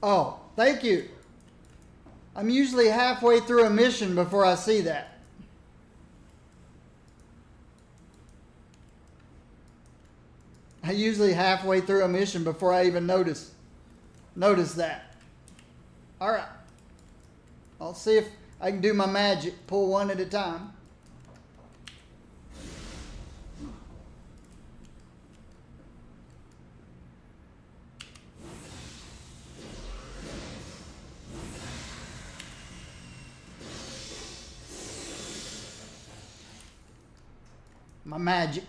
Oh, thank you. I'm usually halfway through a mission before I see that. I usually halfway through a mission before I even notice that. All right. I'll see if I can do my magic. Pull one at a time. My magic.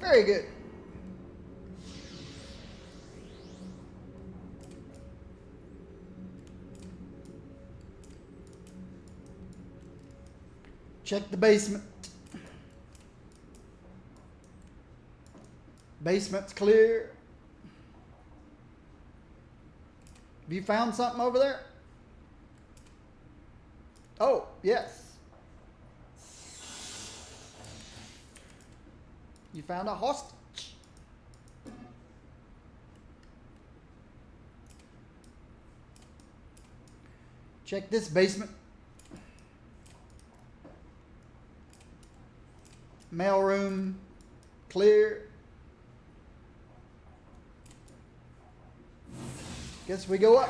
Very good. Check the basement. Basement's clear. Have you found something over there? Oh, yes. You found a hostage. Check this basement. Mailroom clear. Guess we go up.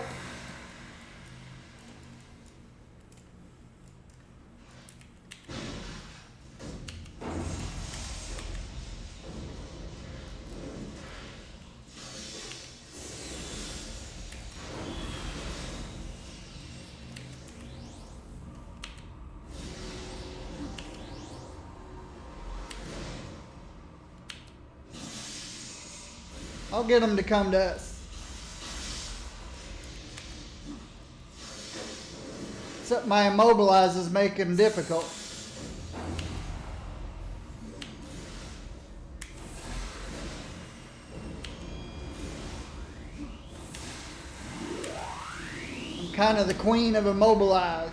I'll get them to come to us. Except my immobilize is making it difficult. kind of the queen of immobilize.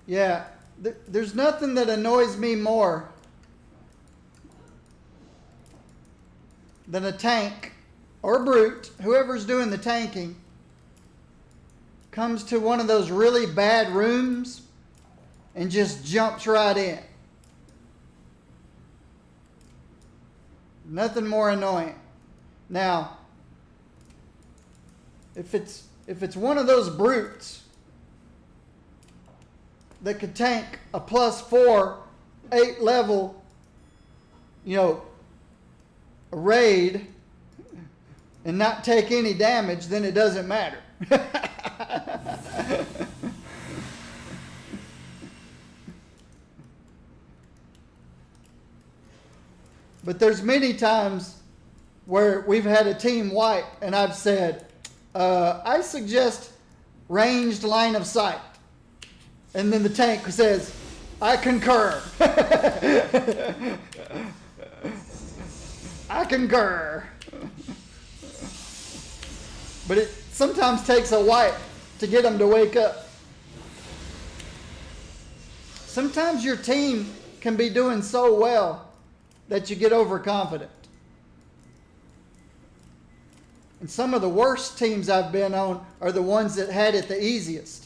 Yeah, there's nothing that annoys me more than a tank or a brute, whoever's doing the tanking, comes to one of those really bad rooms and just jumps right in. Nothing more annoying. Now, if it's one of those brutes that could tank a +4, 8 level, raid and not take any damage, then it doesn't matter. But there's many times where we've had a team wipe and I've said, I suggest ranged line of sight. And then the tank says, I concur. I concur. But it sometimes takes a wipe to get them to wake up. Sometimes your team can be doing so well that you get overconfident. And some of the worst teams I've been on are the ones that had it the easiest.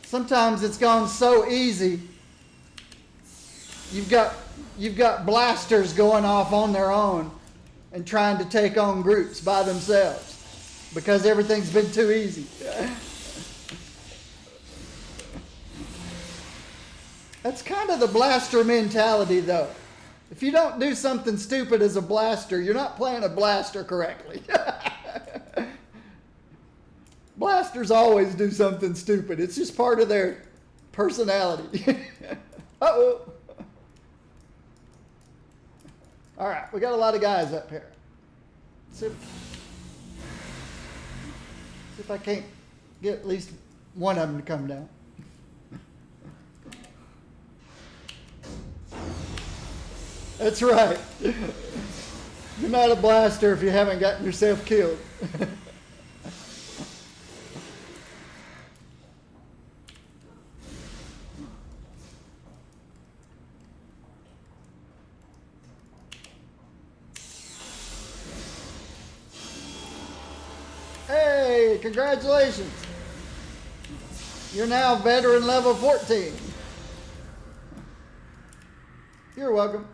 Sometimes it's gone so easy. You've got blasters going off on their own and trying to take on groups by themselves because everything's been too easy. That's kind of the blaster mentality, though. If you don't do something stupid as a blaster, you're not playing a blaster correctly. Blasters always do something stupid. It's just part of their personality. Uh-oh. All right, we got a lot of guys up here. See if I can't get at least one of them to come down. That's right. You're not a blaster if you haven't gotten yourself killed. Hey, congratulations. You're now veteran level 14. You're welcome.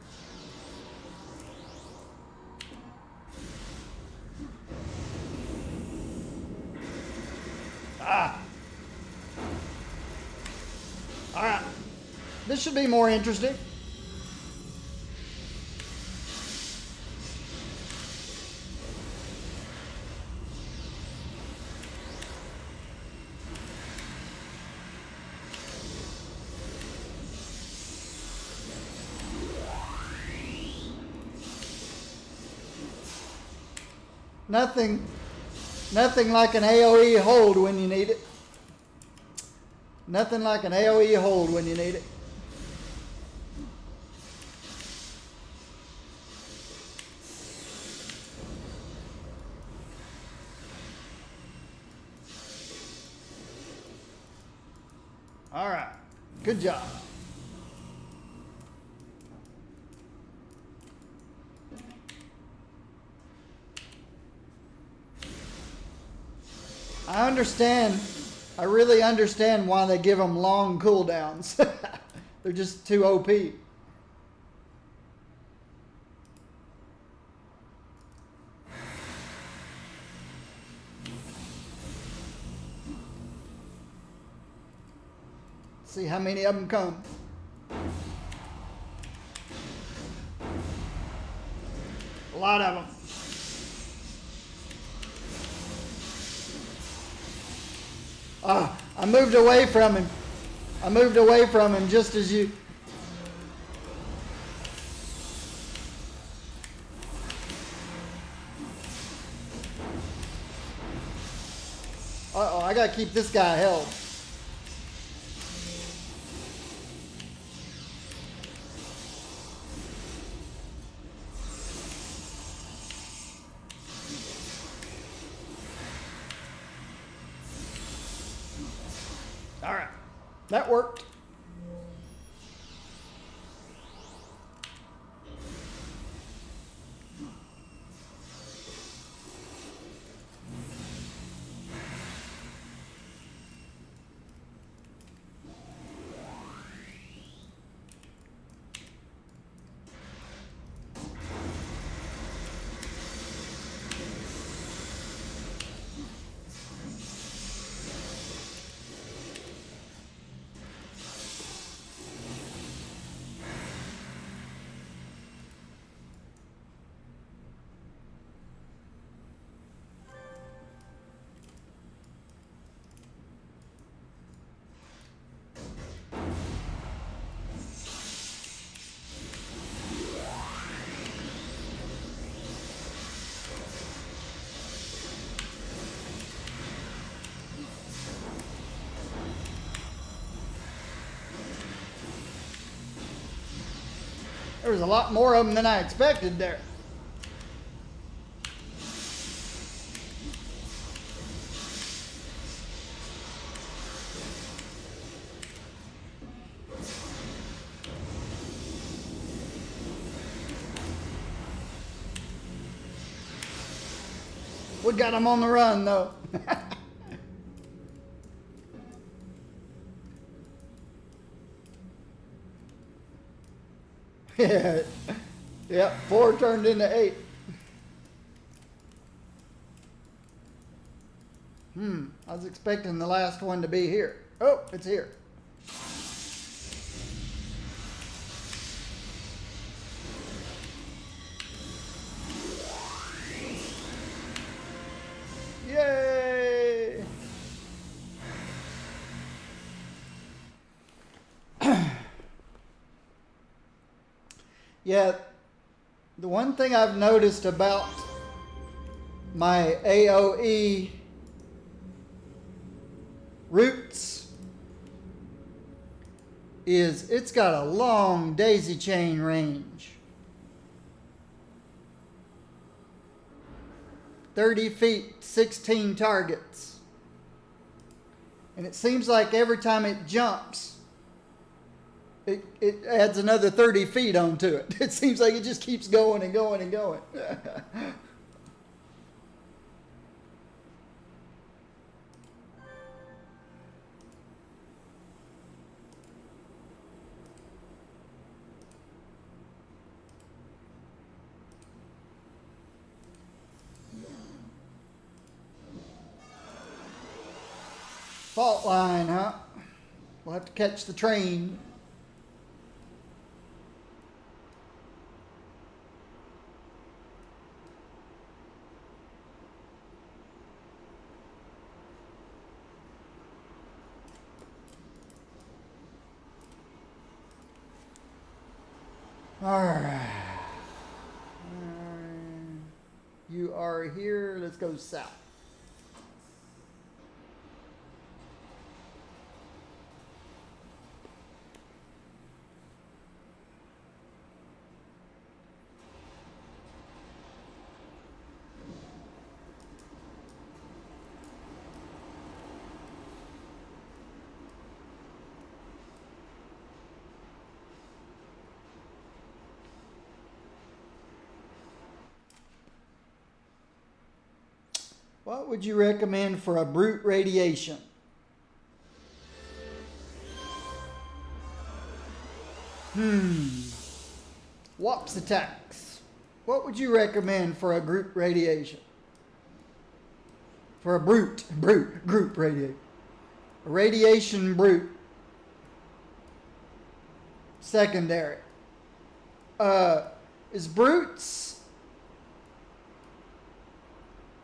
All right. This should be more interesting. Nothing like an AoE hold when you need it. Nothing like an AoE hold when you need it. All right. Good job. I really understand why they give them long cooldowns. They're just too OP. See how many of them come. A lot of them. I moved away from him. I moved away from him just as you... Uh-oh, I gotta keep this guy held. All right, that worked. There was a lot more of them than I expected there. We got them on the run, though. Yeah. Yep, 4 turned into 8. I was expecting the last one to be here. Oh, it's here. Yay! Yeah, the one thing I've noticed about my AOE roots is it's got a long daisy chain range. 30 feet, 16 targets. And it seems like every time it jumps, it adds another 30 feet onto it. It seems like it just keeps going and going and going. Fault line, huh? We'll have to catch the train. All right. You are here. Let's go south. What would you recommend for a brute radiation? Wops attacks. What would you recommend for a group radiation? For a group radiation. A radiation brute. Secondary. Is brutes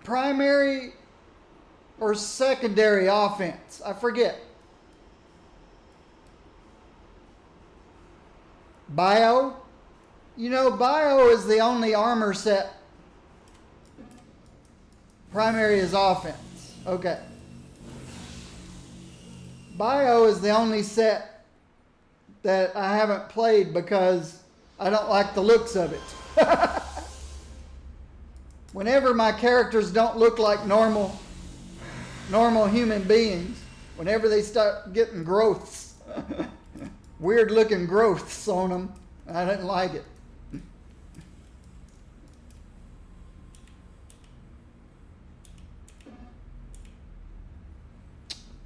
primary or secondary offense. I forget. Bio? You know, Bio is the only armor set. Primary is offense. Okay. Bio is the only set that I haven't played because I don't like the looks of it. Whenever my characters don't look like normal human beings, whenever they start getting growths, weird looking growths on them, I didn't like it.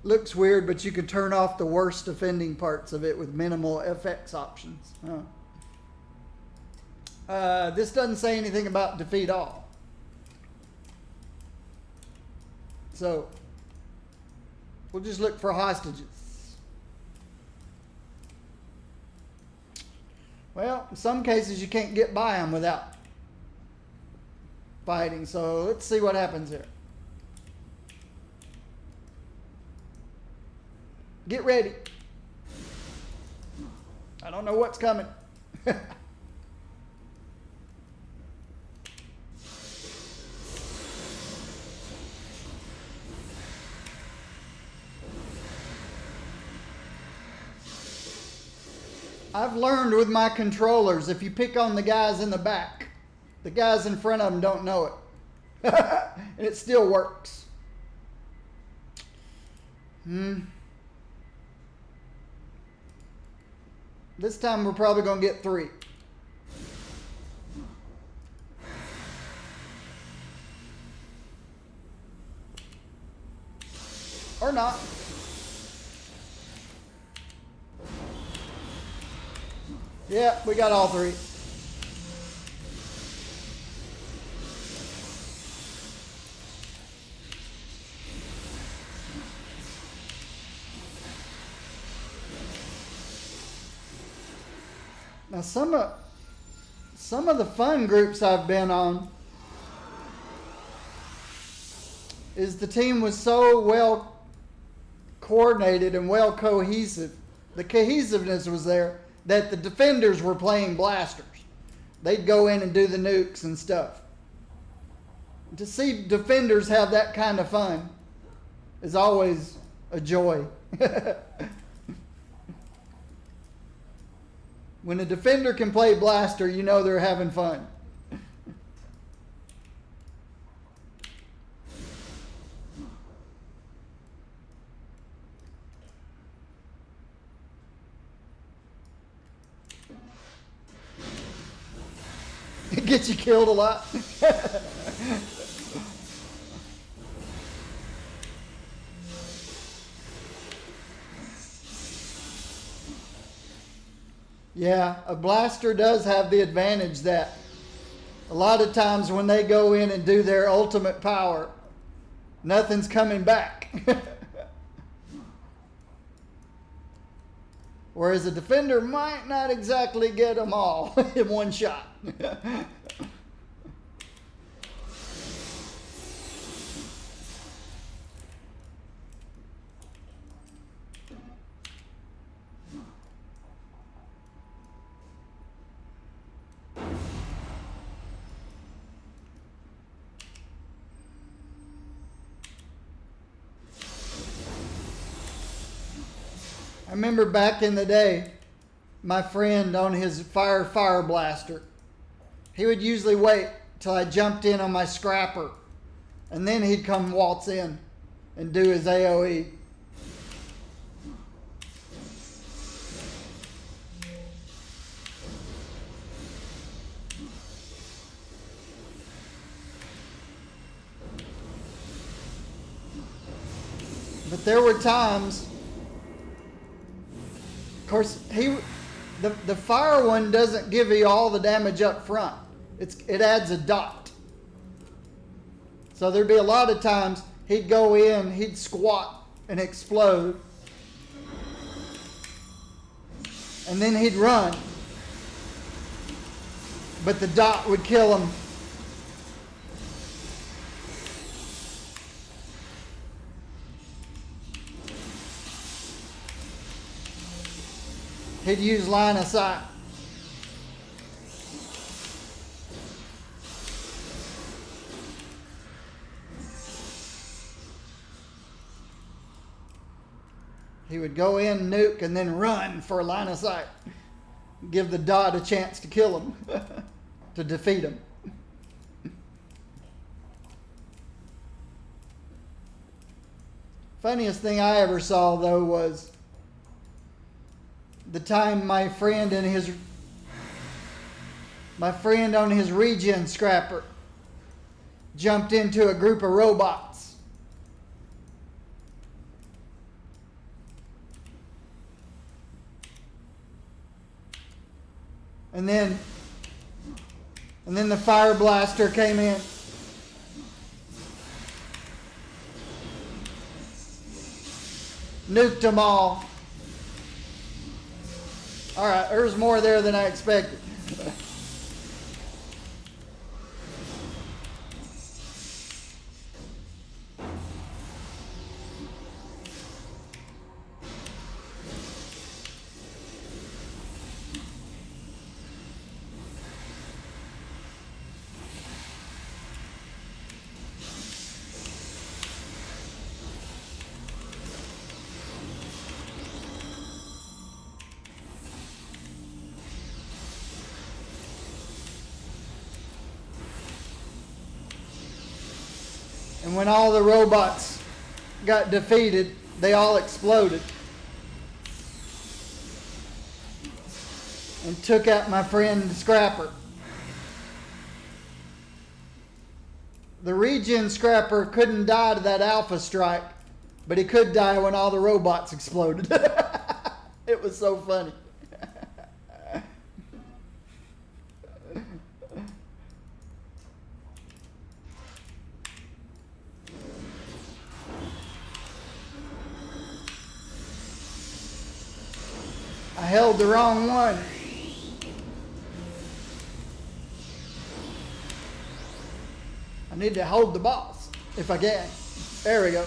Looks weird, but you can turn off the worst offending parts of it with minimal FX options. This doesn't say anything about defeat all. So, we'll just look for hostages. Well, in some cases you can't get by them without fighting. So, let's see what happens here. Get ready. I don't know what's coming. I've learned with my controllers, if you pick on the guys in the back, the guys in front of them don't know it. And it still works. This time we're probably going to get 3. Or not. Yeah, we got all 3. Now some of the fun groups I've been on is the team was so well coordinated and well cohesive. The cohesiveness was there that the defenders were playing blasters. They'd go in and do the nukes and stuff. To see defenders have that kind of fun is always a joy. When a defender can play blaster, you know they're having fun. It gets you killed a lot. Yeah, a blaster does have the advantage that a lot of times when they go in and do their ultimate power, nothing's coming back. Whereas a defender might not exactly get them all in one shot. I remember back in the day, my friend on his fire blaster, he would usually wait till I jumped in on my scrapper, and then he'd come waltz in and do his AoE. But there were times, of course, the fire one doesn't give you all the damage up front. It adds a dot. So there'd be a lot of times he'd go in, he'd squat and explode, and then he'd run. But the dot would kill him. He'd use line of sight. He would go in, nuke, and then run for a line of sight. Give the dot a chance to kill him, to defeat him. Funniest thing I ever saw, though, was the time my friend on his regen scrapper jumped into a group of robots. And then the fire blaster came in. Nuked them all. Alright, there's more there than I expected. And when all the robots got defeated, they all exploded and took out my friend Scrapper. The regen Scrapper couldn't die to that alpha strike, but he could die when all the robots exploded. It was so funny. I held the wrong one. I need to hold the boss if I can. There we go.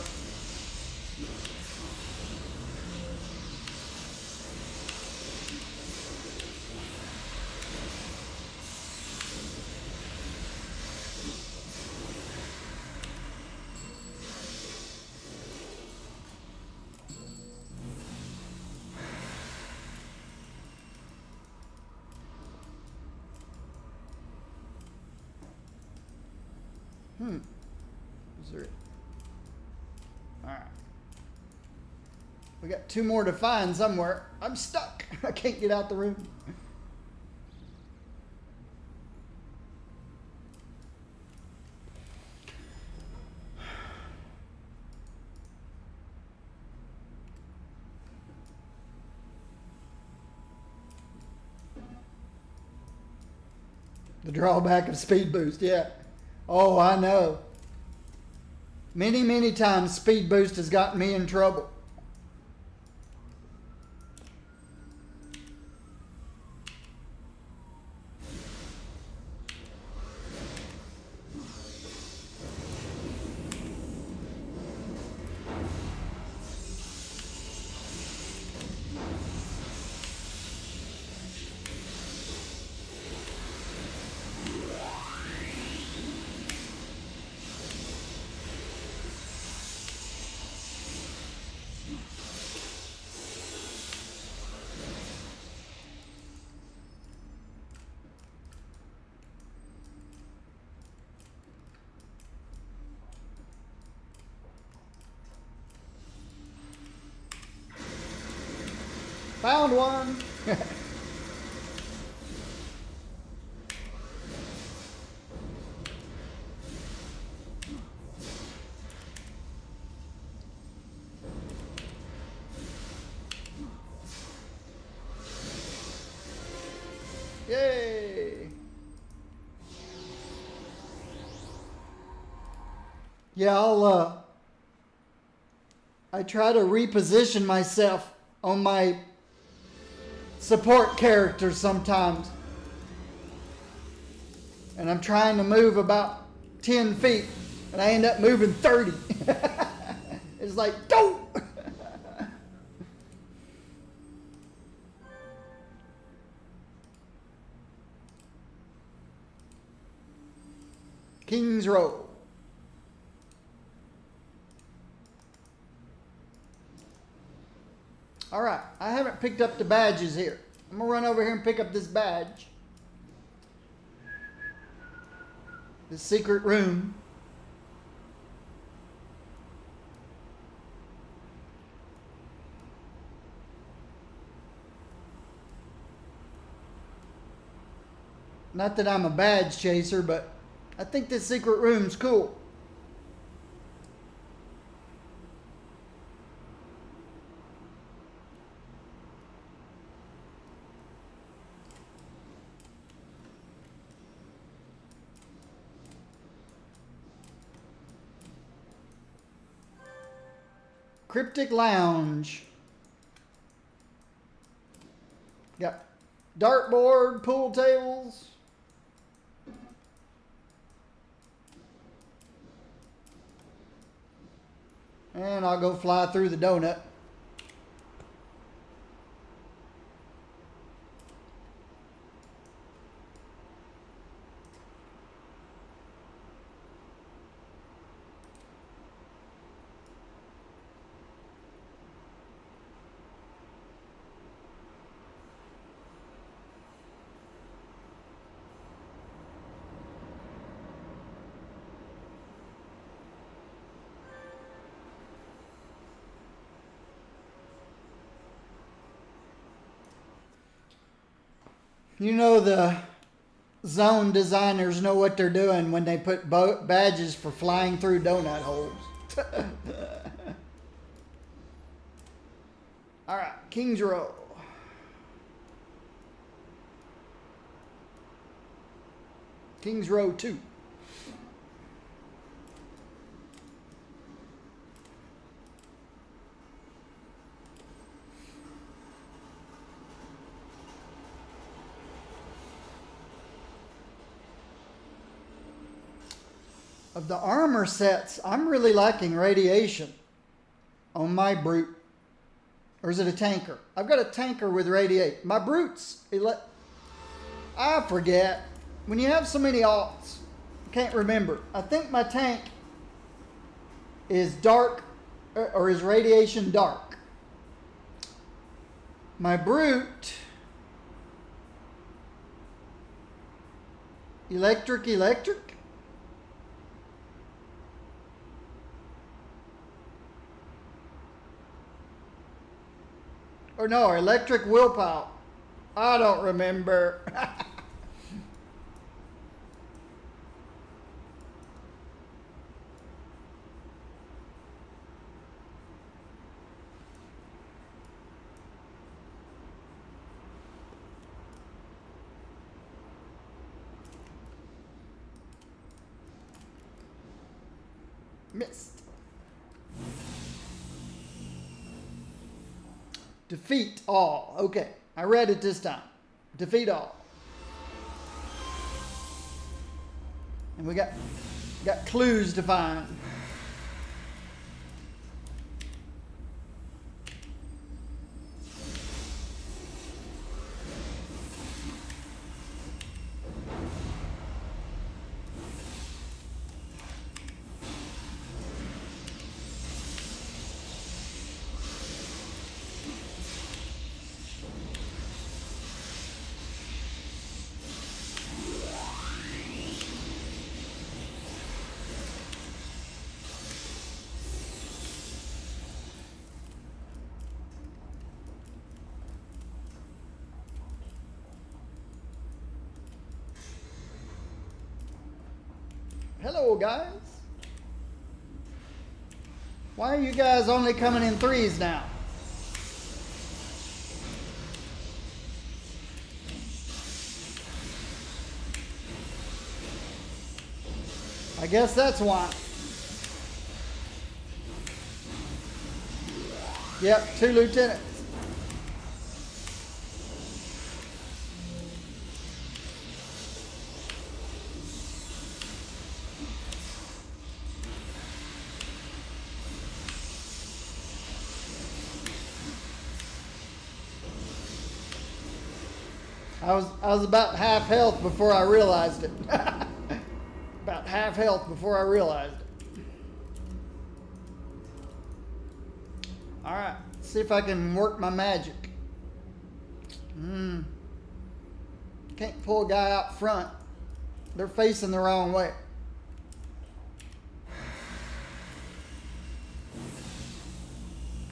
Is there? All right. We got 2 more to find somewhere. I'm stuck. I can't get out the room. The drawback of speed boost, yeah. Oh, I know. Many, many times speed boost has gotten me in trouble. Found one. Yay. Yeah, I try to reposition myself on my support characters sometimes. And I'm trying to move about 10 feet and I end up moving 30. It's like, don't! King's Row. All right, I haven't picked up the badges here. I'm gonna run over here and pick up this badge. This secret room. Not that I'm a badge chaser, but I think this secret room's cool. Cryptic Lounge. Got dartboard, pool tables. And I'll go fly through the donut. You know the zone designers know what they're doing when they put badges for flying through donut holes. All right, King's Row. King's Row 2. Of the armor sets, I'm really liking radiation on my brute. Or is it a tanker? I've got a tanker with radiate. My brute's, I forget. When you have so many alts, I can't remember. I think my tank is dark, or is radiation dark. My brute, electric. Or no, electric willpower. I don't remember. Missed. Defeat all. Okay, I read it this time. Defeat all. And we got clues to find. Hello, guys. Why are you guys only coming in threes now? I guess that's why. Yep, 2 lieutenants. I was about half health before I realized it. About half health before I realized it. Alright, see if I can work my magic. Can't pull a guy out front. They're facing the wrong way.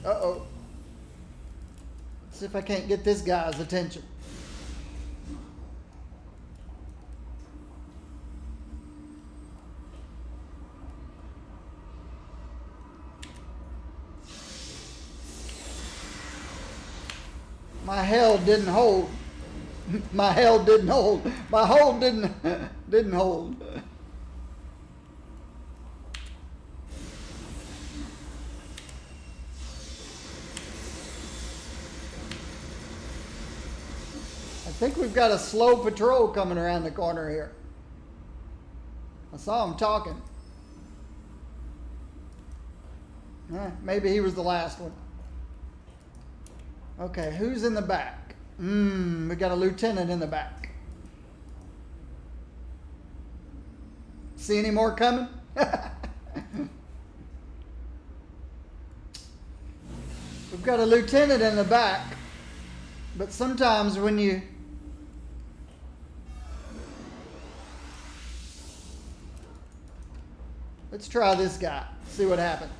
Uh-oh. Let's see if I can't get this guy's attention. My held didn't hold. My held didn't hold. My hold didn't hold. I think we've got a slow patrol coming around the corner here. I saw him talking. Maybe he was the last one. Okay, who's in the back? We got a lieutenant in the back. See any more coming? We've got a lieutenant in the back, but sometimes when you let's try this guy, see what happens.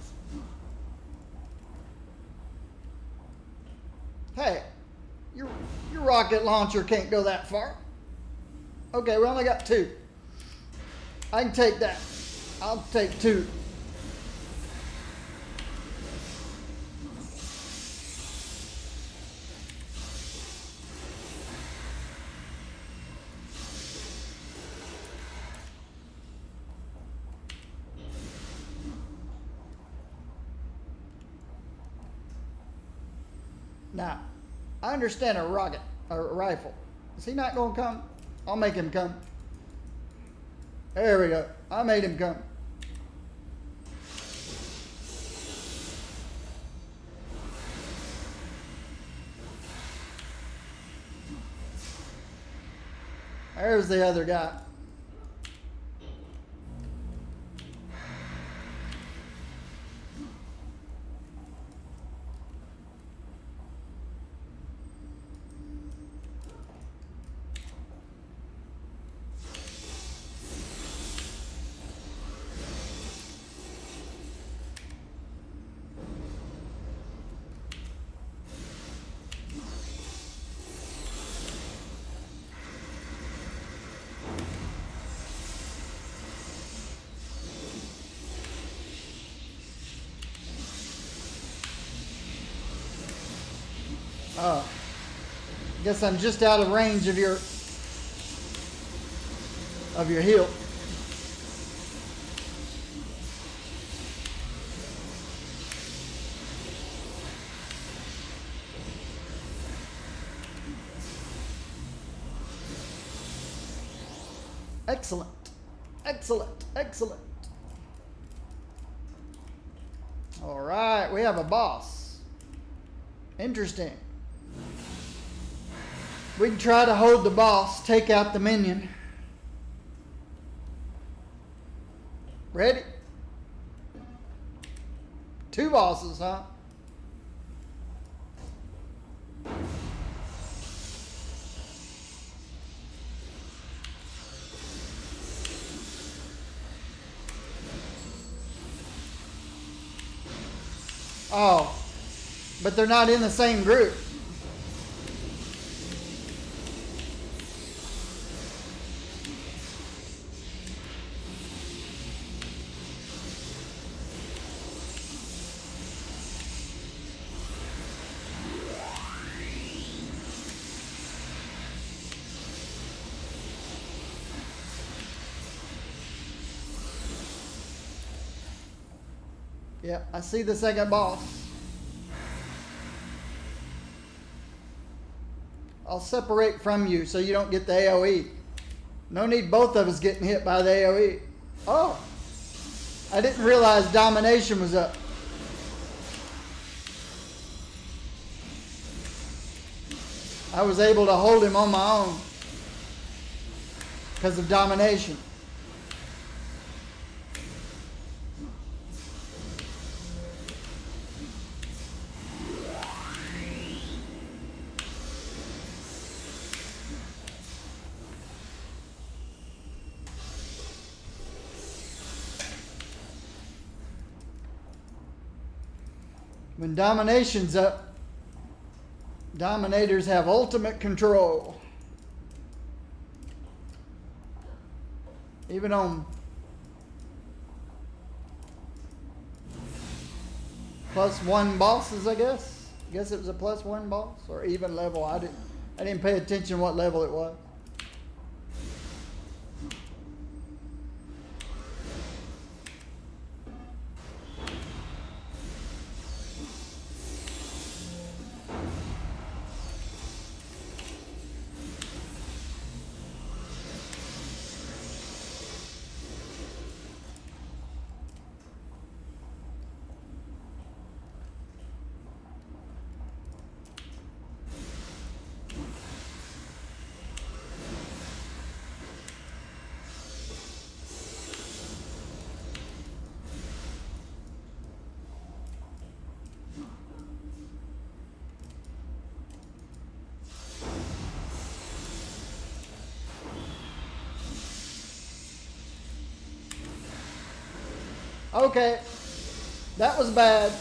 Hey, your rocket launcher can't go that far. Okay, we only got 2. I can take that. I'll take 2. Now, I understand a rifle. Is he not going to come? I'll make him come. There we go. I made him come. There's the other guy. Oh, guess I'm just out of range of your heal. Excellent, excellent, excellent. All right, we have a boss. Interesting. We can try to hold the boss, take out the minion. Ready? 2 bosses, huh? Oh, but they're not in the same group. Yeah, I see the second boss. I'll separate from you so you don't get the AoE. No need both of us getting hit by the AoE. Oh, I didn't realize Domination was up. I was able to hold him on my own because of Domination. When domination's up, dominators have ultimate control. Even on +1 bosses, I guess. I guess it was a +1 boss or even level. I didn't pay attention what level it was. Okay, that was bad.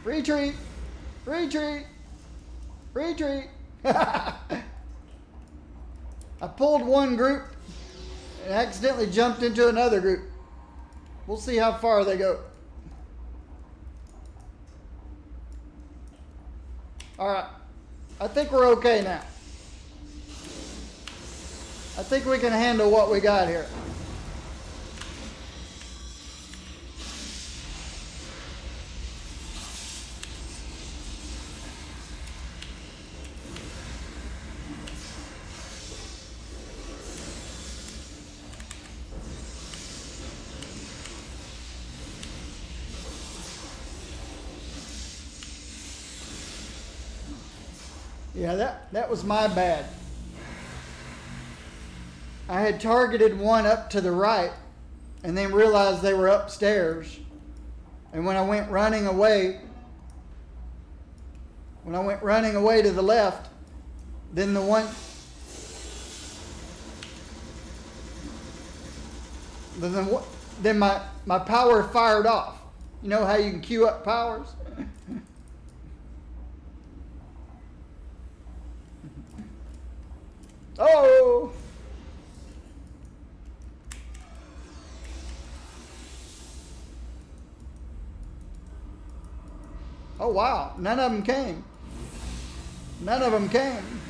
Retreat, retreat, retreat. I pulled one group and accidentally jumped into another group. We'll see how far they go. All right, I think we're okay now. I think we can handle what we got here. Yeah, that was my bad. I had targeted one up to the right and then realized they were upstairs. And when I went running away to the left, then then my power fired off. You know how you can queue up powers? Oh! Oh, wow. None of them came. None of them came.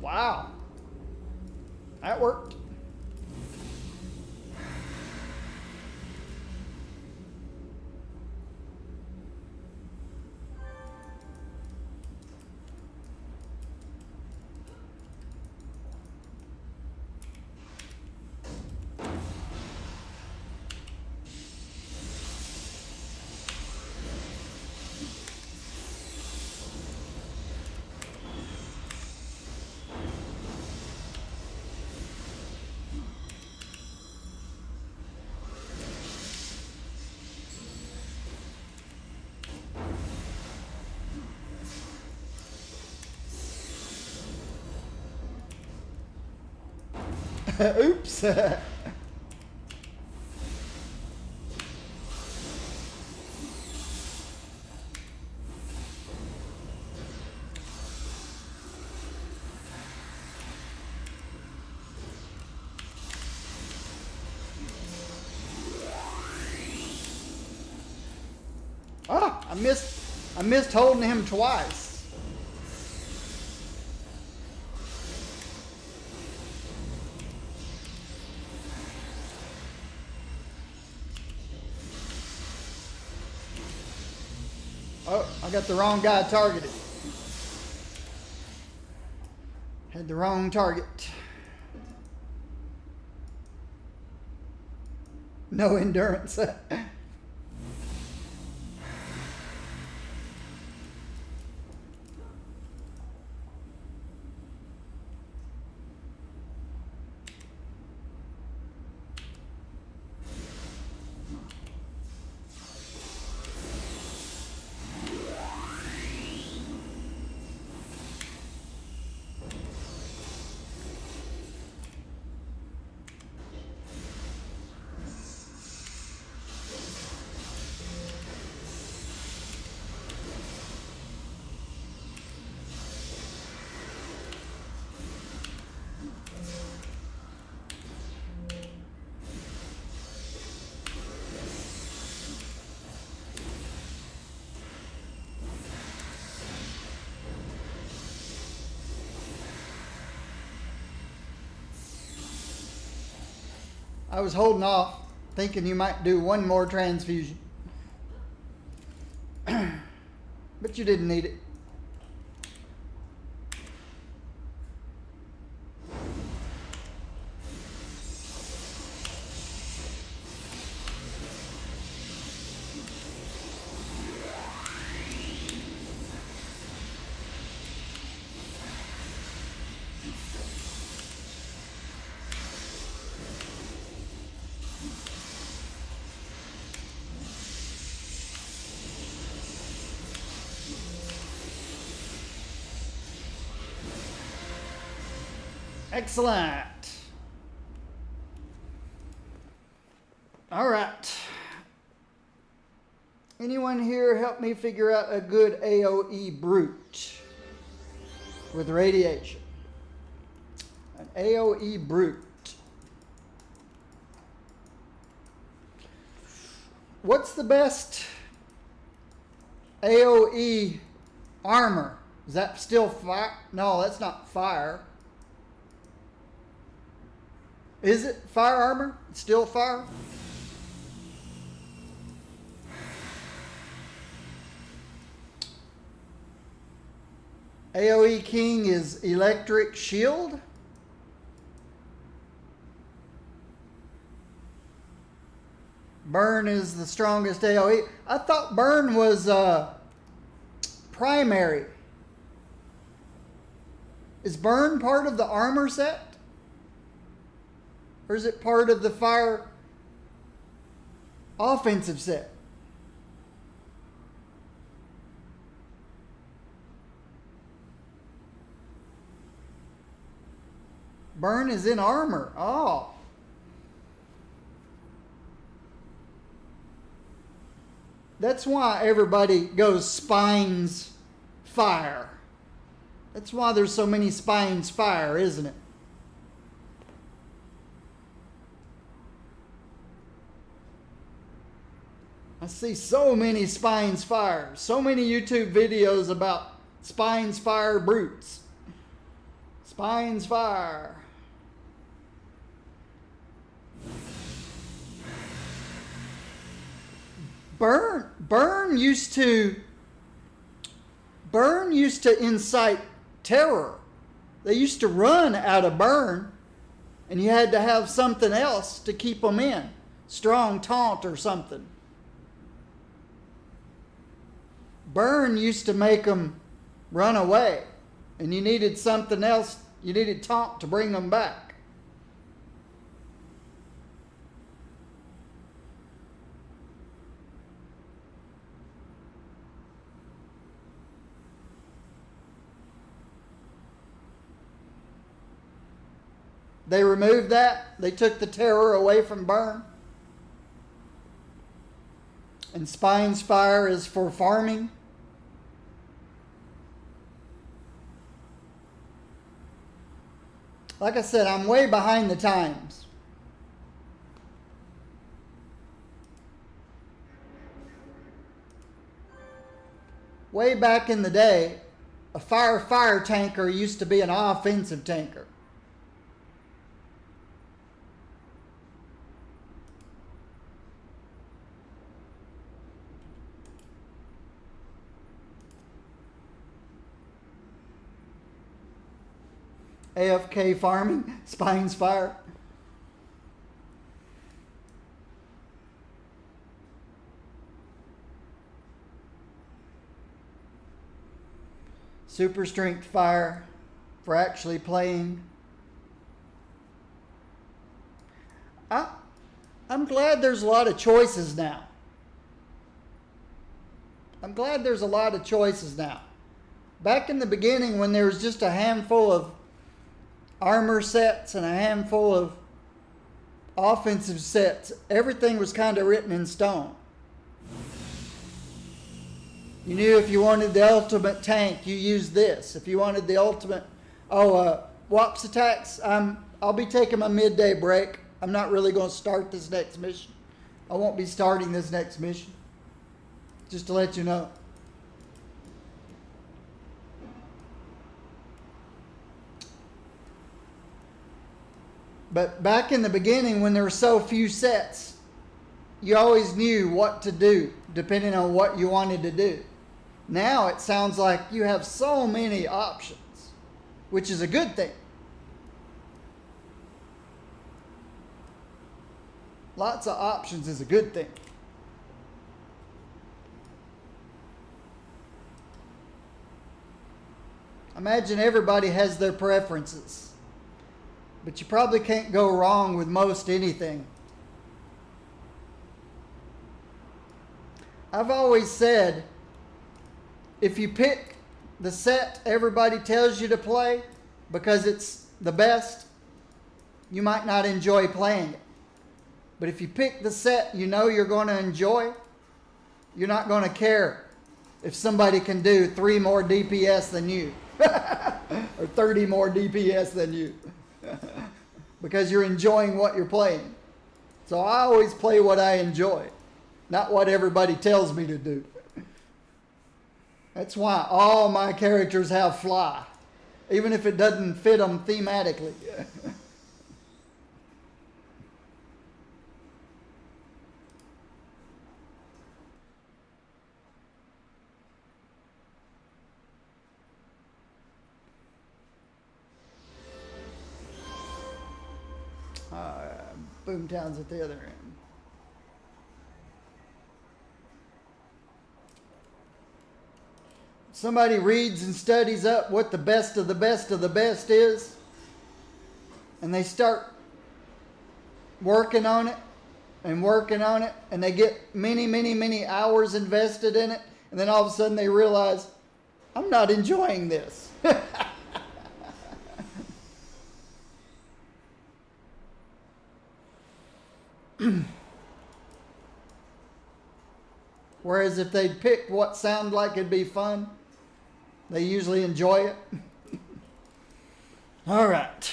Wow. That worked. Oops. Oh, I missed holding him twice. Oh, I got the wrong guy targeted. Had the wrong target. No endurance. I was holding off, thinking you might do one more transfusion. But you didn't need it. Excellent. All right. Anyone here help me figure out a good AoE brute with radiation? An AoE brute. What's the best AoE armor? Is that still fire? No, that's not fire. Is it fire armor? It's still fire? AoE King is electric shield. Burn is the strongest AoE. I thought burn was primary. Is burn part of the armor set? Or is it part of the fire offensive set? Burn is in armor. Oh. That's why everybody goes spines fire. That's why there's so many spines fire, isn't it? I see so many spines fire. So many YouTube videos about spines fire brutes. Spines fire. Burn used to incite terror. They used to run out of burn, and you had to have something else to keep them in. Strong taunt or something. Burn used to make them run away, and you needed something else. You needed taunt to bring them back. They removed that. They took the terror away from burn. And Spines Fire is for farming. Like I said, I'm way behind the times. Way back in the day, a fire tanker used to be an offensive tanker. AFK farming, Spines Fire. super strength fire for actually playing. I'm glad there's a lot of choices now. Back in the beginning, when there was just a handful of armor sets and a handful of offensive sets, everything was kind of written in stone. You knew if you wanted the ultimate tank, you used this. If you wanted the ultimate, WAPS attacks, I'll be taking my midday break. I'm not really going to start this next mission. I won't be starting this next mission. Just to let you know. But back in the beginning, when there were so few sets, you always knew what to do, depending on what you wanted to do. Now it sounds like you have so many options, which is a good thing. Lots of options is a good thing. Imagine everybody has their preferences, but you probably can't go wrong with most anything. I've always said, if you pick the set everybody tells you to play because it's the best, you might not enjoy playing it. But if you pick the set you know you're going to enjoy, you're not going to care if somebody can do 3 more DPS than you or 30 more DPS than you because you're enjoying what you're playing. So I always play what I enjoy, not what everybody tells me to do. That's why all my characters have fly, even if it doesn't fit them thematically. Boomtown's at the other end. Somebody reads and studies up what the best of the best of the best is, and they start working on it, and they get many hours invested in it, and then all of a sudden they realize, I'm not enjoying this. Whereas if they'd picked what sounded like it'd be fun, they usually enjoy it. All right.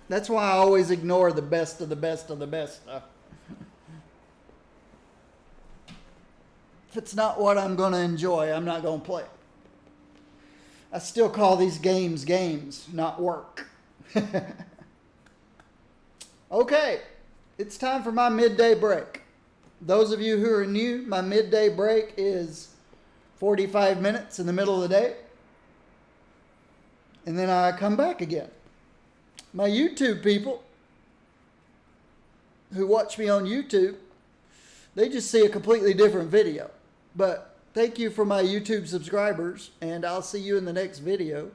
That's why I always ignore the best of the best of the best stuff. If it's not what I'm going to enjoy, I'm not going to play it. I still call these games games, not work. Okay. It's time for my midday break. Those of you who are new, my midday break is 45 minutes in the middle of the day. And then I come back again. My YouTube people who watch me on YouTube, they just see a completely different video. But thank you for my YouTube subscribers, and I'll see you in the next video.